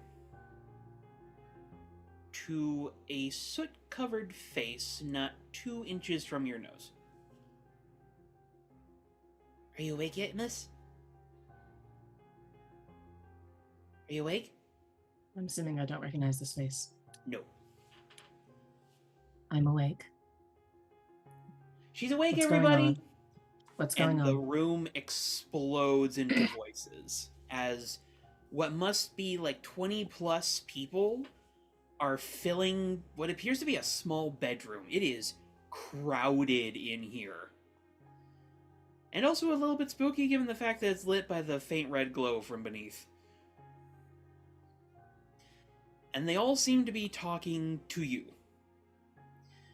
to a soot-covered face not 2 inches from your nose. Are you awake yet, miss? Are you awake? I'm assuming I don't recognize this face. No. I'm awake. She's awake, What's going everybody! on? What's going And the on? room explodes into voices as what must be like 20 plus people are filling what appears to be a small bedroom. It is crowded in here. And also a little bit spooky given the fact that it's lit by the faint red glow from beneath. And they all seem to be talking to you.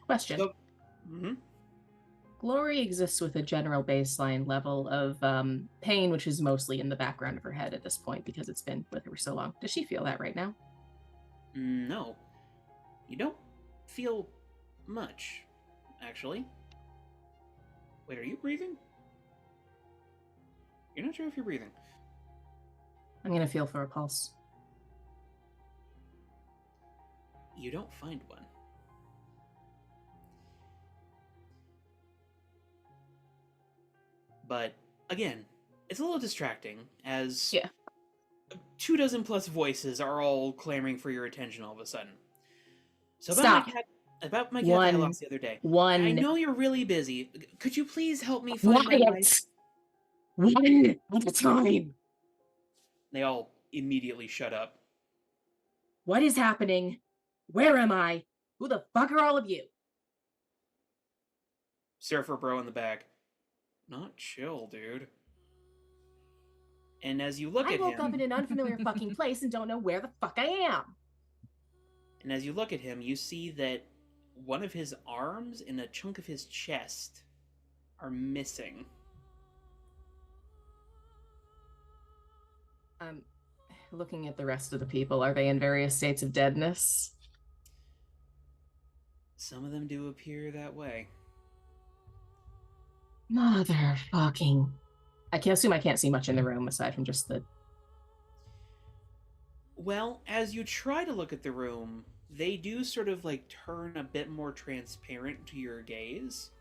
Question. So, mhm. Glory exists with a general baseline level of pain, which is mostly in the background of her head at this point because it's been with her for so long. Does she feel that right now? No. You don't feel much, actually. Wait, are you breathing? You're not sure if you're breathing. I'm going to feel for a pulse. You don't find one. But, again, it's a little distracting as 24 plus voices are all clamoring for your attention all of a sudden. So Stop. About my cat that I lost the other day. I know you're really busy. Could you please help me find my wife? One at a time. They all immediately shut up. What is happening? Where am I? Who the fuck are all of you? Surfer bro in the back. Not chill, dude. And as you look at him... I woke up in an unfamiliar fucking place and don't know where the fuck I am. And as you look at him, you see that one of his arms and a chunk of his chest are missing. Looking at the rest of the people, are they in various states of deadness? Some of them do appear that way. Motherfucking. I can assume I can't see much in the room aside from just the. Well, as you try to look at the room, they do sort of like turn a bit more transparent to your gaze.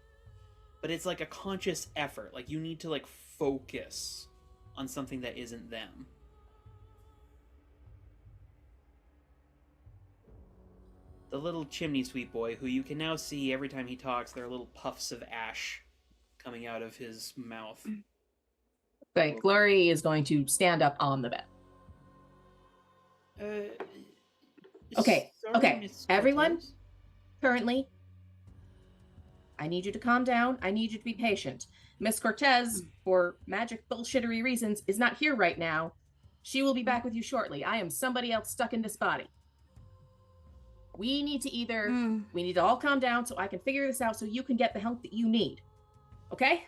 But it's like a conscious effort. Like you need to like focus on something that isn't them. The little chimney sweep boy, who you can now see every time he talks, there are little puffs of ash coming out of his mouth. Okay, Glory is going to stand up on the bed. Okay, okay, Miss everyone. Cortez. Currently, I need you to calm down. I need you to be patient. Miss Cortez, for magic bullshittery reasons, is not here right now. She will be back with you shortly. I am somebody else stuck in this body. We need to all calm down so I can figure this out so you can get the help that you need. Okay?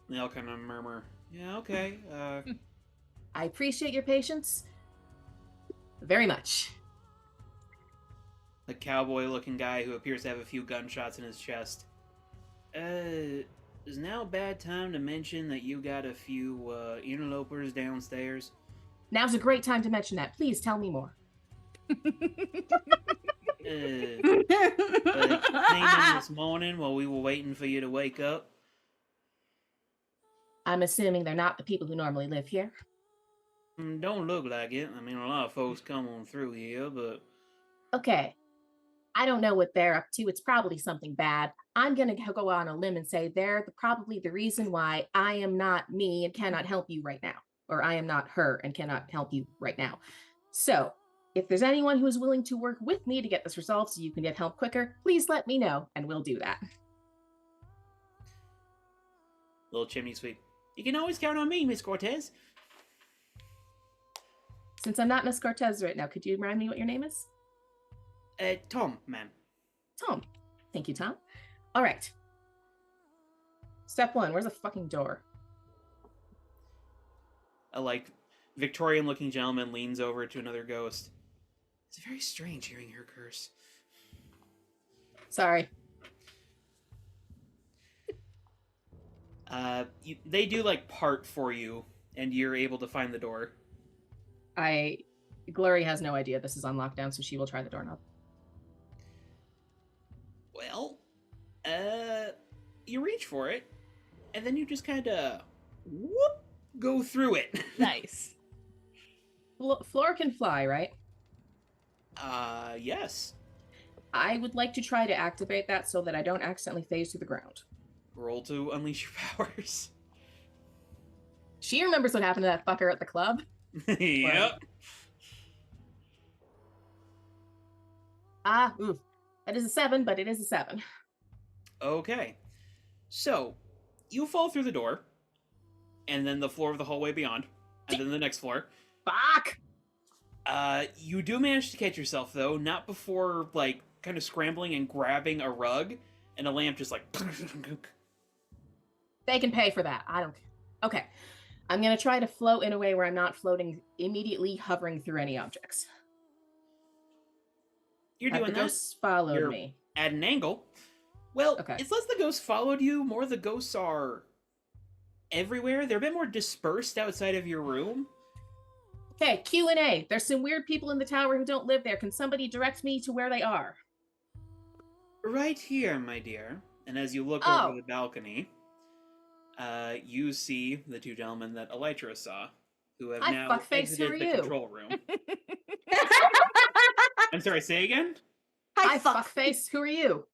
They all kind of murmur, yeah, okay. I appreciate your patience very much. The cowboy-looking guy who appears to have a few gunshots in his chest. Is now a bad time to mention that you got a few interlopers downstairs? Now's a great time to mention that. Please tell me more. Came in this morning while we were waiting for you to wake up. I'm assuming they're not the people who normally live here. Don't look like it. I mean, a lot of folks come on through here, but... Okay. I don't know what they're up to. It's probably something bad. I'm going to go on a limb and say they're probably the reason why I am not me and cannot help you right now. Or I am not her and cannot help you right now. So, if there's anyone who is willing to work with me to get this resolved so you can get help quicker, please let me know, and we'll do that. Little chimney sweep. You can always count on me, Miss Cortez. Since I'm not Miss Cortez right now, could you remind me what your name is? Tom, ma'am. Tom. Thank you, Tom. All right. Step one, where's the fucking door? A, Victorian-looking gentleman leans over to another ghost. It's very strange hearing her curse. Sorry. They do, part for you, and you're able to find the door. Glory has no idea this is on lockdown, so she will try the doorknob. Well, you reach for it, and then you just kind of, whoop, go through it. Nice. Floor can fly, right? Yes. I would like to try to activate that so that I don't accidentally phase through the ground. Roll to unleash your powers. She remembers what happened to that fucker at the club. Yep. Oof. That is a 7, but it is a 7. Okay. So, you fall through the door, and then the floor of the hallway beyond, and then the next floor. Fuck! You do manage to catch yourself, though, not before, kind of scrambling and grabbing a rug, and a lamp just, They can pay for that. I don't care. Okay. I'm going to try to float in a way where I'm not floating immediately hovering through any objects. You're doing the that. ghosts followed You're me. at an angle. Well, Okay. it's less the ghosts followed you, more the ghosts are everywhere. They're a bit more dispersed outside of your room. Okay, Q&A. There's some weird people in the tower who don't live there. Can somebody direct me to where they are? Right here, my dear. And as you look Oh. over the balcony, you see the two gentlemen that Elytra saw, who have now fuckface, who exited are the you? control room. I'm sorry, say again? Hi, fuckface. Who are you?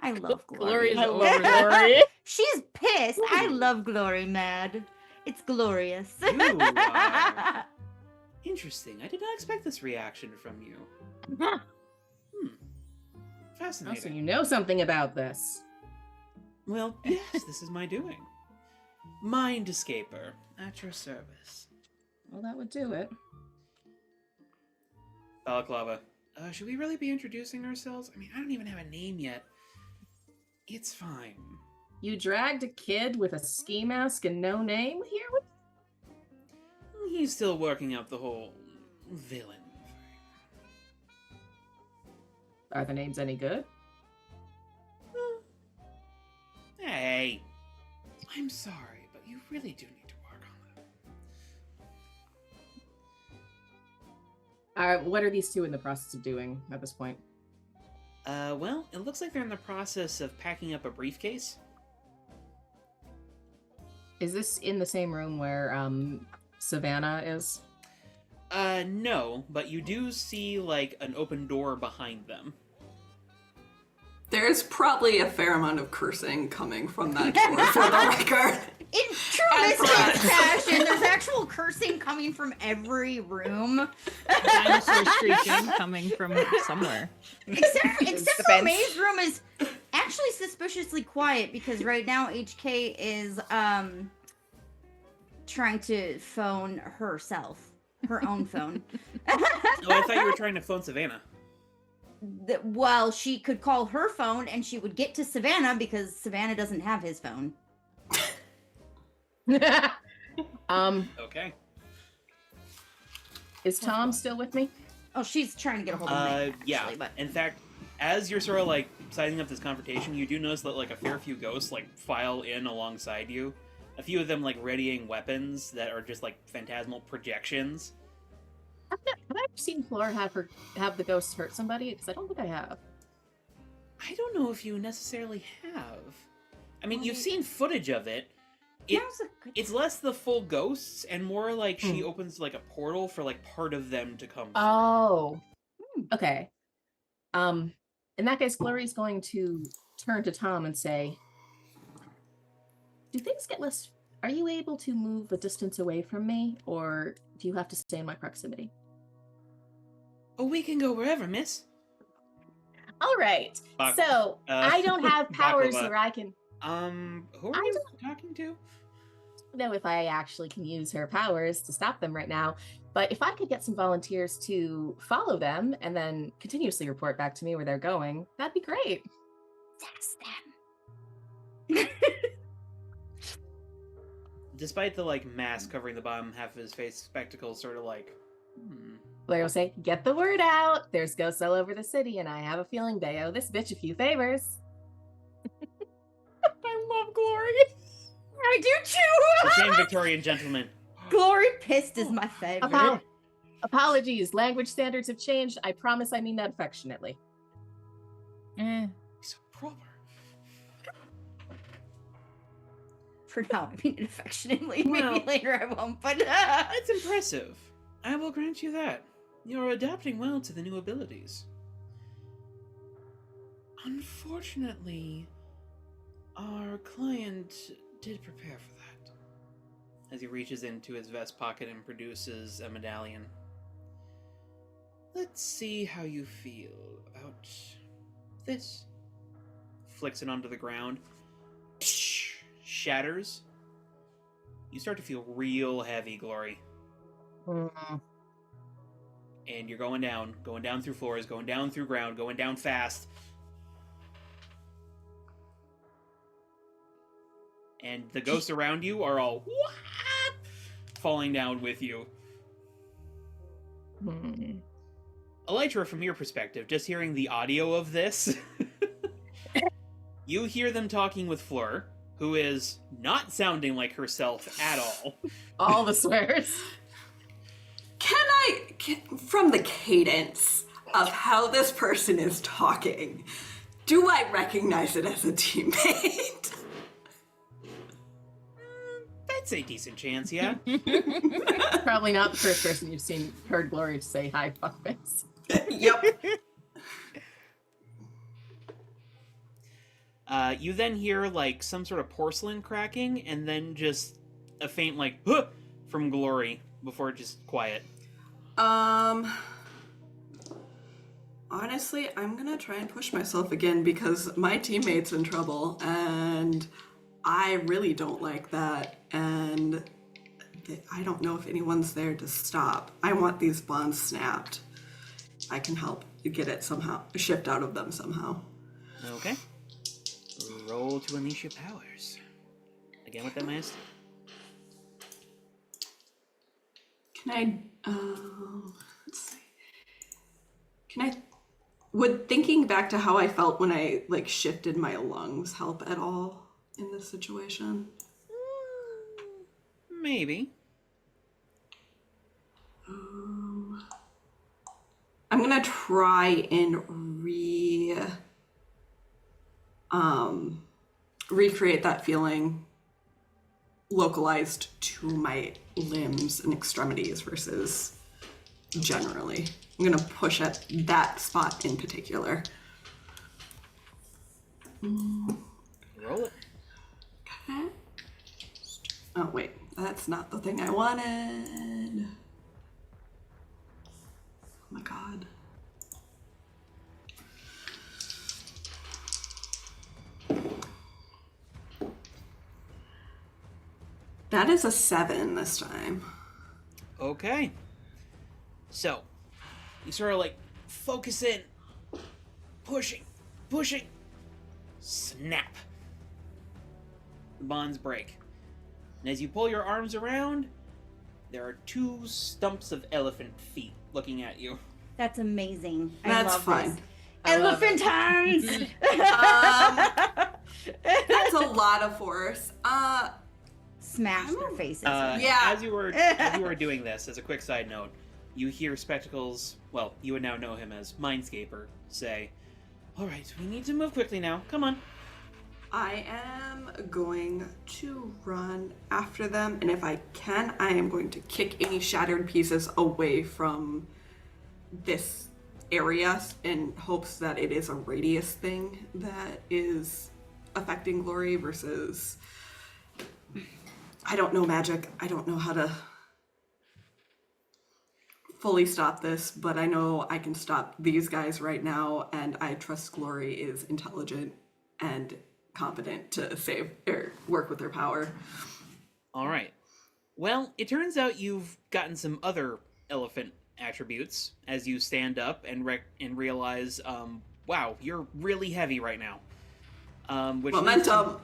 I love Glory. Glory's I over love there. Glory. She's pissed. I Ooh. love Glory, Mad. It's glorious. You are interesting. I did not expect this reaction from you. Oh, Fascinating. so you know something about this. Well, yes, this is my doing. Mind Escaper, at your service. Well, that would do it. Balaclava, should we really be introducing ourselves? I mean, I don't even have a name yet. It's fine. You dragged a kid with a ski mask and no name here? He's still working out the whole villain. Are the names any good? Hey, I'm sorry, but you really do need to work on that. What are these two in the process of doing at this point? Well, it looks like they're in the process of packing up a briefcase. Is this in the same room where Savannah is? No, but you do see, like, an open door behind them. There's probably a fair amount of cursing coming from that door, for the record. In true Mystic fashion, there's actual cursing coming from every room. Dinosaur shrieking coming from somewhere. Except for Defense. May's room is actually suspiciously quiet because right now HK is trying to phone herself. Her own phone. Oh, I thought you were trying to phone Savannah. Well, she could call her phone and she would get to Savannah because Savannah doesn't have his phone. Okay. Is Tom still with me? Oh, she's trying to get a hold of me. Yeah. Actually, but In fact, as you're sort of, like, sizing up this confrontation, you do notice that, like, a fair few ghosts, like, file in alongside you. A few of them, like, readying weapons that are just, like, phantasmal projections. Have I ever seen Flora have the ghosts hurt somebody? Because I don't think I have. I don't know if you necessarily have. I mean, you've seen footage of it. now's a good It's less the full ghosts and more like she opens like a portal for like part of them to come through. Oh. Okay. In that case, Glory's going to turn to Tom and say, do things get less... Are you able to move a distance away from me, or do you have to stay in my proximity? Oh, we can go wherever, miss. All right. Fuck. So, I don't have powers Baklava. where I can... Who are I you talking to? know if I actually can use her powers to stop them right now, but if I could get some volunteers to follow them and then continuously report back to me where they're going, that'd be great. That's them. Despite the like mask covering the bottom half of his face, spectacles sort of like, Blair will say, get the word out. There's ghosts all over the city, and I have a feeling they owe this bitch a few favors. I love Glory. I do the too. same Victorian gentleman. Glory pissed is my favorite. Apologies, language standards have changed. I promise I mean that affectionately. So proper. For now, I mean it affectionately. Well- Maybe later I won't, but That's impressive. I will grant you that. You're adapting well to the new abilities. Unfortunately, our client did prepare for that. As he reaches into his vest pocket and produces a medallion. Let's see how you feel about this. Flicks it onto the ground. Shatters. You start to feel real heavy, Glory. And you're going down through floors, going down through ground, going down fast. And the ghosts around you are all whap, falling down with you. Elytra, from your perspective, just hearing the audio of this, you hear them talking with Fleur, who is not sounding like herself at all. All the swears. From the cadence of how this person is talking, do I recognize it as a teammate? That's a decent chance, yeah. Probably not the first person you've heard Glory say hi, fuckface. Yep. You then hear, like, some sort of porcelain cracking, and then just a faint, like, huh! From Glory, before it just quiet. Honestly, I'm gonna try and push myself again because my teammate's in trouble, and I really don't like that, and I don't know if anyone's there to stop. I want these bonds snapped. I can help you get it somehow, shift out of them somehow. Okay. Roll to unleash your powers. Again with that mask? Can I, let's see. Can I Would thinking back to how I felt when I like shifted my lungs help at all in this situation? Maybe. I'm gonna try and recreate that feeling localized to my limbs and extremities versus generally. I'm gonna push at that spot in particular. Roll it. Okay. Oh wait, that's not the thing I wanted. Oh my god. That is a 7 this time. Okay. So, you sort of like focus in, pushing, snap. The bonds break. And as you pull your arms around, there are 2 stumps of elephant feet looking at you. That's amazing. I That's love fine. this. Elephant hands. That's a lot of force. Smash their faces. Yeah. As you were doing this, as a quick side note, you hear Spectacles, well, you would now know him as Mindscaper, say, "All right, we need to move quickly now. Come on." I am going to run after them, and if I can, I am going to kick any shattered pieces away from this area in hopes that it is a radius thing that is affecting Glory versus... I don't know magic. I don't know how to fully stop this, but I know I can stop these guys right now, and I trust Glory is intelligent and competent to save or work with their power. All right. Well, it turns out you've gotten some other elephant attributes as you stand up and realize, wow, you're really heavy right now. Momentum.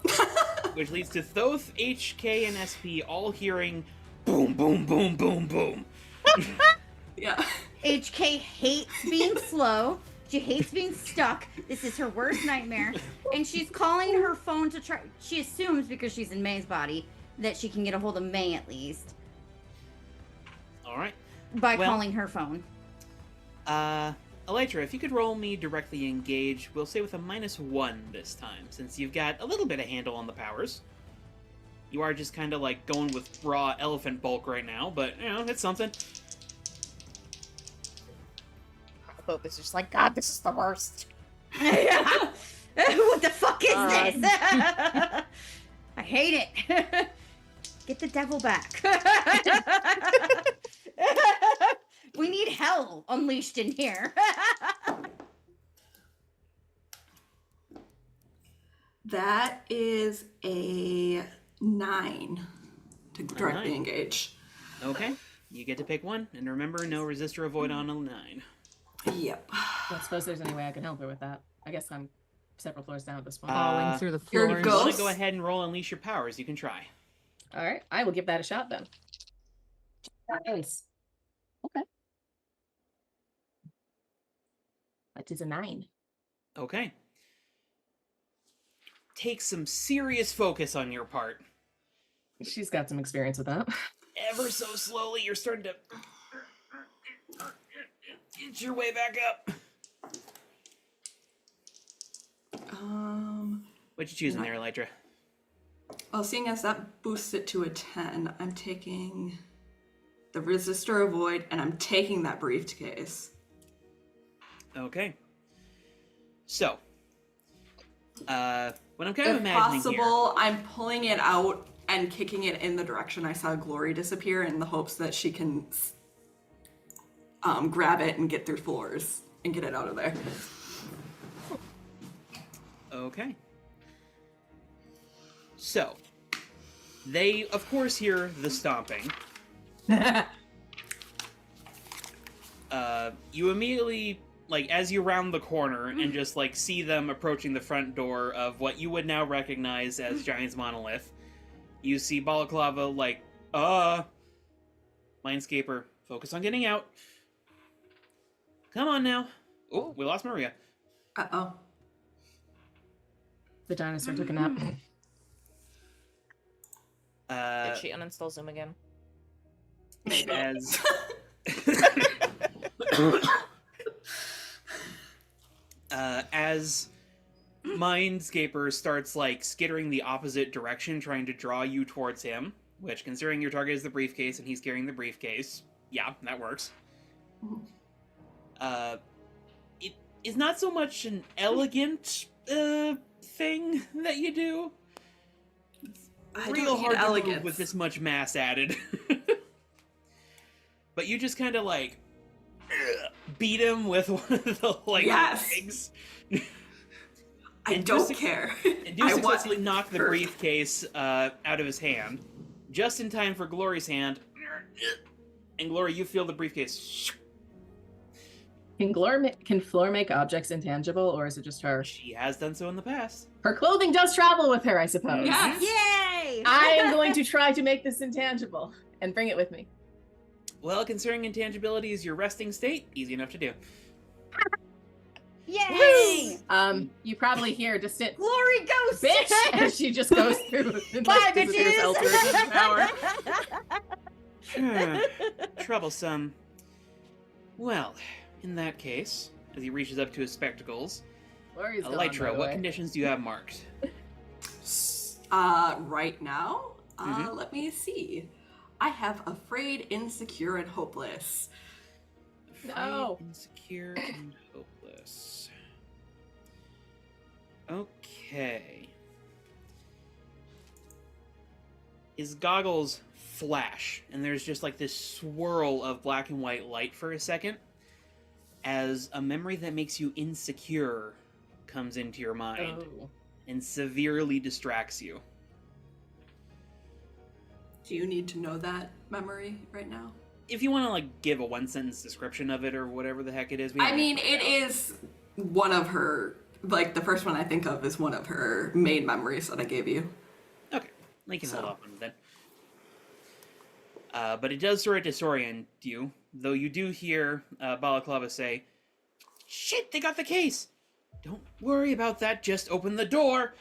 Which leads to Thoth, HK, and SP all hearing boom, boom, boom, boom, boom. Yeah. HK hates being slow. She hates being stuck. This is her worst nightmare. And she's calling her phone to try. She assumes because she's in May's body that she can get a hold of May at least. All right. By calling her phone. Elytra, if you could roll me directly engage, we'll say with a -1 this time, since you've got a little bit of handle on the powers. You are just kind of like going with raw elephant bulk right now, but, you know, it's something. Hope is just like, God, this is the worst. What the fuck is this? I hate it. Get the devil back. We need hell unleashed in here. That is a 9 to directly engage. Okay. You get to pick one, and remember, no resist or avoid on a 9. Yep. I don't suppose there's any way I can help her with that. I guess I'm several floors down at this point. Falling through the Your floors. If you want ghost- to go ahead and roll Unleash Your Powers, you can try. All right, I will give that a shot then. Nice. Okay. That is a 9. Okay. Take some serious focus on your part. She's got some experience with that. Ever so slowly, you're starting to inch your way back up. What'd you choose in there, Elytra? Well, seeing as that boosts it to a 10, I'm taking the resist or avoid, and I'm taking that briefcase. Okay. So, what I'm kind of If imagining possible, I'm pulling it out and kicking it in the direction I saw Glory disappear in the hopes that she can grab it and get through floors and get it out of there. here. Okay. So, they, of course, hear the stomping. You immediately, like, as you round the corner and just, like, see them approaching the front door of what you would now recognize as Giant's Monolith, you see Balaclava, like, Mindscaper, focus on getting out. Come on now. Oh, we lost Maria. Uh-oh. The dinosaur took a nap. Did she uninstall Zoom again? As as Mindscaper starts like skittering the opposite direction, trying to draw you towards him, which, considering your target is the briefcase and he's carrying the briefcase, yeah, that works. It is not so much an elegant thing that you do. I Real don't need hard to move elegance. with this much mass added. But you just kind of like beat him with one of the like Yes. legs. I And don't do care. And do I successfully want knock the her. briefcase out of his hand, just in time for Glory's hand. And Glory, you feel the briefcase. Can Floor make objects intangible, or is it just her? She has done so in the past. Her clothing does travel with her, I suppose. Yes. Yay! I am going to try to make this intangible and bring it with me. Well, considering intangibility is your resting state, easy enough to do. Yay! You probably hear distant Glory ghost! bitch as she just goes through the Bye, disappears elsewhere into the tower. Troublesome. Well, in that case, as he reaches up to his spectacles, Glory's gone, by Elytra, the what way. conditions do you have marked? Right now, let me see. I have afraid, insecure, and hopeless. No. Afraid, insecure, and hopeless. Okay. His goggles flash, and there's just like this swirl of black and white light for a second, as a memory that makes you insecure comes into your mind Oh. and severely distracts you. Do you need to know that memory right now? If you want to like give a one-sentence description of it or whatever the heck it is, we I haven't mean, figured it out. is one of her, like, the first one I think of is one of her main memories that I gave you. Okay, we can hold So. off on it then. But it does sort of disorient you, though you do hear Balaclava say, "Shit, they got the case! Don't worry about that, just open the door!"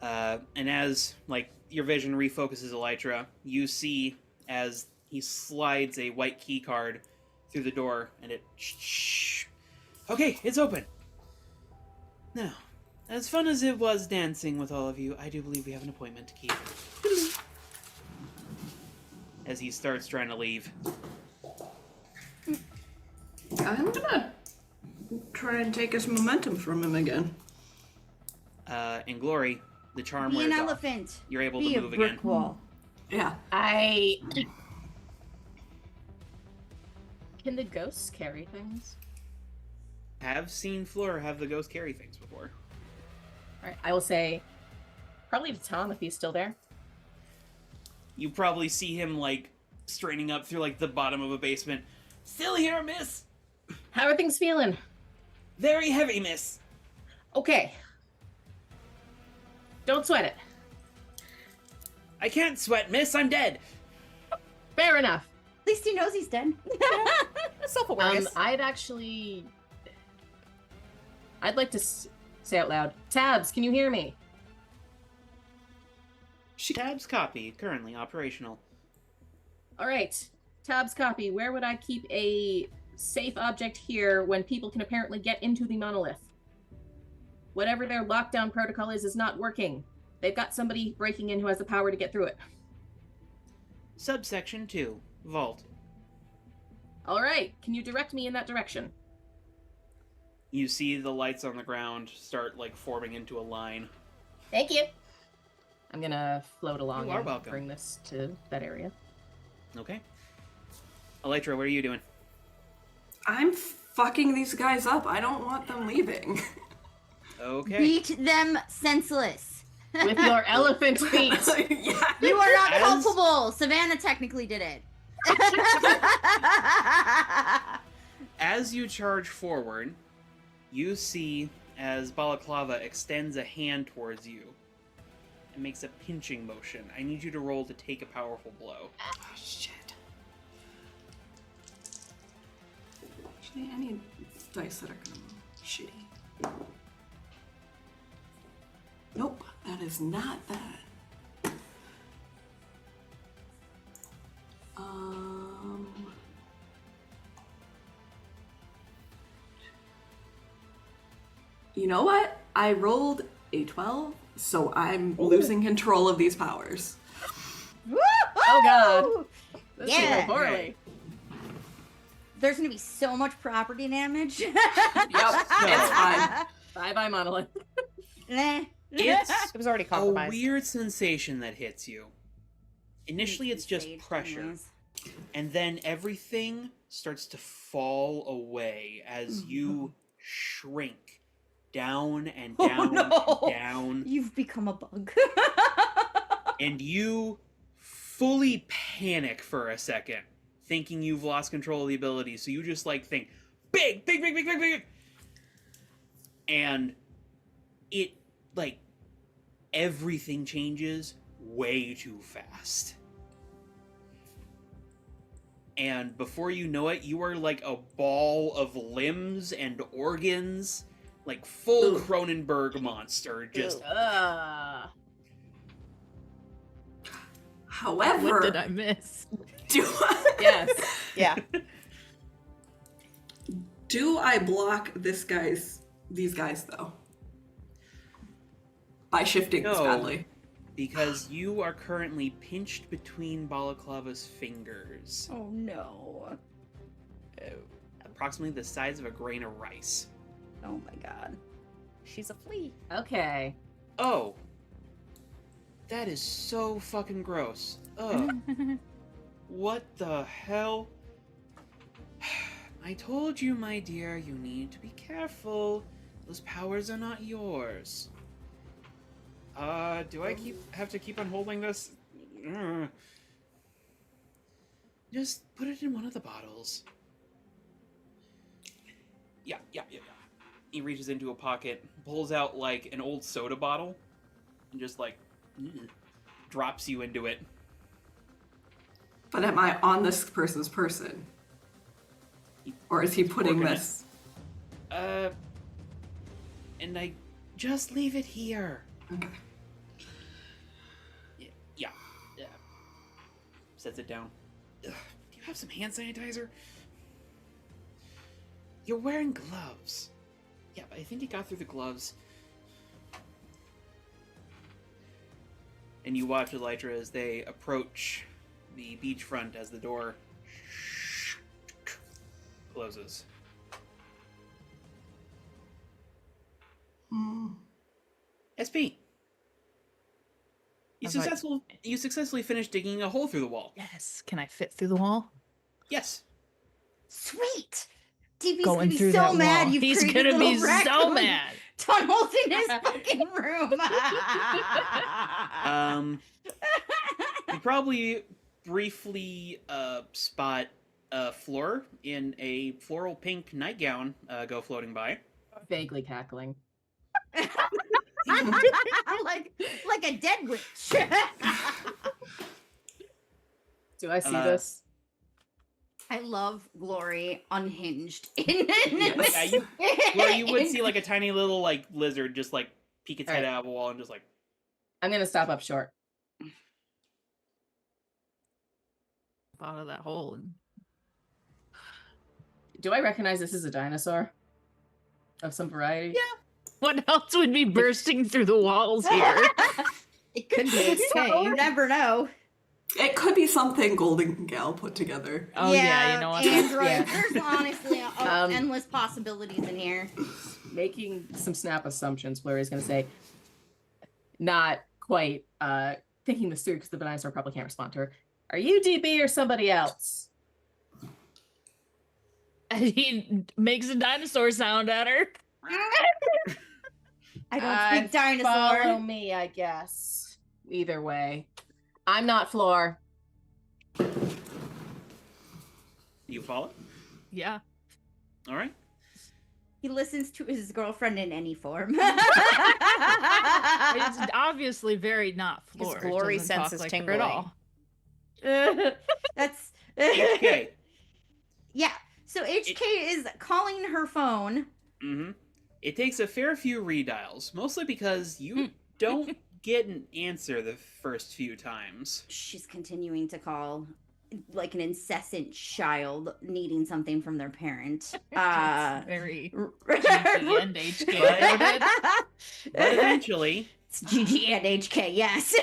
And as, like, your vision refocuses Elytra, you see as he slides a white key card through the door, and it... Shh. Okay, it's open! Now, as fun as it was dancing with all of you, I do believe we have an appointment to keep. As he starts trying to leave. I'm gonna try and take his momentum from him again. In Glory, the charm Be an wears off. elephant. You're able Be to a move brick again. wall. Yeah. Can the ghosts carry things? Have seen Fleur have the ghost carry things before. Alright, I will say probably to Tom if he's still there. You probably see him, like, straining up through, like, the bottom of a basement. Still here, miss! How are things feeling? Very heavy, miss! Okay. Don't sweat it. I can't sweat, miss, I'm dead! Fair enough. At least he knows he's dead. Self-awareness. I'd like to say out loud, Tabs, can you hear me? Tabs copy, currently operational. Alright, Tabs copy. Where would I keep a safe object here when people can apparently get into the monolith? Whatever their lockdown protocol is not working. They've got somebody breaking in who has the power to get through it. Subsection 2, Vault. Alright, can you direct me in that direction? You see the lights on the ground start, like, forming into a line. Thank you. I'm gonna float along You are and welcome. bring this to that area. Okay. Elytra, what are you doing? I'm fucking these guys up. I don't want them leaving. Okay. Beat them senseless. With your elephant feet. Yeah. You are not As- culpable. Savannah technically did it. As you charge forward, you see as Balaclava extends a hand towards you. and makes a pinching motion. I need you to roll to take a powerful blow. Oh, shit. Actually, I need dice that are gonna be shitty. Nope, that is not that. You know what? I rolled a 12, so I'm losing control of these powers. Oh god. This Yeah. will go poorly. There's gonna be so much property damage. Yep, it's fine. Bye-bye, Monolith. Nah. It's It was already a compromised. weird sensation that hits you. Initially, it's just Sage pressure, anyways. and then everything starts to fall away as you shrink down and Oh, down no. and down, You've become a bug. and you fully panic for a second, thinking you've lost control of the ability. So you just like think, big, big, big, big, big, big, and it like everything changes way too fast. And before you know it, you are like a ball of limbs and organs, like full Cronenberg monster. Just However, What did I miss? do I, Yes. Yeah. do I block these guys though? By shifting this No. badly. because you are currently pinched between Balaclava's fingers, Oh no. approximately the size of a grain of rice. Oh my god. She's a flea. Okay. Oh, that is so fucking gross. Ugh. What the hell? I told you, my dear, you need to be careful. Those powers are not yours. Do I have to keep on holding this? Just put it in one of the bottles. Yeah. He reaches into a pocket, pulls out like an old soda bottle, and just like drops you into it. But am I on this person's person? Or is he putting Working it. this? And I just leave it here. Okay. Yeah. Sets it down. Ugh, do you have some hand sanitizer? You're wearing gloves. Yeah, but I think it got through the gloves. And you watch Elytra as they approach the beachfront as the door closes. SP. You I was like- successfully finished digging a hole through the wall. Yes. Can I fit through the wall? Yes. Sweet. DB's Going gonna be through so that mad wall. you've He's created gonna be little so raccoon mad. tunnels in his fucking room. You probably briefly spot Fleur in a floral pink nightgown go floating by. Vaguely cackling. like a dead witch. Do I see Uh, this? I love Glory unhinged. Yeah, you would see like a tiny little like lizard just like peek its head Alright. out of a wall and just like I'm gonna stop up short. Out of that hole. And... Do I recognize this as a dinosaur? Of some variety? Yeah. What else would be bursting through the walls here? It could be. Hey, you never know. It could be something Golden Gal put together. Oh yeah, you know what? Android. Yeah. There's honestly Um, endless possibilities in here. Making some snap assumptions, Flurry's gonna say, not quite thinking this through because the dinosaur probably can't respond to her. Are you DB or somebody else? And he makes a dinosaur sound at her. I don't speak Follow dinosaur. me, I guess. Either way. I'm not Floor. you follow. Yeah. All right. He listens to his girlfriend in any form. It's obviously very not His Floor. glory Doesn't talk sense is like her tingling. at all. That's HK. yeah. So HK is calling her phone. Mm-hmm. It takes a fair few redials, mostly because you don't get an answer the first few times. She's continuing to call like an incessant child needing something from their parent. It's very R- GG and HK. But eventually, It's GG and HK, yes.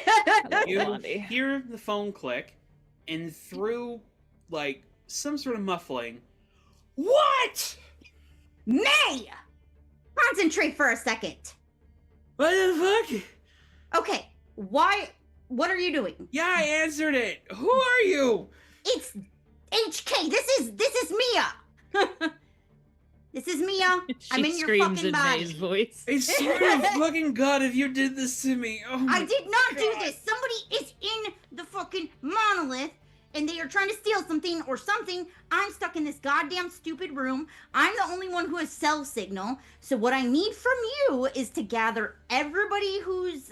you Blondie. hear the phone click, and through, like, some sort of muffling, what? May! Concentrate for a second. What the fuck? Okay, why? What are you doing? Yeah, I answered it. Who are you? It's HK. This is Mia. This is Mia. I'm She in your screams fucking in body. May's voice. I swear to fucking God if you did this to me. Oh my I did not do God. this. Somebody is in the fucking monolith and they are trying to steal something or something. I'm stuck in this goddamn stupid room. I'm the only one who has cell signal. So what I need from you is to gather everybody who's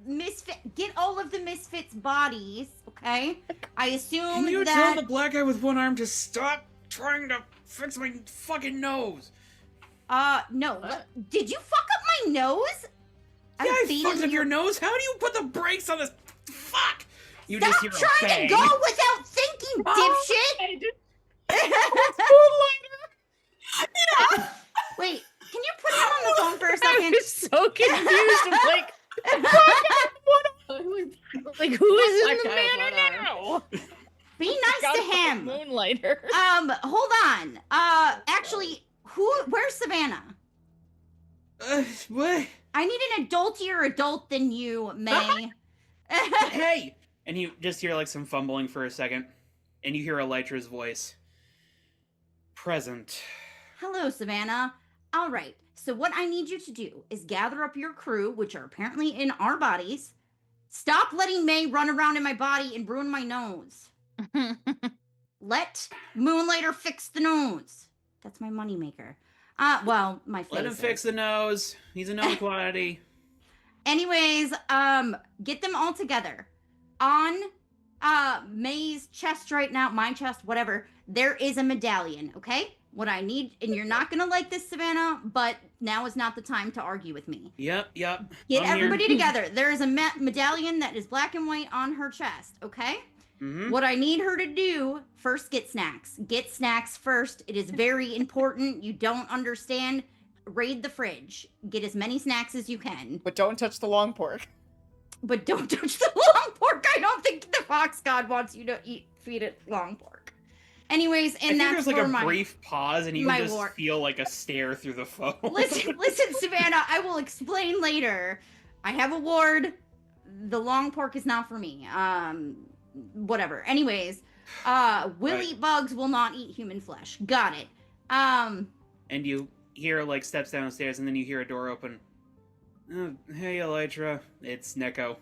misfit, get all of the misfits' bodies, okay? I assume Can you that tell the black guy with one arm to stop trying to fix my fucking nose? no. What? Did you fuck up my nose? Yeah, I feeding fucked up you- your nose. How do you put the brakes on this? Fuck! You Stop just hear trying a bang. to go without thinking, dipshit! I did- Wait, can you put him on the phone for a I second? was so confused. I'm like, like who is in the Black guy with manor one arm. now? Be nice Got to a him. Moonlighter. Hold on. Actually, where's Savannah? What? I need an adultier adult than you, May. Hey! And you just hear like some fumbling for a second, and you hear Elytra's voice. Present. Hello, Savannah. All right. So what I need you to do is gather up your crew, which are apparently in our bodies. Stop letting May run around in my body and ruin my nose. Let Moonlighter fix the nose. That's my moneymaker. Well, my face. Let him fix the nose. He's a known quantity. Anyways, get them all together. On May's chest right now, my chest, whatever, there is a medallion, okay? What I need, and you're not gonna like this, Savannah, but now is not the time to argue with me. Yep. Get I'm here. everybody together. There is a medallion that is black and white on her chest, okay? Mm-hmm. What I need her to do, first get snacks. Get snacks first. It is very important. You don't understand. Raid the fridge. Get as many snacks as you can. But don't touch the long pork. But don't touch the long pork. I don't think the fox god wants you to feed it long pork. Anyways, and I think that's there's like for a my brief pause, and you my can just war- feel like a stare through the phone. listen, Savannah. I will explain later. I have a ward. The long pork is not for me. Whatever. Anyways, will Right. eat bugs, will not eat human flesh. Got it. And you hear like steps downstairs, and then you hear a door open. Hey, Elytra, it's Neko.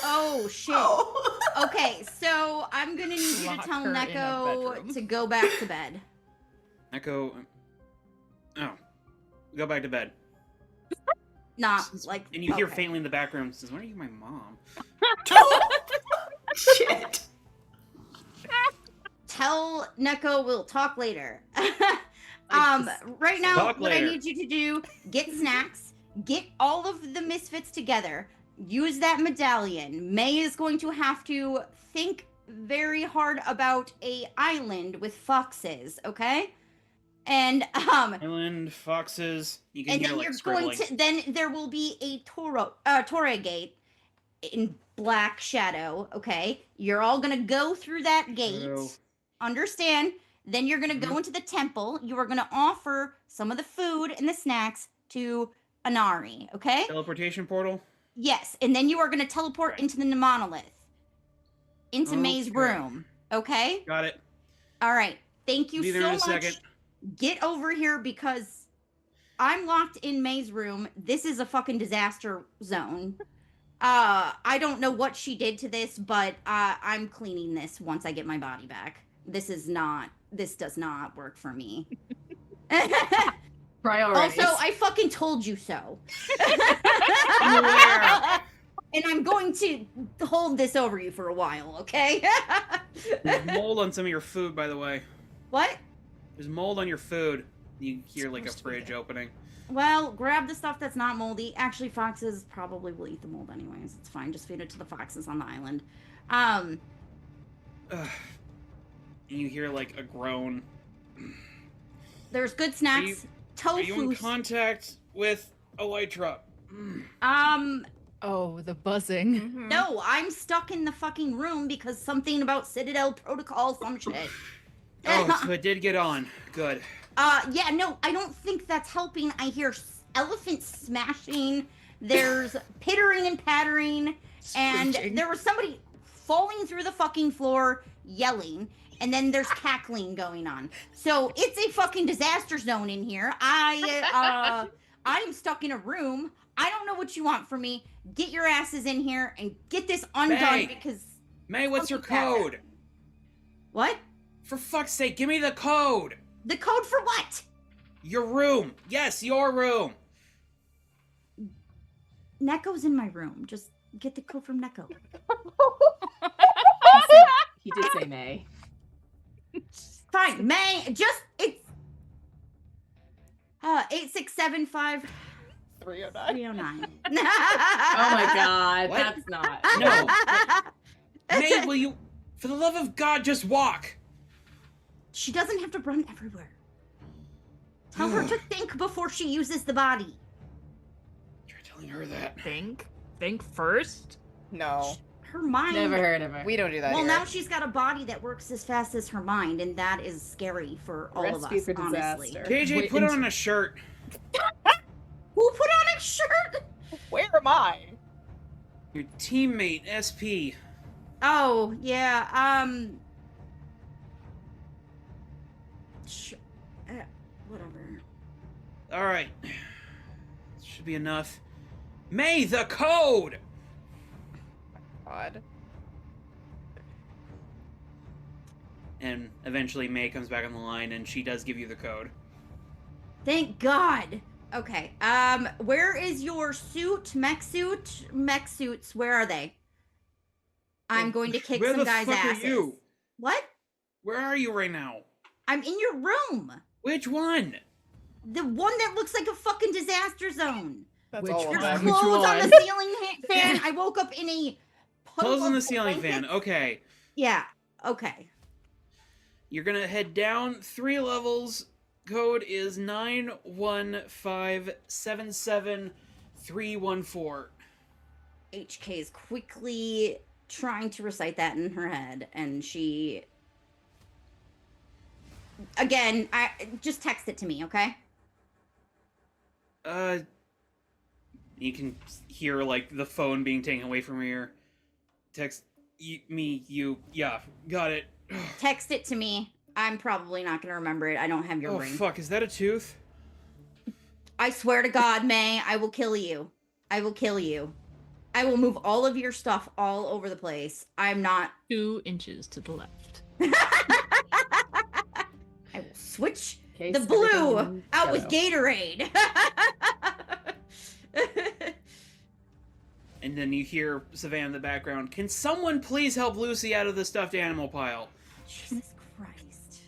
Oh shit. Oh. Okay, so I'm gonna need you to Lock tell her in a Neko bedroom. to go back to bed. Neko. Oh, go back to bed. Not like. And you hear okay. faintly in the back room, says, "When are you, my mom?" Shit. Tell Neko we'll talk later. Right now, Talk what I later. need you to do, get snacks, get all of the misfits together, use that medallion. May is going to have to think very hard about a island with foxes, okay? And Island, foxes. You can and hear then like you're scribbling. going to then there will be a Torah gate in black shadow, okay? You're all going to go through that gate. Oh. Understand? Then you're going to Mhm. go into the temple. You are going to offer some of the food and the snacks to Anari, okay? Teleportation portal. Yes, and then you are going to teleport into the monolith. Into May's Okay. room, okay? Got it. All right. Thank you Be there so in a much. second. Get over here because I'm locked in May's room. This is a fucking disaster zone. I don't know what she did to this, but I'm cleaning this once I get my body back. This does not work for me. Priorities. Also, I fucking told you so. And I'm going to hold this over you for a while, okay? There's mold on some of your food, by the way. What? There's mold on your food. You hear like a fridge opening. Well, grab the stuff that's not moldy. Actually, foxes probably will eat the mold anyways. It's fine. Just feed it to the foxes on the island. And you hear like a groan. There's good snacks. Are you in Tofu. contact with Elytra? Oh, the buzzing. Mhm. No, I'm stuck in the fucking room because something about Citadel protocol, some shit. Oh, so it did get on. Good. Yeah, no, I don't think that's helping. I hear elephants smashing. There's pittering and pattering, and Screeching. there was somebody falling through the fucking floor, yelling, and then there's cackling going on. So it's a fucking disaster zone in here. I am stuck in a room. I don't know what you want from me. Get your asses in here and get this undone May. because May, what's your something happened. code? What? For fuck's sake, give me the code! The code for what? Your room! Yes, your room! Neko's in my room. Just get the code from Neko. He did say May. Fine, May. Just it's 8675 309. 309. Oh my god, What? that's not. No. May, will you, for the love of God, just walk? She doesn't have to run everywhere. Tell her to think before she uses the body. You're telling her that. Think first. No, Her mind. Never heard of her. we don't do that Well, here. now she's got a body that works as fast as her mind, and that is scary for all Recipe of us, for honestly. disaster. KJ, Wait put until- on a shirt. Who put on a shirt? Where am I? Your teammate, SP. Oh, yeah, whatever. Alright. Should be enough. May, the code! God. And eventually May comes back on the line and she does give you the code. Thank God. Okay. Where is your suit? Mech suit? Mech suits. Where are they? I'm going to kick Where some the guys' fuck asses. are you? What? Where are you right now? I'm in your room. Which one? The one that looks like a fucking disaster zone. That's Which all of There's one? them. Which clothes on one? the ceiling fan. I woke up in a puddle Clothes on of the ceiling fan. blankets. Okay. Yeah. Okay. You're gonna head down 3 levels. Code is 91577 HK is quickly trying to recite that in her head, and she. Again, I just text it to me, okay? You can hear like the phone being taken away from her ear. Text you. Yeah, got it. Text it to me. I'm probably not gonna remember it. I don't have your Oh ring. fuck, is that a tooth? I swear to God, May, I will kill you. I will kill you. I will move all of your stuff all over the place. I'm not. 2 inches to the left. I will switch Case the blue everything out with yellow. Gatorade. And then you hear Savannah in the background. Can someone please help Lucy out of the stuffed animal pile? Jesus Christ.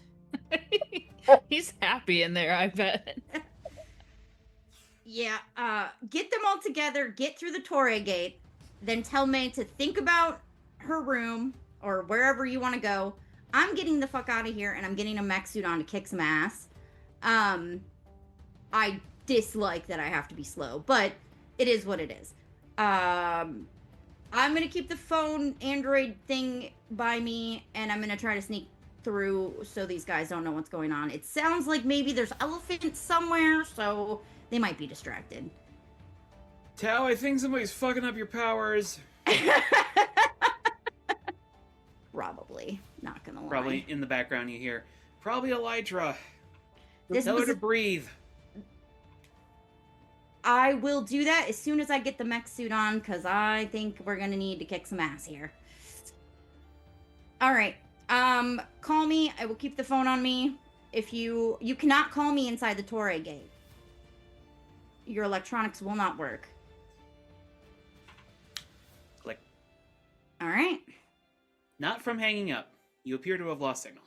He's happy in there, I bet. Yeah, get them all together, get through the Torre gate, then tell May to think about her room or wherever you want to go. I'm getting the fuck out of here and I'm getting a mech suit on to kick some ass. I dislike that I have to be slow, but it is what it is. I'm gonna keep the phone Android thing by me and I'm gonna try to sneak through so these guys don't know what's going on. It sounds like maybe there's elephants somewhere, so they might be distracted. Tao, I think somebody's fucking up your powers. Probably. Not gonna lie. Probably in the background you hear. Probably Elytra. This Tell her was to breathe. I will do that as soon as I get the mech suit on, because I think we're gonna need to kick some ass here. Alright. Call me. I will keep the phone on me. If you cannot call me inside the Torre gate. your electronics will not work. Click. All right. Not from hanging up. You appear to have lost signal.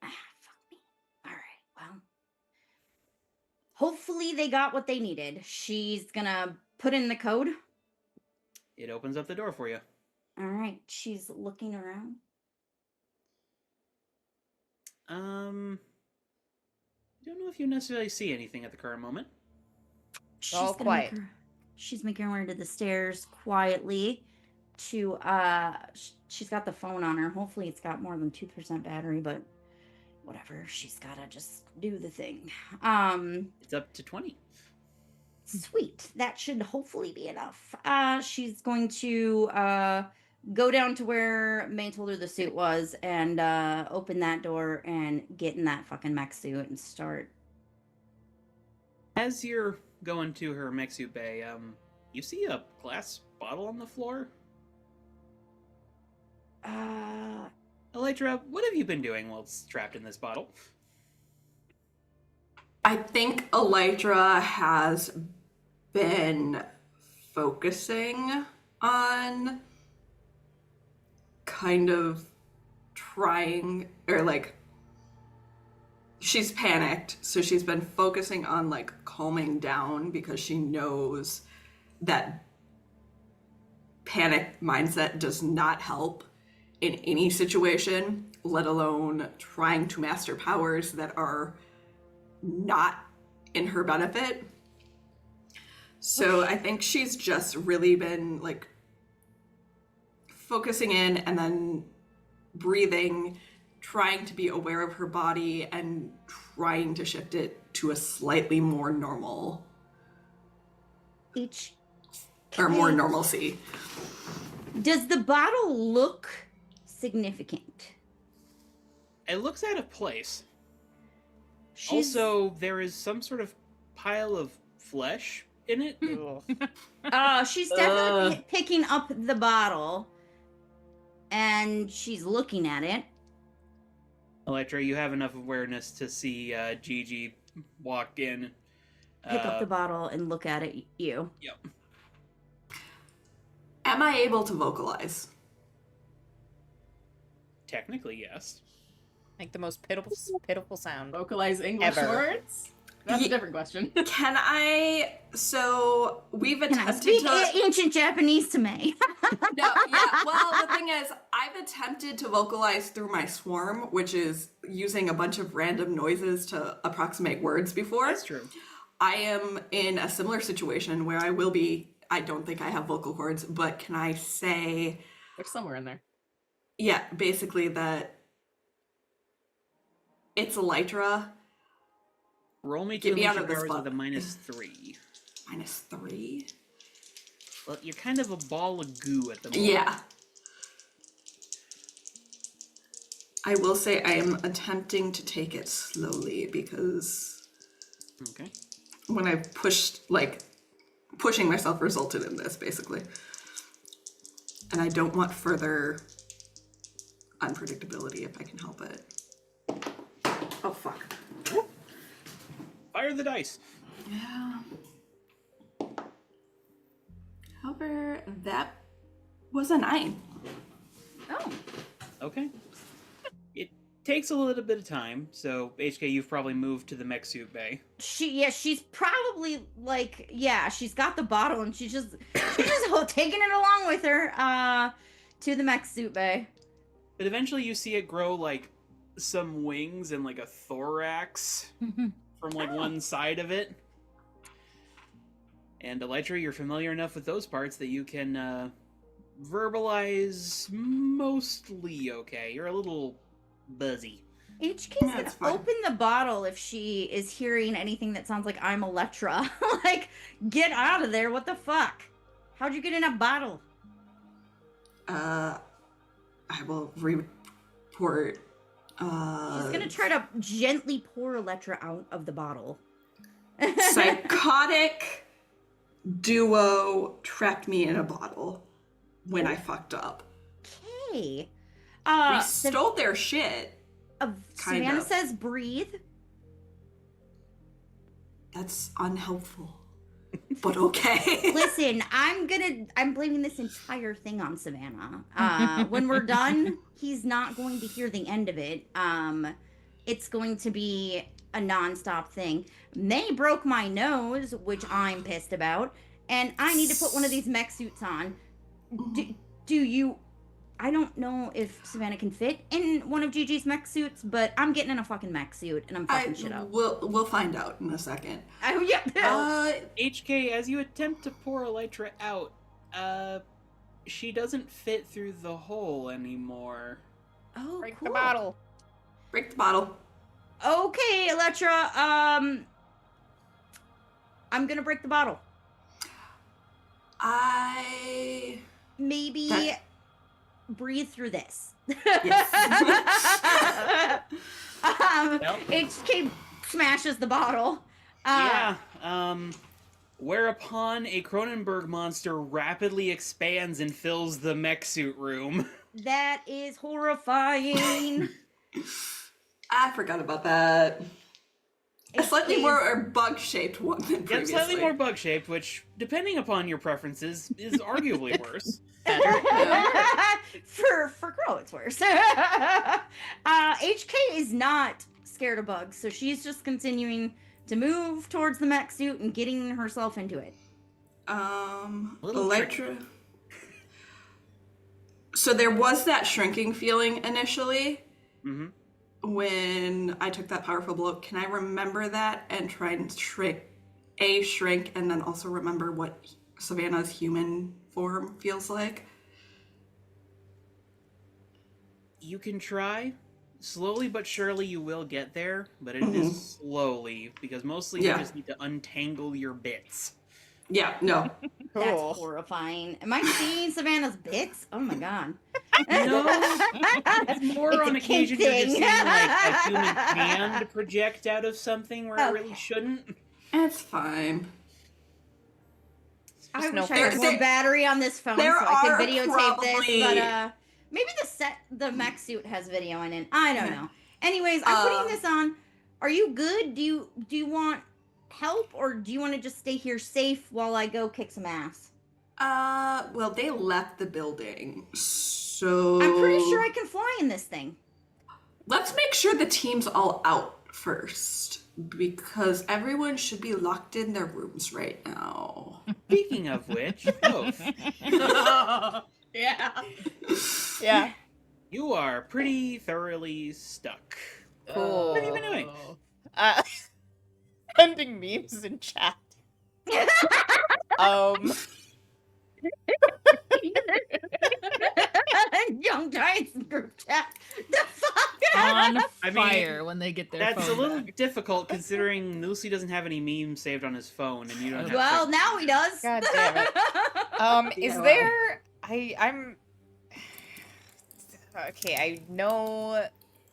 Ah, fuck me. All right. Well, hopefully they got what they needed. She's gonna put in the code. It opens up the door for you. All right. She's looking around. Don't know if you necessarily see anything at the current moment. She's all gonna quiet. she's making her way to the stairs quietly to she's got the phone on her. Hopefully it's got more than 2% battery, but whatever. She's gotta just do the thing. It's up to 20. Sweet. That should hopefully be enough. She's going to go down to where May told her the suit was and open that door and get in that fucking mech suit and start. As you're going to her mech suit bay, you see a glass bottle on the floor. Elytra, what have you been doing while it's trapped in this bottle? I think Elytra has been focusing on kind of trying, or like, she's panicked, so she's been focusing on like calming down because she knows that panic mindset does not help in any situation, let alone trying to master powers that are not in her benefit. So I think she's just really been like focusing in and then breathing, trying to be aware of her body and trying to shift it to a slightly more normal or more normalcy. Does the bottle look significant? It looks out of place. She's, Also, there is some sort of pile of flesh in it. she's definitely picking up the bottle and she's looking at it. Elytra, you have enough awareness to see Gigi walk in. Pick up the bottle and look at it. You. Yep. Am I able to vocalize? Technically, yes. Like the most pitiful sound. Vocalize English Ever. words? That's a different question. Can I? So we've Can I attempted speak to. ancient Japanese to May? No, yeah. Well, the thing is, I've attempted to vocalize through my swarm, which is using a bunch of random noises to approximate words before. That's true. I am in a similar situation where I will be. I don't think I have vocal cords, but can I say? They're somewhere in there. Yeah, basically that. It's Elytra. Roll me Get two me out illusion of this powers spot. with a -3. -3? Well, you're kind of a ball of goo at the moment. Yeah. I will say I am attempting to take it slowly because Okay. when I pushed, like, pushing myself resulted in this, basically. And I don't want further unpredictability if I can help it. Oh, fuck. Fire the dice. Yeah. However, that was a 9. Oh. Okay. It takes a little bit of time, so HK, you've probably moved to the mech suit bay. She's probably like, she's got the bottle and she's just taking it along with her to the mech suit bay. But eventually you see it grow like some wings and like a thorax from like one side of it. And Elytra, you're familiar enough with those parts that you can verbalize mostly okay. You're a little buzzy. HK's That's gonna fine. open the bottle if she is hearing anything that sounds like I'm Electra. Like, get out of there, what the fuck? How'd you get in a bottle? I will report. She's gonna try to gently pour Electra out of the bottle. Psychotic duo trapped me in a bottle when I fucked up. Okay. We stole their shit. kind Savannah of. says breathe. That's unhelpful. but okay. Listen, I'm blaming this entire thing on Savannah. When we're done, he's not going to hear the end of it. It's going to be a nonstop thing. May broke my nose, which I'm pissed about, and I need to put one of these mech suits on. Do you... I don't know if Savannah can fit in one of Gigi's mech suits, but I'm getting in a fucking mech suit, and I'm fucking shit up. We'll find out in a second. Oh, yeah. HK, as you attempt to pour Elytra out, she doesn't fit through the hole anymore. Oh, Break cool. the bottle. Break the bottle. Okay, Elytra, I'm gonna break the bottle. Maybe breathe through this. Yes. HK smashes the bottle. Whereupon a Cronenberg monster rapidly expands and fills the mech suit room. That is horrifying. I forgot about that. A slightly more bug-shaped one than Yeah, previously. slightly more bug-shaped, which, depending upon your preferences, is arguably worse. For Crow, it's worse. HK is not scared of bugs, so she's just continuing to move towards the mech suit and getting herself into it. Elytra. So there was that shrinking feeling initially. Mm-hmm. When I took that powerful blow. Can I remember that and try and shrink, and then also remember what Savannah's human form feels like? You can try. Slowly but surely you will get there, but it is slowly, because mostly you just need to untangle your bits. Yeah, no. Cool. That's horrifying. Am I seeing Savannah's bits? Oh my god. No, it's more It's on a occasion kink you're just thing. seeing like a human hand project out of something where it really shouldn't. It's fine. I no wish I had fair. more battery on this phone so There I could are videotape this, probably- but maybe the mech suit has video in it. I don't know. Anyways, I'm putting this on. Are you good? Do you want help, or do you want to just stay here safe while I go kick some ass? Well, they left the building, so... I'm pretty sure I can fly in this thing. Let's make sure the team's all out first, because everyone should be locked in their rooms right now. Speaking of which, both. Yeah. Yeah. You are pretty thoroughly stuck. Cool. What have you been doing? Sending memes in chat. Young Giants group chat. The fuck? On I mean, fire when they get their That's phone a little back. difficult considering Lucy doesn't have any memes saved on his phone, and you don't have. Well, now he does. God damn it. Is Yeah. there... I'm... Okay, I know...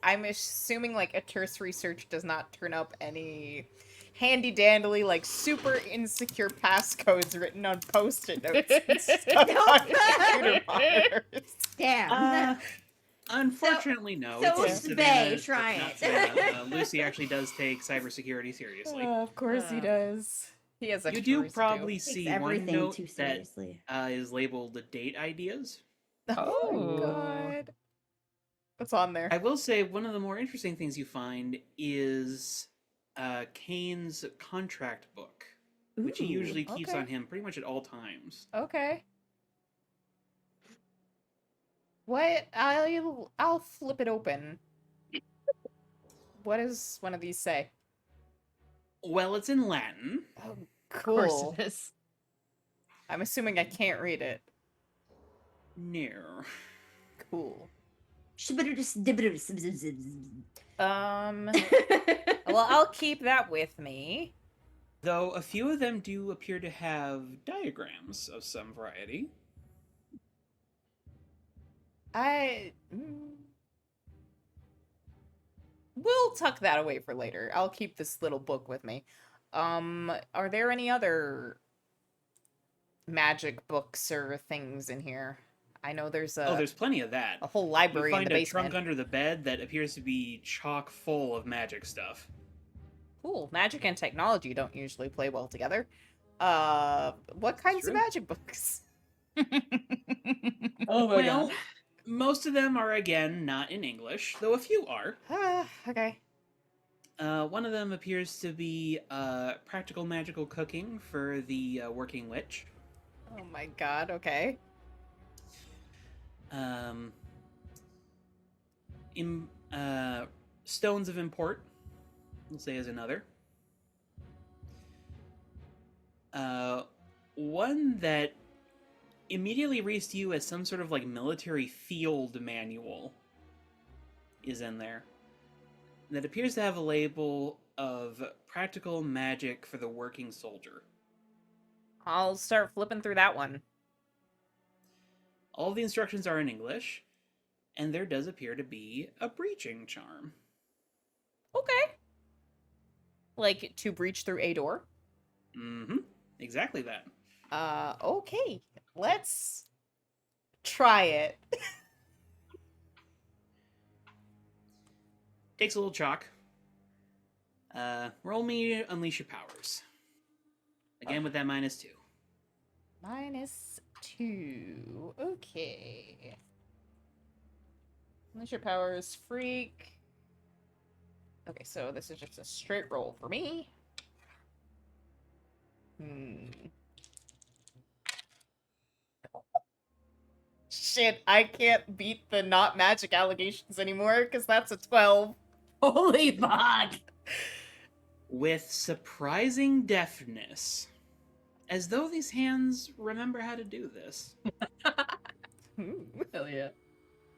I'm assuming, like, a terse research does not turn up any handy-dandy, like, super insecure passcodes written on Post-it notes and stuff on computer monitors. Damn. Unfortunately, no. so It's it's Savannah, Bay, try it's not it. Savannah. Lucy actually does take cybersecurity seriously. Of course he does. He has You extra do work to probably Takes see one everything note too that seriously. is labeled date ideas. Oh my Oh. god. What's on there? I will say one of the more interesting things you find is Kane's contract book, which he Ooh, usually keeps okay. on him pretty much at all times. Okay. What? I'll flip it open. What does one of these say? Well, it's in Latin. Oh, Of cool. course it is. I'm assuming I can't read it. No. Cool. Well, Well, I'll keep that with me. Though a few of them do appear to have diagrams of some variety. We'll tuck that away for later. I'll keep this little book with me. Are there any other magic books or things in here? I know there's There's plenty of that. a whole You library in find the a basement. trunk under the bed that appears to be chock full of magic stuff. Cool. Magic and technology don't usually play well together. What kinds of True. magic books? Oh Well, most of them are, again, not in English, though a few are. Okay. One of them appears to be Practical Magical Cooking for the Working Witch. Oh my god, okay. Stones of Import, we'll say, is another. One that immediately reads to you as some sort of like military field manual is in there. That appears to have a label of Practical Magic for the Working Soldier. I'll start flipping through that one. All the instructions are in English, and there does appear to be a breaching charm. Okay. Like, to breach through a door? Mm-hmm. Exactly that. Okay. Let's try it. Takes a little chalk. Roll me Unleash Your Powers. Again with that -2. -2. Okay. Unleash your powers, freak. Okay, so this is just a straight roll for me. Shit, I can't beat the not magic allegations anymore, because that's a 12. Holy fuck! With surprising deftness. As though these hands remember how to do this. Hell yeah.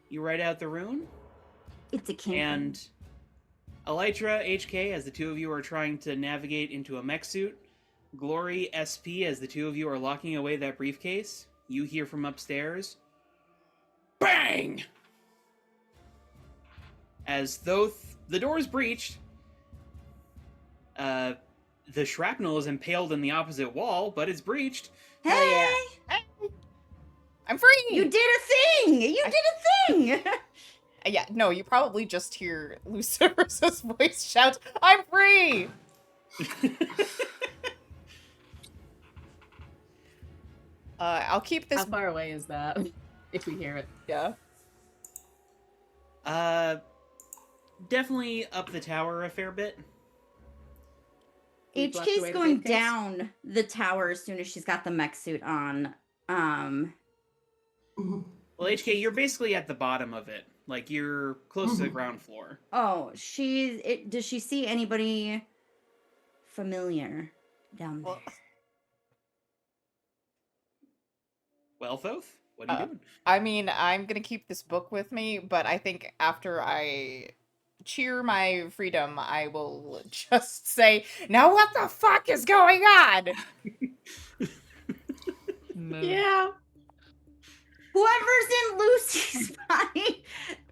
You write out the rune, It's a king. and Elytra, HK, as the two of you are trying to navigate into a mech suit, Glory, SP, as the two of you are locking away that briefcase, you hear from upstairs, BANG! As though the door is breached, the shrapnel is impaled in the opposite wall, but it's breached. Hey! yeah. I'm free! You did a thing! You did a thing! Yeah, no, you probably just hear Lucifer's voice shout, I'm free! I'll keep this... How far away is that? If we hear it. Yeah. Definitely up the tower a fair bit. We've locked away HK's the going briefcase? down the tower as soon as she's got the mech suit on. Mhm. Well, HK, you're basically at the bottom of it. Like, you're close to the ground floor. Oh, does she see anybody familiar down there? Well, Well, Thoth, what are you doing? I mean, I'm gonna keep this book with me, but I think after I cheer my freedom, I will just say, now what the fuck is going on? Yeah. Whoever's in Lucy's body,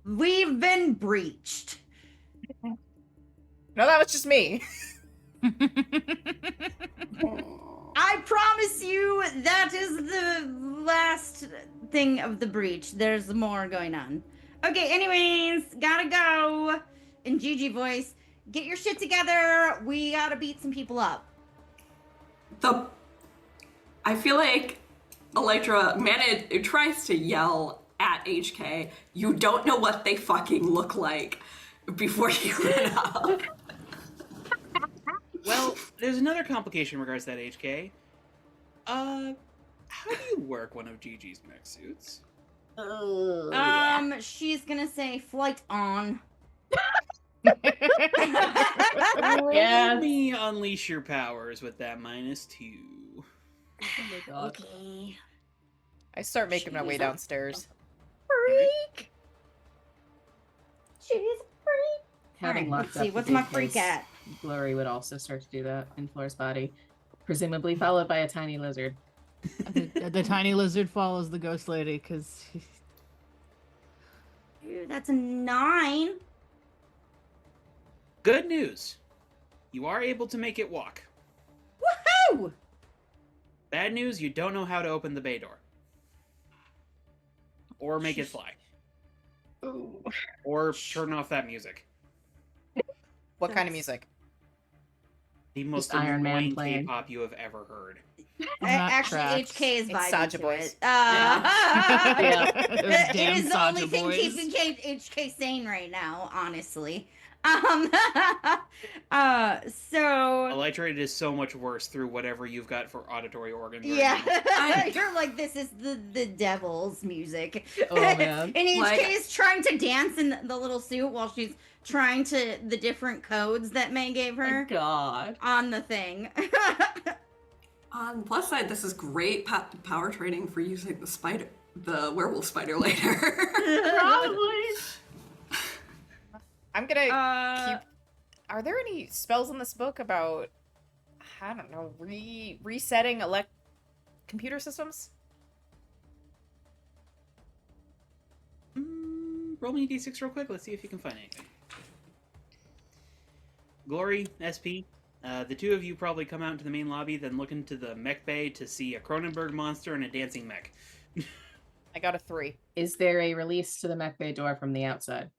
we've been breached. No, that was just me. I promise you that is the last thing of the breach. There's more going on. Okay, anyways, gotta go. In Gigi voice, get your shit together. We gotta beat some people up. I feel like Elytra tries to yell at HK, you don't know what they fucking look like, before you run up. Well, there's another complication in regards to that, HK. How do you work one of Gigi's mech suits? She's gonna say flight on. Let me unleash your powers with that -2. Oh my god. Okay. I start making my way Jeez. downstairs. Freak. She's freak. Having Alright, locked let's up see. the What's my freak briefcase, at? Glory would also start to do that in Floor's body, presumably followed by a tiny lizard. The tiny lizard follows the ghost lady because Dude, that's a 9. Good news. You are able to make it walk. Woohoo! Bad news, you don't know how to open the bay door. Or make it fly. Or turn off that music. What kind of music? The most Just Iron Man annoying playing. K-pop you have ever heard. That Actually, tracks. HK is It's vibing Saja to Boys. it. Yeah. Those it damn is the only Saja thing boys. keeping HK sane right now, honestly. So Elytrate is so much worse through whatever you've got for auditory organs. right yeah, now. you're like, this is the devil's music. Oh, man. And HK Like- is trying to dance in the little suit while she's trying to the different codes that May gave Oh my her God. on the thing. On the plus side, this is great power training for using the werewolf spider later. Probably. I'm gonna Uh, keep. Are there any spells in this book about, I don't know, resetting computer systems? Roll me a d6 real quick. Let's see if you can find anything. Glory, SP, the two of you probably come out into the main lobby, then look into the mech bay to see a Cronenberg monster and a dancing mech. I got a 3. Is there a release to the mech bay door from the outside?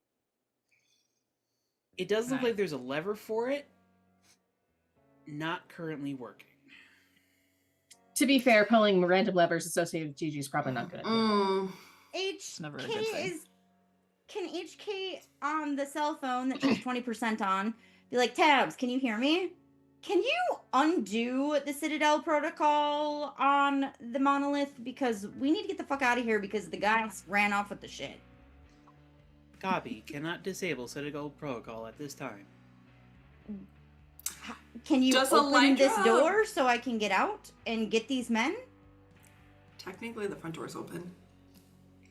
It does look Right. like there's a lever for it. Not currently working. To be fair, pulling random levers associated with Gigi is probably not good. never a good thing. Can HK on the cell phone that she's 20% on be like, Tabs, can you hear me? Can you undo the Citadel protocol on the monolith? Because we need to get the fuck out of here because the guys ran off with the shit. Copy. Cannot disable Citadel protocol at this time. Can you Does open this Elytra- door so I can get out and get these men? Technically, the front door's open.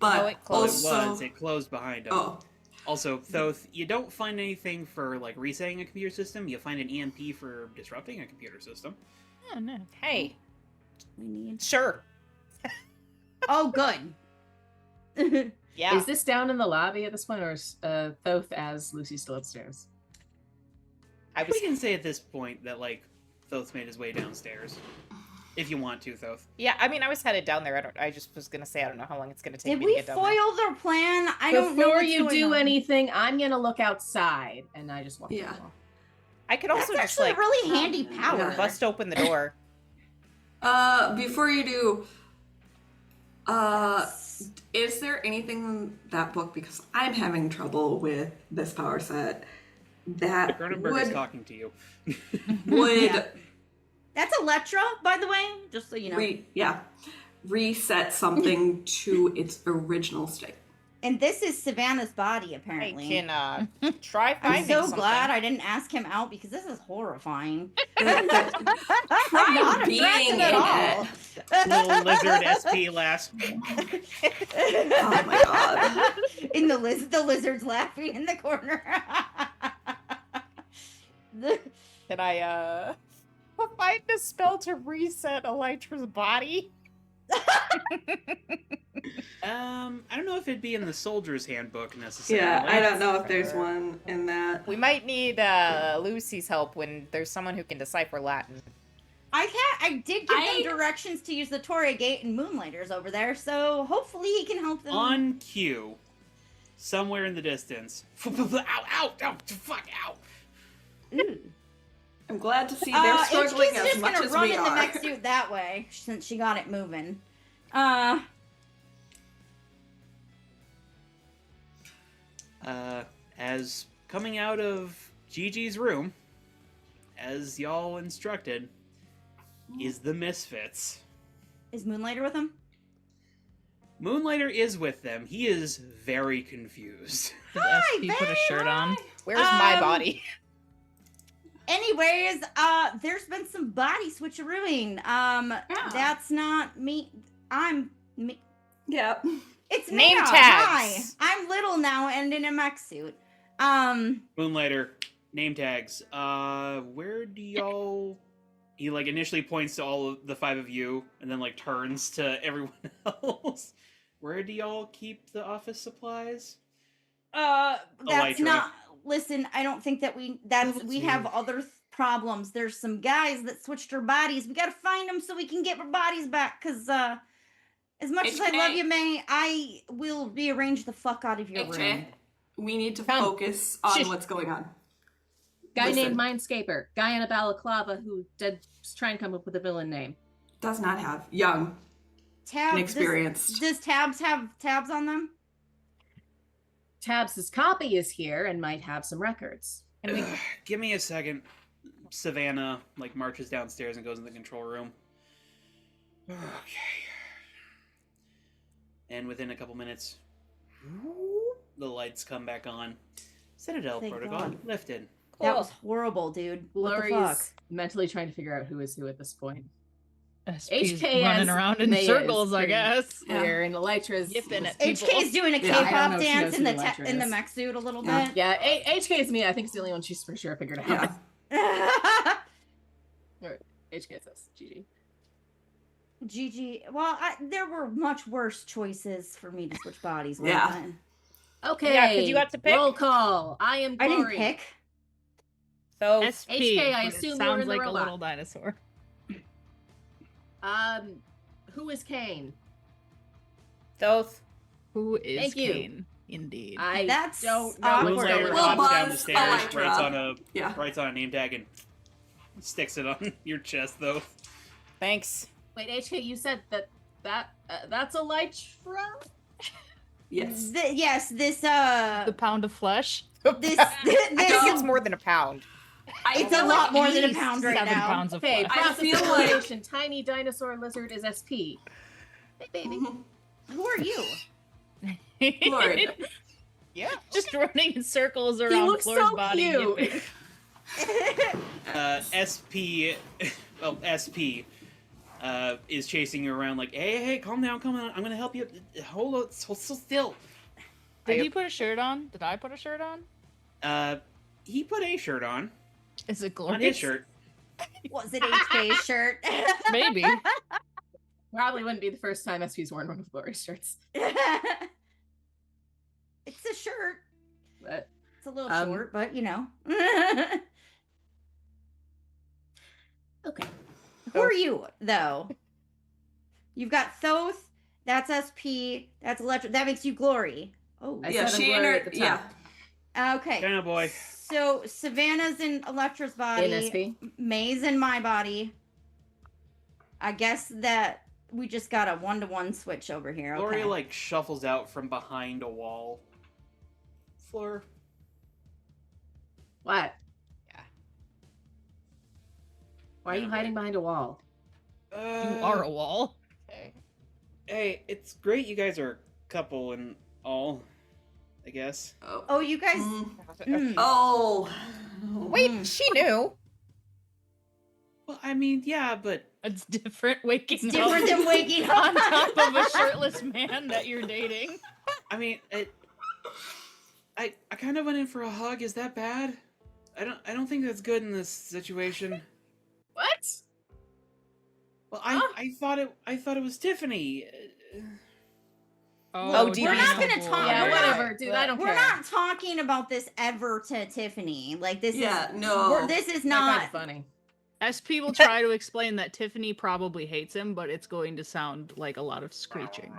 But No, it closed. Well, also, it was. It closed behind him. oh, Also, Thoth, you don't find anything for like resetting a computer system. You find an EMP for disrupting a computer system. Oh, no. Hey, We need. sure. Oh, good. Yeah. Is this down in the lobby at this point, or is Thoth as Lucy still upstairs? I was. We can say at this point that like Thoth made his way downstairs, if you want to, Thoth. Yeah, I mean, I was headed down there. I just was gonna say I don't know how long it's gonna take Did me we to get down there. foil their plan? I don't know. Before what's you going do on. anything, I'm gonna look outside, and I just walk. Yeah. through the wall. I could That's also just actually like a really handy power. Yeah. bust open the door. before you do, is there anything in that book, because I'm having trouble with this power set, that Cronenberg is would talking to you. Yeah. That's Electra, by the way, just so you know. reset something to its original state. And this is Savannah's body, I apparently. can try I'm finding so something. glad I didn't ask him out because this is horrifying. Try not being attracted in at all. Little lizard SP last. Oh my god. In the lizard's laughing in the corner. Can I find a spell to reset Elytra's body? I don't know if it'd be in the soldier's handbook necessarily. Yeah, I don't know if there's one in that. We might need Lucy's help when there's someone who can decipher Latin. I did give them directions to use the Toria Gate and Moonlighters over there, so hopefully he can help them. On cue, somewhere in the distance. Ow! Fuck! Ow! Ooh. I'm glad to see they're struggling HK's as just much gonna as run we in the are. mech suit that way since she got it moving. As coming out of Gigi's room, as y'all instructed, is the Misfits. Is Moonlighter with him? Moonlighter is with them. He is very confused. Does Hi, SP put a shirt on? Where's my Um, body? Anyways, there's been some body switcherooing. That's not me. I'm me. Yeah. It's Name Mia. tags. Hi. I'm little now and in a mech suit. Moonlighter, name tags. Where do y'all... He, like, initially points to all of the five of you, and then, like, turns to everyone else. Where do y'all keep the office supplies? That's Elytra. not. Listen, I don't think that we have other problems. There's some guys that switched their bodies. We gotta find them so we can get our bodies back. Cause as much as I love you, May, I will rearrange the fuck out of your room. We need to Come. focus on Shush. what's going on. Guy named Listen. Mindscaper. Guy in a balaclava who was trying to come up with a villain name. Does not have. Young. Tab, Inexperienced. Does tabs have tabs on them? Tabs' copy is here and might have some records. And we Give me a second. Savannah marches downstairs and goes in the control room. Okay. And within a couple minutes, the lights come back on. Citadel Thank protocol God. lifted. That was horrible, dude. What the fuck? Lori's mentally trying to figure out who is who at this point. SP's HK running as around in Maya circles, is I pretty guess. Clear, and Elytra's Yipping at people. HK's doing a Yeah, I don't K-pop know if she dance knows in who the Elytra in the is. mech suit a little Yeah. bit. Yeah, HK is me. I think it's the only one she's for sure figured out. Yeah. Alright, HK is us. GG. GG. Well, there were much worse choices for me to switch bodies with. Yeah. but Okay. Yeah, 'cause you got to pick. Roll call. I am I Glory. didn't pick. So SP. HK, I but it assume you're sounds in the like a robot. little dinosaur. Who is Kane? Thoth. Who is Thank you. Kane? Indeed. I That's don't know. awkward. what's Moonlighter going Well, on. hops down the Buzz, stairs, Elytra. Yeah. writes on a name tag, and sticks it on your chest, though. Thanks. Wait, HK, you said that's Elytra? Yes. Yes, this the pound of flesh. this I think this it's more than a pound. it's a lot more than a Least pound right 7 now. pounds of Okay, flesh. I process feel of like- elimination. Tiny dinosaur lizard is SP. Hey, baby. Who are you? Lord. Yeah. Just running in circles He around looks Floor's so body. cute. yipping. SP, is chasing you around hey, calm down, I'm gonna help you. Hold still. Did he put a shirt on? Did I put a shirt on? He put a shirt on Is it his glorious? shirt. Was it HK's shirt? Maybe. Probably wouldn't be the first time SP's worn one of Glory's shirts. It's a shirt. But It's a little Um, short, but you know. okay. Who are you, though? You've got Thoth, that's SP, that's Electra. That makes you Glory. Oh, I Yeah, said I'm she Glory entered. at the Yeah. top. okay. Kinda boy. So Savannah's in Electra's body. In SP. May's in my body. I guess that we just got a 1-to-1 switch over here. Okay. Gloria shuffles out from behind a wall. Floor. What? Yeah. Why are you hiding behind a wall? You are a wall. Okay. Hey, it's great you guys are a couple and all, I guess. Oh, you guys. Mm. Oh. Wait, she knew. Well, I mean, yeah, but It's different waking It's different up than waking on up top of a shirtless man that you're dating. I mean, I kind of went in for a hug. Is that bad? I don't think that's good in this situation. What? Well, I thought it was Tiffany. Oh, DB We're not gonna Noble. talk. Yeah, we're whatever, not- dude. I don't We're care. not talking about this ever to Tiffany. Like this Yeah, is no. This is Not not. funny. SP will try to explain that Tiffany probably hates him, but it's going to sound like a lot of screeching.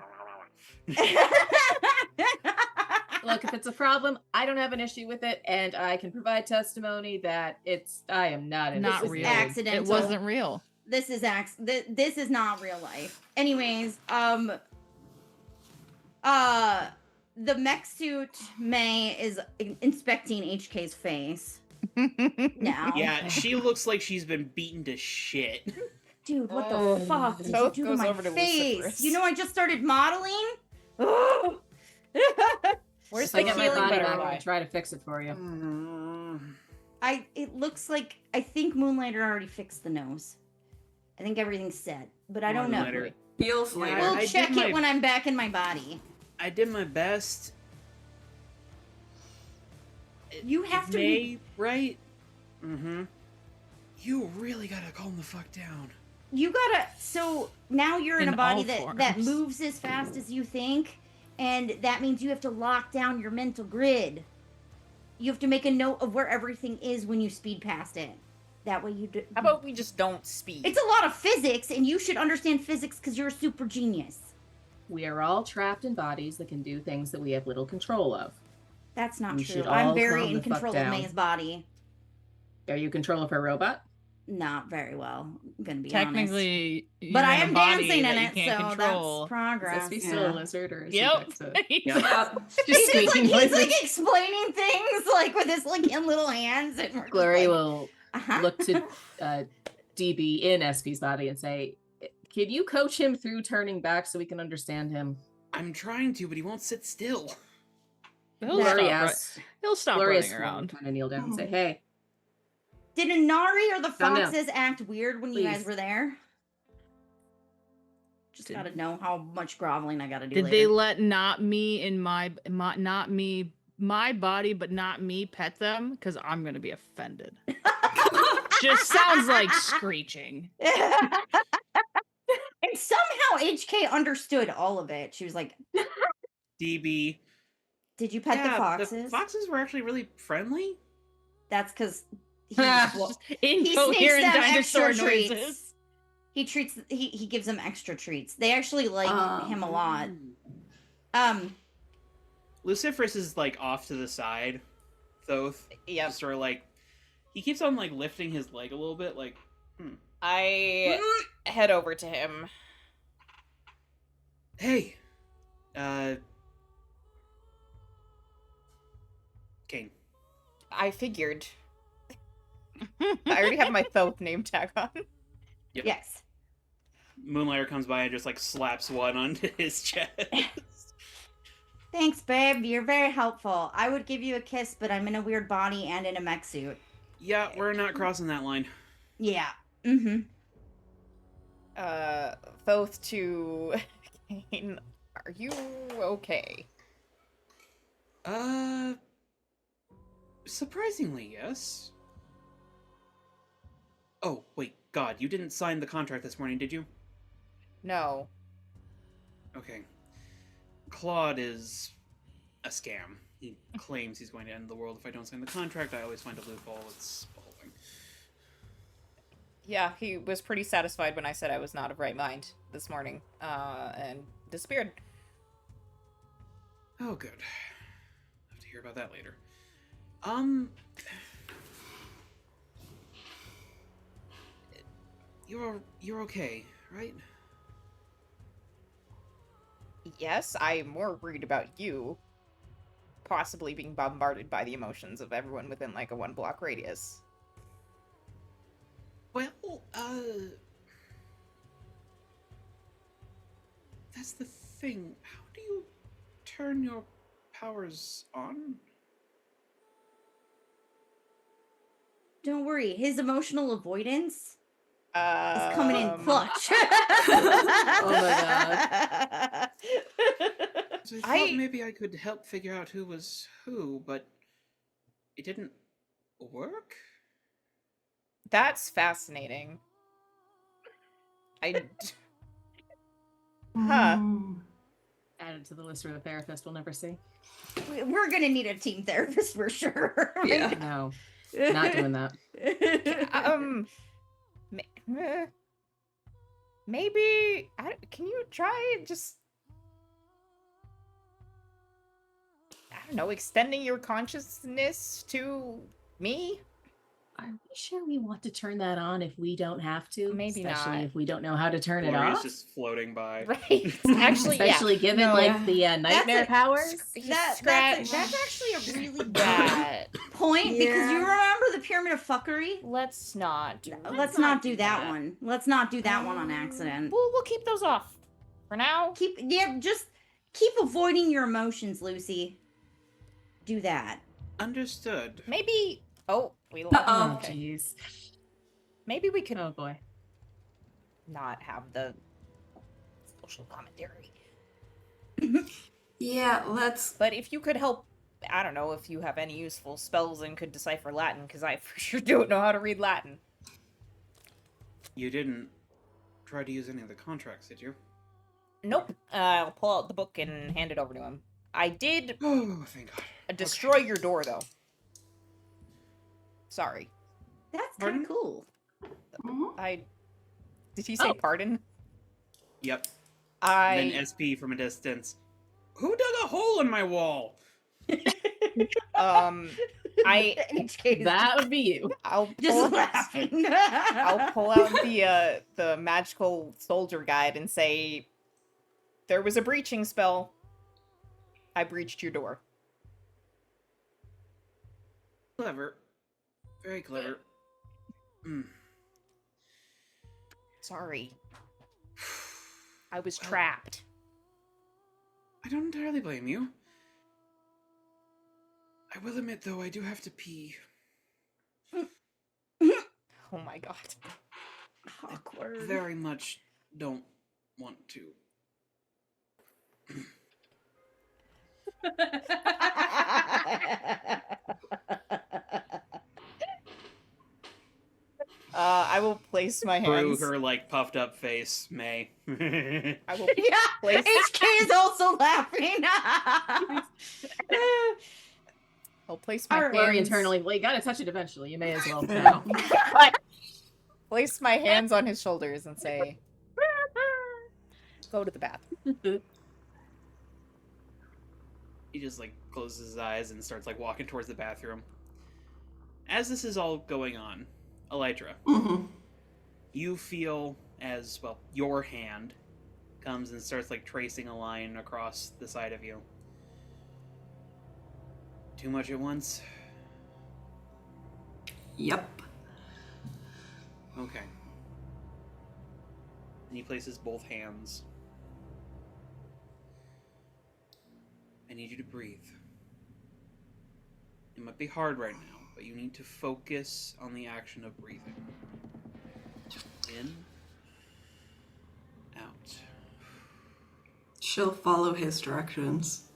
Look, if it's a problem, I don't have an issue with it, and I can provide testimony that I am not in Not this real. accidental. It wasn't real. This is this is not real life. Anyways, the mech suit May is inspecting HK's face now. Yeah, she looks like she's been beaten to shit. Dude, what Oh. the fuck did you Thoth do to goes my over to face? Luciferus. You know, I just started modeling. Where's Just like the get my healing body back butterfly? and try to fix it for you. It looks like I think Moonlighter already fixed the nose. I think everything's set, but I don't know. Moonlighter. Feels Yeah, later. We'll I did check my- it when I'm back in my body. I did my best. You have It's to. May, right? Mm-hmm. You really gotta calm the fuck down. You gotta. So now you're in In a body all that forms. moves as fast as you think, and that means you have to lock down your mental grid. You have to make a note of where everything is when you speed past it. That way you do. How about we just don't speed? It's a lot of physics, and you should understand physics because you're a super genius. We are all trapped in bodies that can do things that we have little control of. That's not We true. should I'm all very calm in the fuck control of down. May's body. Are you control of her robot? Not very well, I'm gonna be honest. Technically, But you're I in a am body dancing in that you it, can't so control. that's progress. Is SP still a Yeah. lizard or is Yep. he back to... Yep. Just He's squeaking like, noises. explaining things like with his like in little hands, and we're just Glory like, will look to DB in SP's body and say, can you coach him through turning back so we can understand him? I'm trying to, but he won't sit still. He'll Glory stop, asks. he'll stop Glorious running around. kind of kneel down and say, hey, Did Inari or the Oh, no. foxes act weird when you guys Please. were there? Just Did- gotta know how much groveling I gotta do Did later. they let not me in my body, but not me pet them? Because I'm gonna be offended. Just sounds like screeching. And somehow HK understood all of it. She was like, DB. "Did you pet the foxes?" The foxes were actually really friendly. That's because he, Just he sneaks incoherent them dinosaur extra noises. treats. He gives them extra treats. They actually like him a lot. Luciferus is like off to the side, Thoth. Yep. Just sort of like he keeps on like lifting his leg a little bit, like. I head over to him. Hey, Kane. I figured. I already have my Thoth name tag on. Yep. Yes. Moonlighter comes by and just like slaps one onto his chest. Thanks, babe. You're very helpful. I would give you a kiss, but I'm in a weird body and in a mech suit. Yeah, we're not crossing that line. Yeah. Mm-hmm. Thoth to Kane. Are you okay? Surprisingly, yes. Oh, wait, God, you didn't sign the contract this morning, did you? No. Okay. Claude is a scam. He claims he's going to end the world if I don't sign the contract. I always find a loophole. It's the whole thing. Yeah, he was pretty satisfied when I said I was not of right mind this morning, and disappeared. Oh, good. I'll have to hear about that later. You're okay, right? Yes, I'm more worried about you possibly being bombarded by the emotions of everyone within like a 1-block radius. Well, that's the thing. How do you turn your powers on? Don't worry. His emotional avoidance is coming in clutch. Oh my god. So I thought maybe I could help figure out who was who, but it didn't work? That's fascinating. Huh. Added to the list for the therapist we'll never see. We're gonna need a team therapist for sure. Yeah. No, not doing that. Maybe can you try just I don't know, extending your consciousness to me? Are we sure we want to turn that on if we don't have to? Maybe Especially not. if we don't know how to turn it Gloria's off. just floating by. Right. Actually, Especially given No. like the nightmare a- powers. That's actually a really good that. point because you Yeah. remember the pyramid of fuckery. Let's not do Let's not do that one. Let's not do that one on accident. We'll keep those off for now. Just keep avoiding your emotions, Lucy. Do that. Understood. Maybe. Oh, we Uh-oh. Oh, okay. jeez. Maybe we could Oh boy. not have the social commentary. Yeah, let's. But if you could help, I don't know if you have any useful spells and could decipher Latin, because I for sure don't know how to read Latin. You didn't try to use any of the contracts, did you? Nope. I'll pull out the book and hand it over to him. I did Oh, thank God. destroy your door, though. Sorry. That's kind Pardon? of cool. Did he say Oh. pardon? Yep. I. Then SP from a distance. Who dug a hole in my wall? HK is That would be you. I'll just pull, laughing. I'll pull out the magical soldier guide and say, there was a breaching spell. I breached your door. Clever. Very clever. Sorry. I was trapped. I don't entirely blame you. I will admit, though, I do have to pee. Oh my god. Awkward. Very much don't want to. I will place my Through hands. her, like, puffed up face, May. I will Yeah, place. HK is also laughing. I'll place my Alright. Flurry hands. internally. Well, you gotta touch it eventually. You may as well now. Place my hands on his shoulders and say, "Go to the bathroom." He just, like, closes his eyes and starts, like, walking towards the bathroom. As this is all going on, Elytra, Mm-hmm. you feel as, well, your hand comes and starts, like, tracing a line across the side of you. Too much at once? Yep. Okay. And he places both hands. I need you to breathe. It might be hard right now, but you need to focus on the action of breathing. In. Out. She'll follow his directions.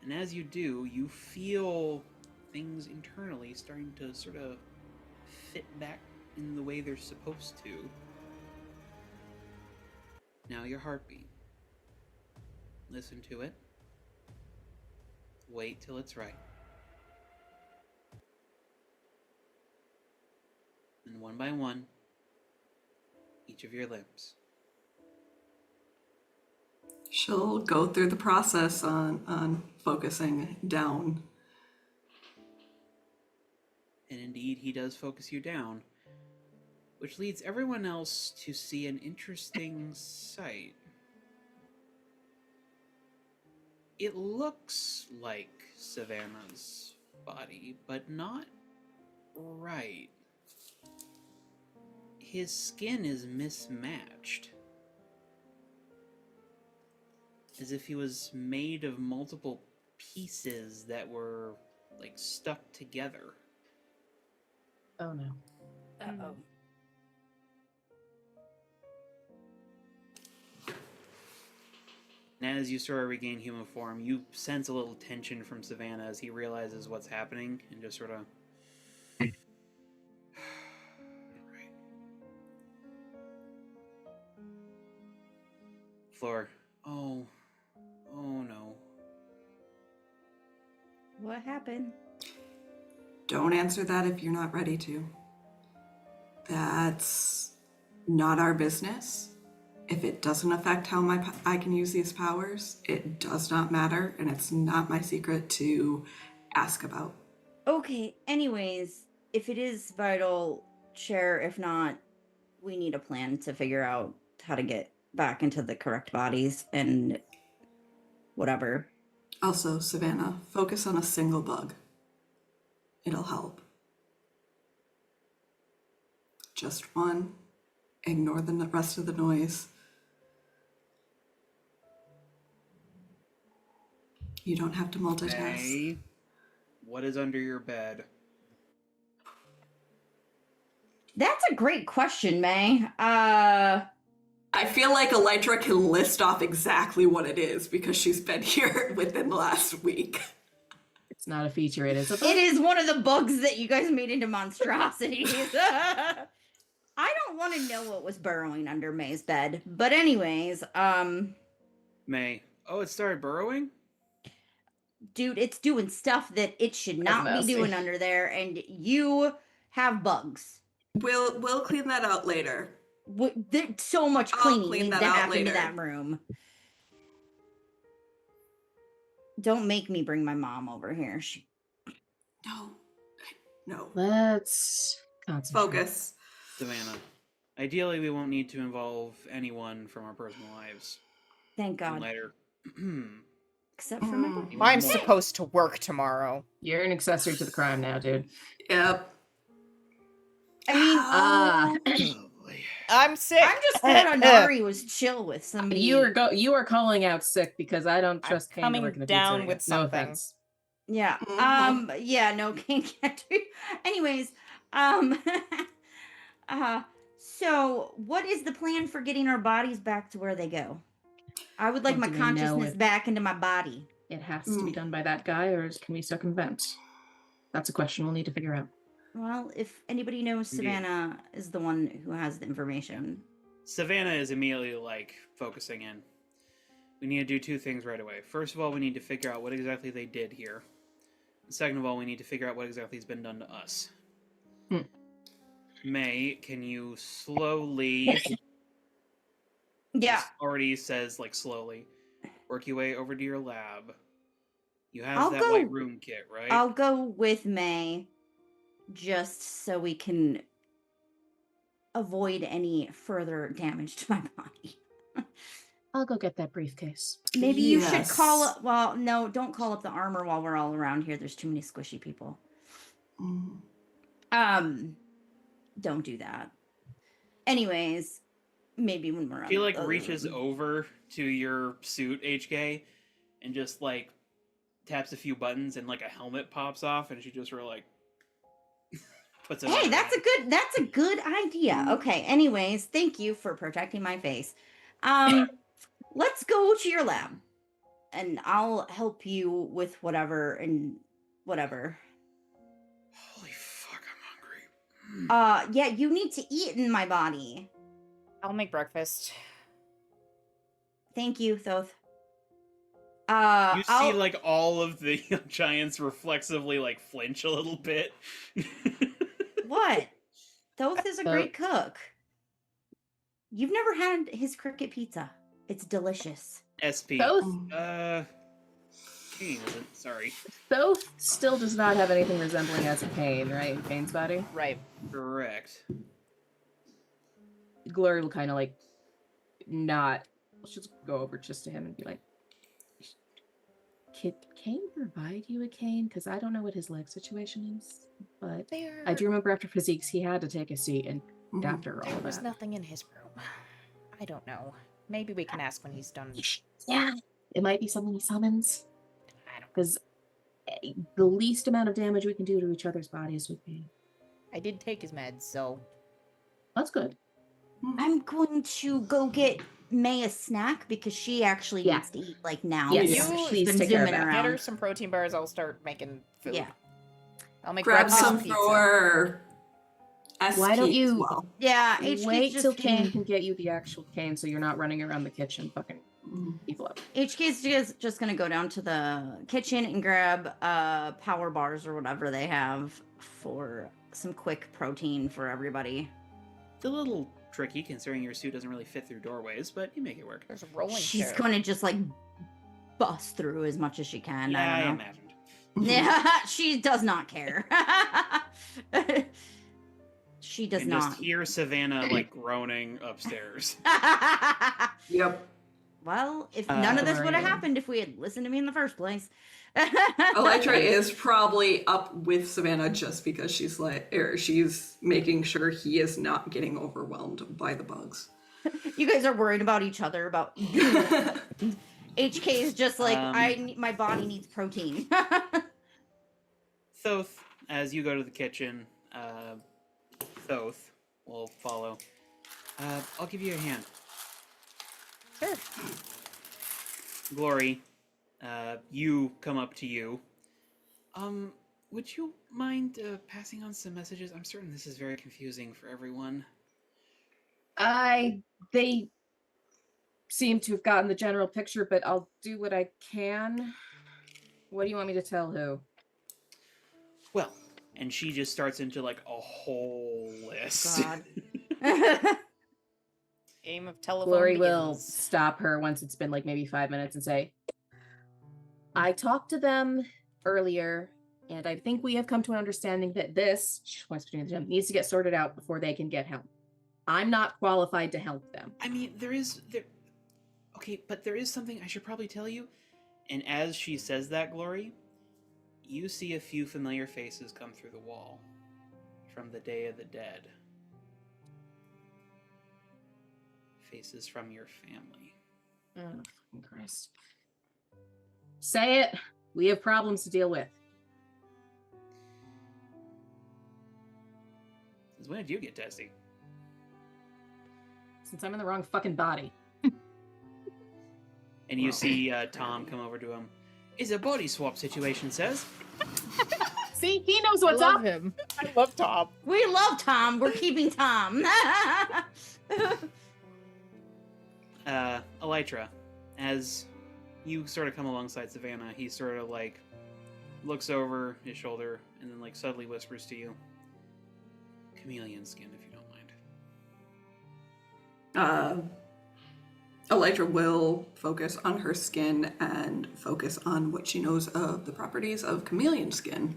And as you do, you feel things internally starting to sort of fit back in the way they're supposed to. Now your heartbeat. Listen to it. Wait till it's right. And one by one, each of your limbs. She'll go through the process on focusing down. And indeed, he does focus you down, which leads everyone else to see an interesting sight. It looks like Savannah's body, but not right. His skin is mismatched. As if he was made of multiple pieces that were, like, stuck together. Oh no. Uh-oh. And as you sort of regain human form, you sense a little tension from Savannah as he realizes what's happening and just sort of... Right. Floor. Oh no. What happened? Don't answer that if you're not ready to. That's not our business. If it doesn't affect how I can use these powers, it does not matter, and it's not my secret to ask about. Okay, anyways, if it is vital, share. If not, we need a plan to figure out how to get back into the correct bodies and whatever. Also, Savannah, focus on a single bug. It'll help. Just one. Ignore the rest of the noise. You don't have to multitask. May, what is under your bed? That's a great question, May. I feel like Elytra can list off exactly what it is because she's been here within the last week. It's not a feature, it is a bug. It is one of the bugs that you guys made into monstrosities. I don't want to know what was burrowing under May's bed. But anyways, May. Oh, it started burrowing? dude, it's doing stuff that it should not be mercy. doing under there, and you have bugs. We'll clean that out later. There's so much I'll cleaning clean needs that to out happen later. to that room. Don't make me bring my mom over here. No. Let's concentrate. Focus. Savannah, ideally we won't need to involve anyone from our personal lives. Thank No God. matter. Except for my Mm. boy. I'm More. supposed to work tomorrow. You're an accessory to the crime now, dude. Yep. I mean, Ah. Oh, boy. I'm sick. I'm just glad Anari was chill with somebody. You are calling out sick because I don't I'm trust Kane to coming work in a down pizzeria. with No something. offense. Yeah. Mhm. Yeah, no, can't get to. Anyways, so what is the plan for getting our bodies back to where they go? I would like Well, my do we know consciousness if- back into my body. It has to be done by that guy, or can we circumvent? That's a question we'll need to figure out. Well, if anybody knows, Indeed. Savannah is the one who has the information. Savannah is immediately like focusing in. We need to do two things right away. First of all, we need to figure out what exactly they did here. Second of all, we need to figure out what exactly has been done to us. May, can you slowly... Yeah. This already says, like, slowly. Work your way over to your lab. You have I'll that go- white room kit, right? I'll go with May just so we can avoid any further damage to my body. I'll go get that briefcase. Maybe you should Yes. call up. Well, no, don't call up the armor while we're all around here. There's too many squishy people. Mm. Don't do that. Anyways, maybe when we're She, on like, the other reaches room. over to your suit, HK, and just, like, taps a few buttons, and, like, a helmet pops off, and she just sort of, like, puts it on. Hey, her that's head. a good idea. Okay. Anyways, thank you for protecting my face. Let's go to your lab, and I'll help you with whatever and whatever. Holy fuck, I'm hungry. Yeah, you need to eat in my body. I'll make breakfast. Thank you, Thoth. You see, like, all of the giants reflexively, like, flinch a little bit. What? Thoth is a So- great cook. You've never had his cricket pizza. It's delicious. SP. Thoth, Kane isn't, sorry. Thoth still does not have anything resembling as a Kane, right? In Kane's body. Right. Correct. Glory will kind of like not. Let's just go over just to him and be like, "Can Kane provide you a cane? Because I don't know what his leg situation is, but I do remember after physiques he had to take a seat and after all There of was that. nothing in his room. I don't know. Maybe we can ask when he's done. Yeah, it might be something he summons. I don't. Because the least amount of damage we can do to each other's bodies would be. I did take his meds, so That's good. I'm going to go get May a snack because she actually Yeah. needs to eat like now. Yes, because you she's please been take care of zooming that. get her around. some protein bars. I'll start making food. Yeah. I'll make Grab breakfast some pizza. for SK Why don't as you- well. Yeah, HK's Wait just till gonna, Kane can get you the actual cane so you're not running around the kitchen fucking people up. HK's just gonna go down to the kitchen and grab power bars or whatever they have for some quick protein for everybody. It's a little tricky considering your suit doesn't really fit through doorways, but you make it work. There's a rolling She's chair. gonna just like bust through as much as she can. Yeah, I I don't know. imagined. Yeah, she does not care. She does and not. just hear Savannah like groaning upstairs. Yep. Well, if none of this would have Right. happened if we had listened to me in the first place. Electra is probably up with Savannah just because she's she's making sure he is not getting overwhelmed by the bugs. You guys are worried about each other. About HK is just like my body needs protein. Thoth, as you go to the kitchen, Thoth will follow. I'll give you a hand. Sure. Glory, you come up to you. Would you mind passing on some messages? I'm certain this is very confusing for everyone. They seem to have gotten the general picture, but I'll do what I can. What do you want me to tell who? Well, and she just starts into like a whole list. God. Game of telephone. Glory will begins. stop her once it's been like maybe 5 minutes and say, I talked to them earlier And I think we have come to an understanding that this, she points between the gym, needs to get sorted out before they can get help. I'm not qualified to help them. I mean, okay, but there is something I should probably tell you. And as she says that, Glory, you see a few familiar faces come through the wall from the Day of the Dead. Faces from your family. Oh, fucking Christ. Say it. We have problems to deal with. Since when did you get testy? Since I'm in the wrong fucking body. And you see Tom come over to him. It's a body swap situation, says. See, he knows I what's love up. him. I love Tom. We love Tom. We're keeping Tom. Elytra, as you sort of come alongside Savannah, he sort of like looks over his shoulder and then like subtly whispers to you, "Chameleon skin, if you don't mind." Elytra will focus on her skin and focus on what she knows of the properties of chameleon skin.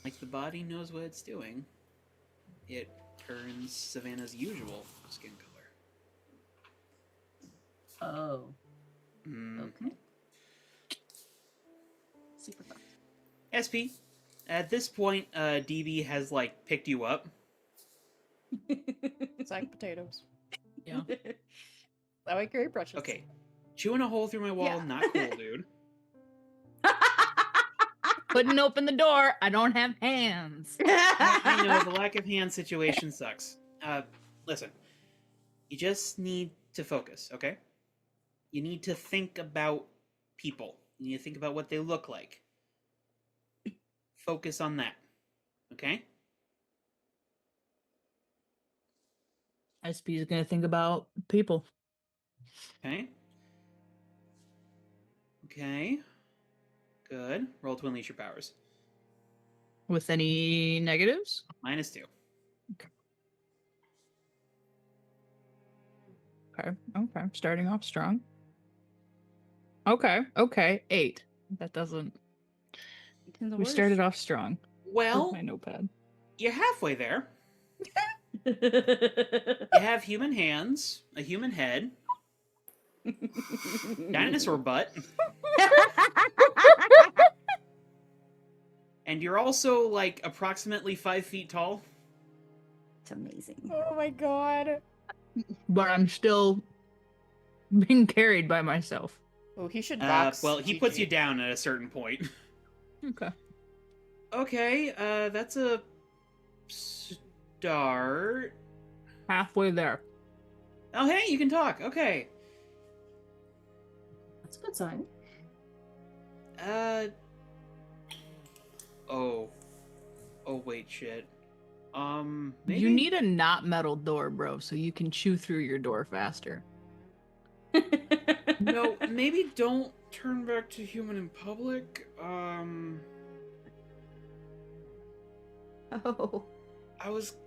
Like the body knows what it's doing. It turns Savannah's usual skin color. Oh. Mm. Okay. Super fun. SP, at this point, DB has like picked you up. It's like potatoes. Yeah. I like great brushes. Okay, chewing a hole through my wall, Yeah. not cool, dude. Couldn't open the door. I don't have hands. I know the lack of hand situation sucks. Listen, you just need to focus, okay? You need to think about people. You need to think about what they look like. Focus on that, okay? SP is gonna think about people. Okay. Okay. Good. Roll to unleash your powers. With any negatives? -2. Okay. Okay. Starting off strong. Okay. Okay. 8. That doesn't. We started off strong. Where's Well, my notepad? you're halfway there. You have human hands, a human head, dinosaur butt, and you're also like approximately 5 feet tall. It's amazing. Oh my god. But I'm still being carried by myself. Oh, he should box. Well, he puts Gigi. you down at a certain point. Okay. Okay, that's a start. Halfway there. Oh, hey, you can talk. Okay. That's a good sign. Oh. Oh, wait, shit. Maybe... You need a not metal door, bro, so you can chew through your door faster. No, maybe don't turn back to human in public. Oh. I was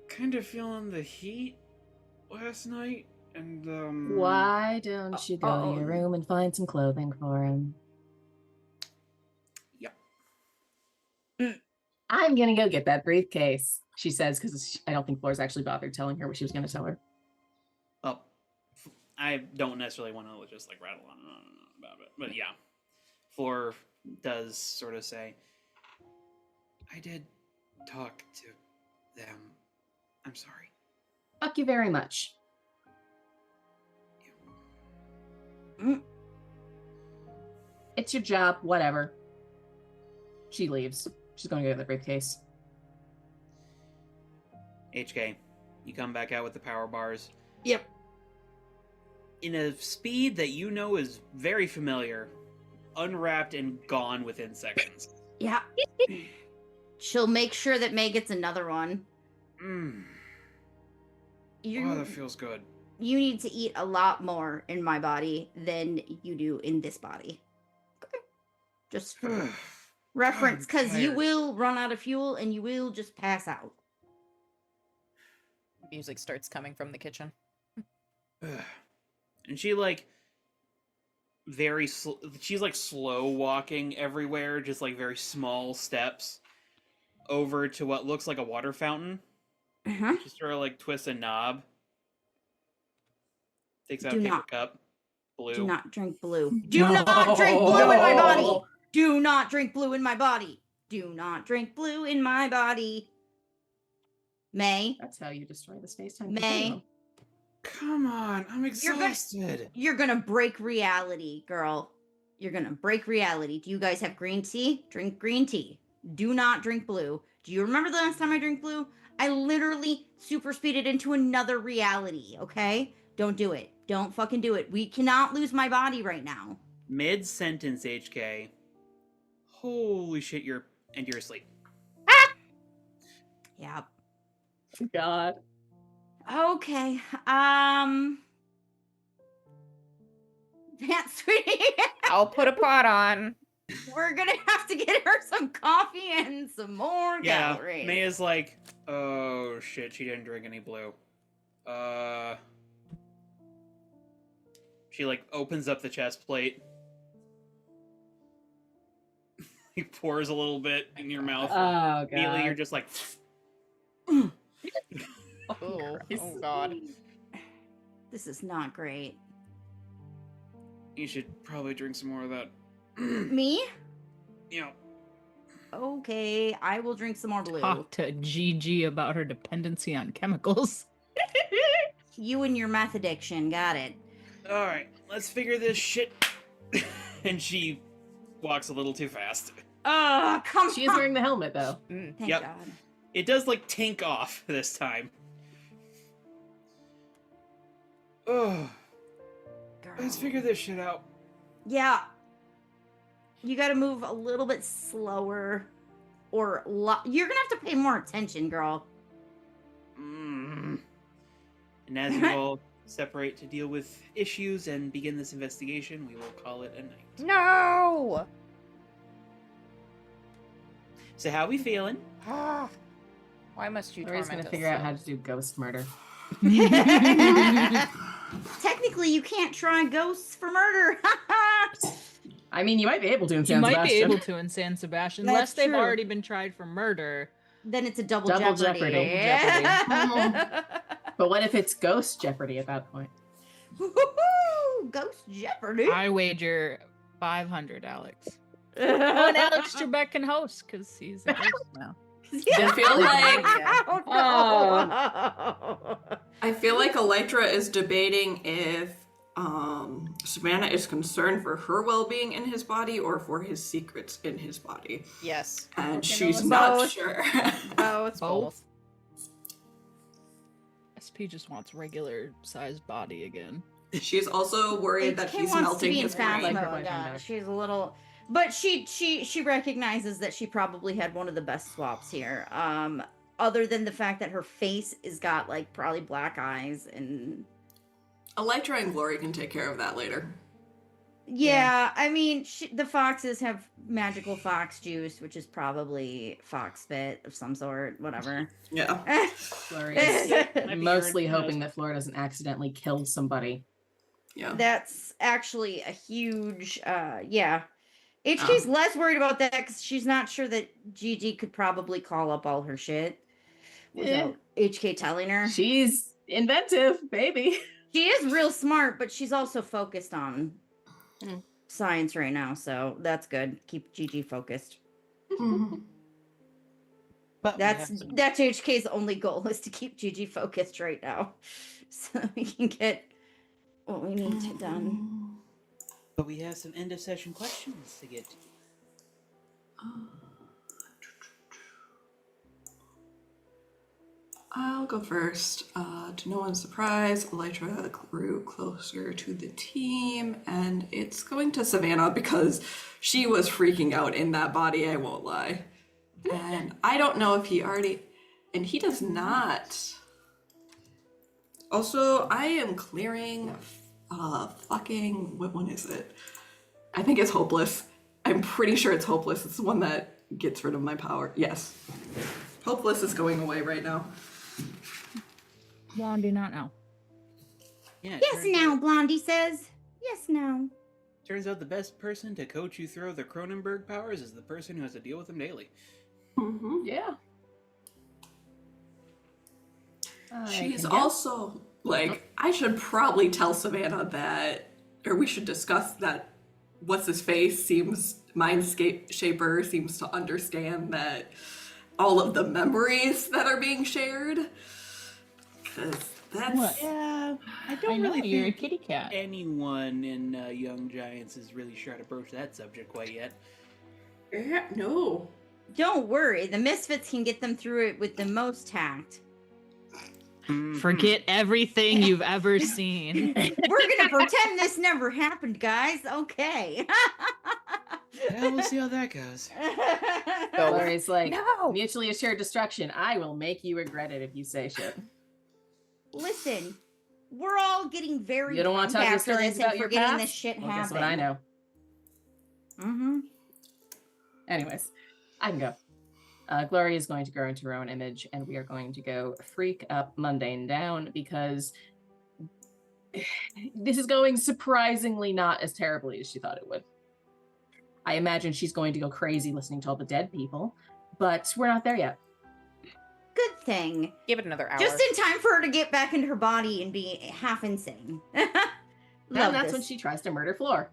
kind of feeling the heat last night, and, Why don't you go to your room and find some clothing for him? Yep. I'm gonna go get that briefcase, she says, because I don't think Flora's actually bothered telling her what she was gonna tell her. Oh, I don't necessarily want to just, like, rattle on and on and on about it, but yeah. Floor does sort of say, I did talk to them. I'm sorry. Fuck you very much. It's your job, whatever. She leaves. She's going to get the briefcase. HK, you come back out with the power bars. Yep. In a speed that you know is very familiar, unwrapped and gone within seconds. Yeah. She'll make sure that May gets another one. Wow, that feels good. You need to eat a lot more in my body than you do in this body. Okay. Just for reference, because you will run out of fuel and you will just pass out. Music starts coming from the kitchen. And she, like, she's like slow walking everywhere, just like very small steps over to what looks like a water fountain. Uh-huh. She sort of like twists a knob, takes out Do a paper not- cup, blue. Do not drink blue. Do not drink blue in my body. Do not drink blue in my body. Do not drink blue in my body. May. That's how you destroy the space-time May. continuum. Come on, I'm exhausted. You're gonna break reality, girl. You're gonna break reality. Do you guys have green tea? Drink green tea. Do not drink blue. Do you remember the last time I drank blue? I literally super speeded into another reality, okay? Don't do it. Don't fucking do it. We cannot lose my body right now. Mid-sentence, HK. Holy shit, you're asleep. Yep. God. Okay. That's sweetie. I'll put a pot on. We're gonna have to get her some coffee and some more Yeah, calories. Maya's like, oh shit, she didn't drink any blue. She like opens up the chest plate. He pours a little bit in your mouth. Oh, Immediately, you're God. just like, Oh, Christ. oh god. This is not great. you should probably drink some more of that. Me? You know, Okay, I will drink some more blue. Talk to Gigi about her dependency on chemicals. You and your meth addiction, got it. all right, let's figure this shit. And she walks a little too fast. Oh, come She is on. wearing the helmet, though. Thank Yep. God. It does like tink off this time. Oh, Girl. let's figure this shit out. Yeah. You gotta move a little bit slower. Or you're gonna have to pay more attention, girl. And as you all separate to deal with issues and begin this investigation, we will call it a night. No! So how we feeling? Why must you Lori's torment gonna us figure out so? how to do ghost murder. Technically, you can't try ghosts for murder. I mean, you might be able to in You San might be Sebastian. able to in San Sebastian, That's unless they've true. already been tried for murder. Then it's a double Double jeopardy. jeopardy. But what if it's ghost jeopardy at that point? Woo-hoo! Ghost jeopardy. I wager 500, Alex. Oh, and Alex Trebek can host because he's a host now. I feel like Oh, no. I feel like Elytra is debating if Savannah is concerned for her well-being in his body or for his secrets in his body, Yes. and Okay, she's no, not both. sure. Oh, it's both. SP just wants regular sized body again. She's also worried that HK he's wants to melting be in his fast brain. Like her mode. boyfriend Yeah, does. she's a little, but she recognizes that she probably had one of the best swaps here. Other than the fact that her face is got like probably black eyes and Elytra and Glory can take care of that later. yeah, I mean the foxes have magical fox juice, which is probably fox spit of some sort, whatever. Yeah. Glory is be mostly your- hoping that Flora doesn't accidentally kill somebody. Yeah. That's actually a huge, yeah. HK's less worried about that because she's not sure that Gigi could probably call up all her shit without HK telling her. She's inventive, baby. She is real smart, but she's also focused on science right now, so that's good. Keep Gigi focused. Mhm. But we That's have some- that's HK's only goal is to keep Gigi focused right now, so we can get what we need to done. But we have some end of session questions to get to. I'll go first. To no one's surprise, Elytra grew closer to the team, and it's going to Savannah because she was freaking out in that body, I won't lie. And I don't know if he already... And he does not. Also, I am clearing fucking... What one is it? I think it's Hopeless. I'm pretty sure it's Hopeless. It's the one that gets rid of my power. Yes. Hopeless is going away right now. Blondie, not now. Yeah, Yes, now, Blondie says. Yes, now. Turns out the best person to coach you through the Cronenberg powers is the person who has to deal with them daily. Mm-hmm. Yeah. She's also like, I should probably tell Savannah that, or we should discuss that. What's his face seems Mindscape Shaper seems to understand that all of the memories that are being shared. Because that's What? Yeah, I I don't know, really you're a think kitty cat. anyone in Young Giants is really sure how to broach that subject quite yet. yeah, no. Don't worry, the Misfits can get them through it with the most tact. Forget everything you've ever seen. We're gonna pretend this never happened, guys. Okay. Yeah, we'll see how that goes. Lori's like, No! mutually assured destruction. I will make you regret it if you say shit. Listen, we're all getting very You don't want to drunk tell your after stories this and about your forgetting past? this shit Well, happened. guess what I know. Mm-hmm. Anyways, I can go. Gloria is going to grow into her own image, and we are going to go freak up Mundane down because this is going surprisingly not as terribly as she thought it would. I imagine she's going to go crazy listening to all the dead people, but we're not there yet. Good thing. Give it another hour. Just in time for her to get back into her body and be half insane. And Love that's when this. she tries to murder Floor.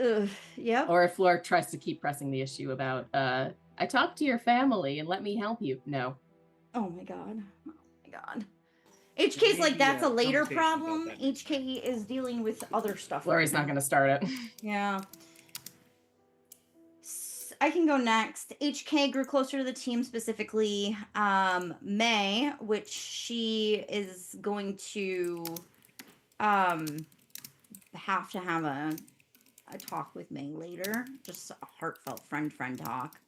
Ugh, yep. Or if Floor tries to keep pressing the issue about, I talked to your family and let me help you. No. Oh my god. Oh my god. HK's like, that's a later conversation about problem. that. HK is dealing with other stuff. Florie's not going to start it. Yeah. I can go next. HK grew closer to the team, specifically May, which she is going to have to have a talk with May later. Just a heartfelt friend talk.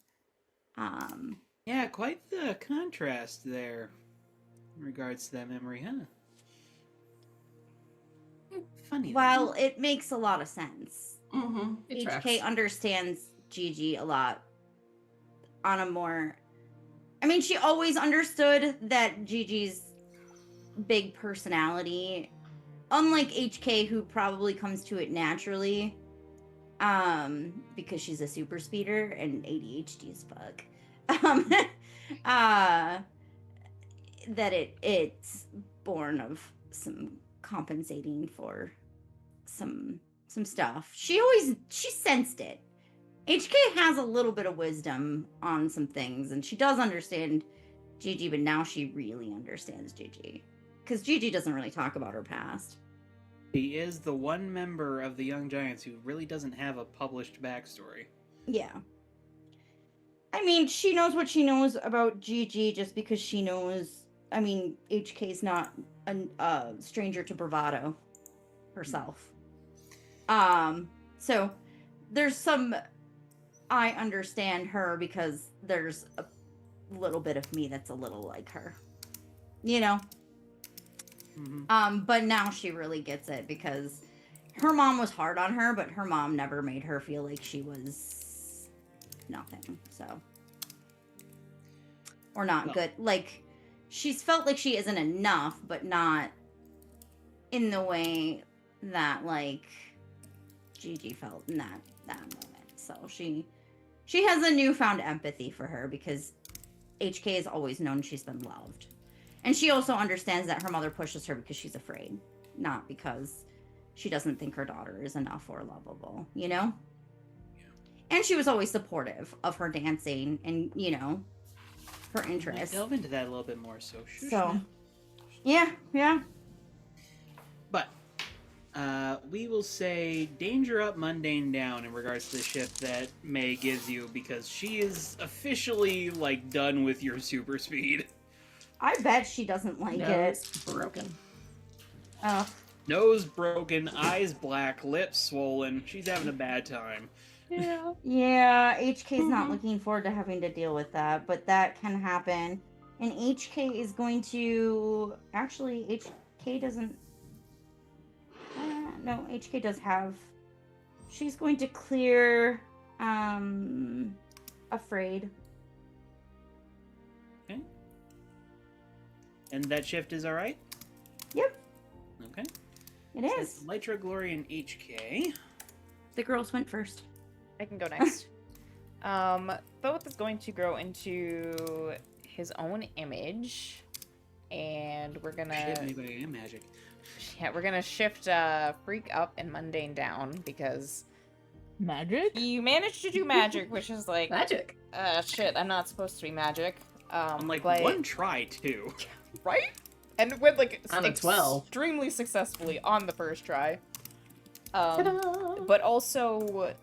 Yeah, quite the contrast there in regards to that memory, huh? Funny. Well, it makes a lot of sense. Mm-hmm. It HK tracks. understands Gigi a lot on a more. I mean, she always understood that Gigi's big personality, unlike HK, who probably comes to it naturally, because she's a super speeder and ADHD as fuck. That it's born of some compensating for some stuff. She sensed it. HK has a little bit of wisdom on some things, and she does understand Gigi, but now she really understands Gigi. Because Gigi doesn't really talk about her past. He is the one member of the Young Giants who really doesn't have a published backstory. Yeah. I mean, she knows what she knows about Gigi just because she knows. I mean, HK's not a stranger to bravado herself. So there's some. I understand her because there's a little bit of me that's a little like her, you know. Mm-hmm. But now she really gets it because her mom was hard on her, but her mom never made her feel like she was nothing. So, or not No. good. Like, she's felt like she isn't enough, but not in the way that like Gigi felt in that moment. So she has a newfound empathy for her because HK has always known she's been loved. And she also understands that her mother pushes her because she's afraid, not because she doesn't think her daughter is enough or lovable, you know? Yeah. And she was always supportive of her dancing and, you know, her interests. Delve into that a little bit more, so shush So, now. yeah. But we will say danger up, mundane down in regards to the shift that May gives you because she is officially like done with your super speed. I bet she doesn't like Nose it. broken. Nose broken, eyes black, lips swollen. She's having a bad time. Yeah. Yeah, HK's not looking forward to having to deal with that, but that can happen. And HK is going to... Actually, HK doesn't... no, HK does have... She's going to clear... Afraid. Okay. And that shift is alright? Yep, Okay. it So is. that's Lytra, Glory, and HK. The girls went first. I can go next. Thoth is going to grow into his own image, and we're gonna Shit, maybe I am magic. we're gonna shift Freak up and Mundane down because Magic? you managed to do magic, which is like Magic. shit. I'm not supposed to be magic. I'm like, but- one try, too. right? And went like On a 12. extremely successfully on the first try. Ta-da! But also,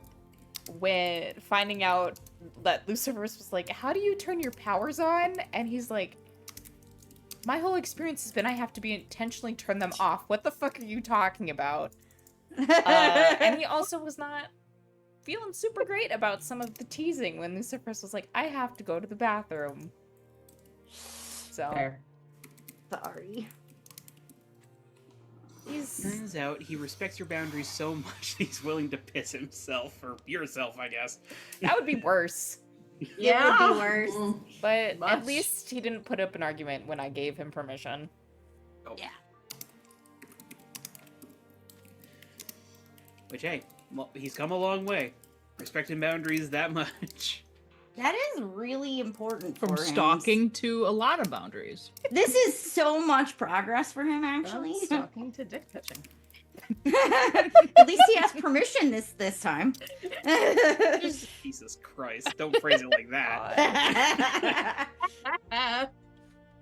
when finding out that Lucifer's was like, how do you turn your powers on? And he's like, my whole experience has been I have to be intentionally turn them off. What the fuck are you talking about? And he also was not feeling super great about some of the teasing when Lucifer's was like, I have to go to the bathroom. So, Fair. Sorry. he's... Turns out he respects your boundaries so much he's willing to piss himself, or yourself, I guess. That would be worse. It would be worse. But Much. at least he didn't put up an argument when I gave him permission. Oh. Yeah. Which, hey, well, he's come a long way. Respecting boundaries that much. That is really important From for him. stalking to a lot of boundaries. This is so much progress for him, actually. From stalking to dick touching. At least he has permission this time. Jesus Christ, don't phrase it like that.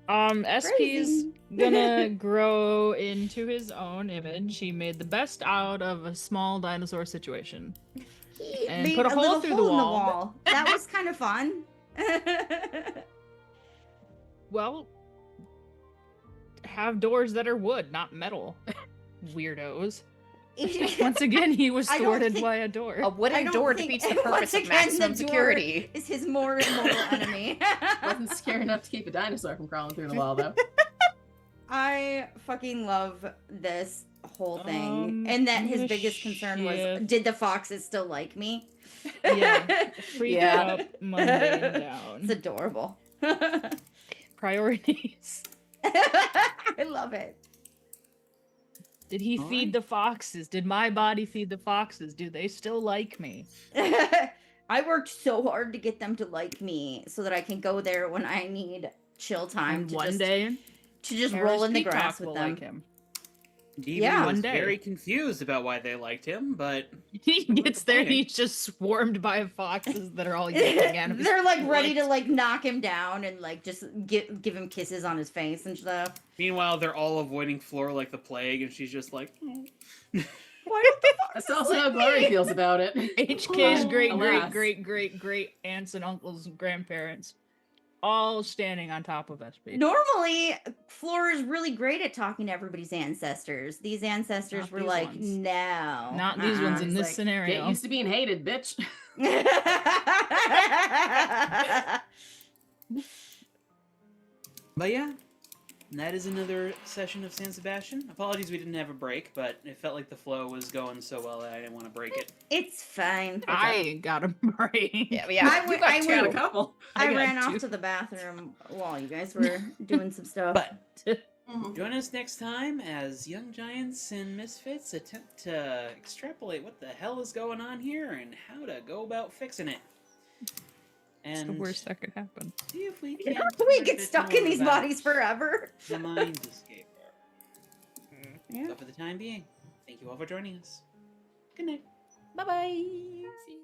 SP's gonna grow into his own image. He made the best out of a small dinosaur situation. He And made put a hole little through the hole in wall. That was kind of fun. Well, have doors that are wood, not metal. Weirdos. Once again, he was I don't thwarted think- by a door. A I wooden don't door think- defeats the once purpose of again, maximum the door security. is his more immortal enemy. Wasn't scary enough to keep a dinosaur from crawling through the wall, though. I fucking love this whole thing. Um, And that I'm his gonna biggest concern was, shift. did the foxes still like me? Yeah. Freak Yeah. up, mundane It's down. adorable. Priorities. I love it. Did he All feed right. the foxes? Did my body feed the foxes? Do they still like me? I worked so hard to get them to like me so that I can go there when I need chill time And to one just, day, to just Harris roll in the Peacock grass with will them. like him. Demon Yeah. was One day. very confused about why they liked him, but He We're gets there and complaining. he's just swarmed by foxes that are all yanking at him. They're like ready to What? like knock him down and like just give him kisses on his face and stuff. meanwhile they're all avoiding Floor like the plague, and she's just like, Why don't the That's foxes also how like Glory me? feels about it. HK's great, Alas. great aunts and uncles and grandparents all standing on top of SP. Normally, Floor is really great at talking to everybody's ancestors. These ancestors Not were these like, ones. no. Not these ones in It's this like, scenario. Get used to being hated, bitch. but yeah, that is another session of San Sebastian. Apologies we didn't have a break, but it felt like the flow was going so well that I didn't want to break it. It's fine. I got a break. Yeah, but yeah. I you would- got I two. Got a would- couple. I got ran two. off to the bathroom while you guys were doing some stuff. But Mhm. join us next time as young giants and misfits attempt to extrapolate what the hell is going on here and how to go about fixing it. It's the And worst that could happen. see if we can we learn a get bit stuck more in these about bodies forever. the mind escape. Yeah. So for the time being, thank you all for joining us. Good night. Bye bye. See you.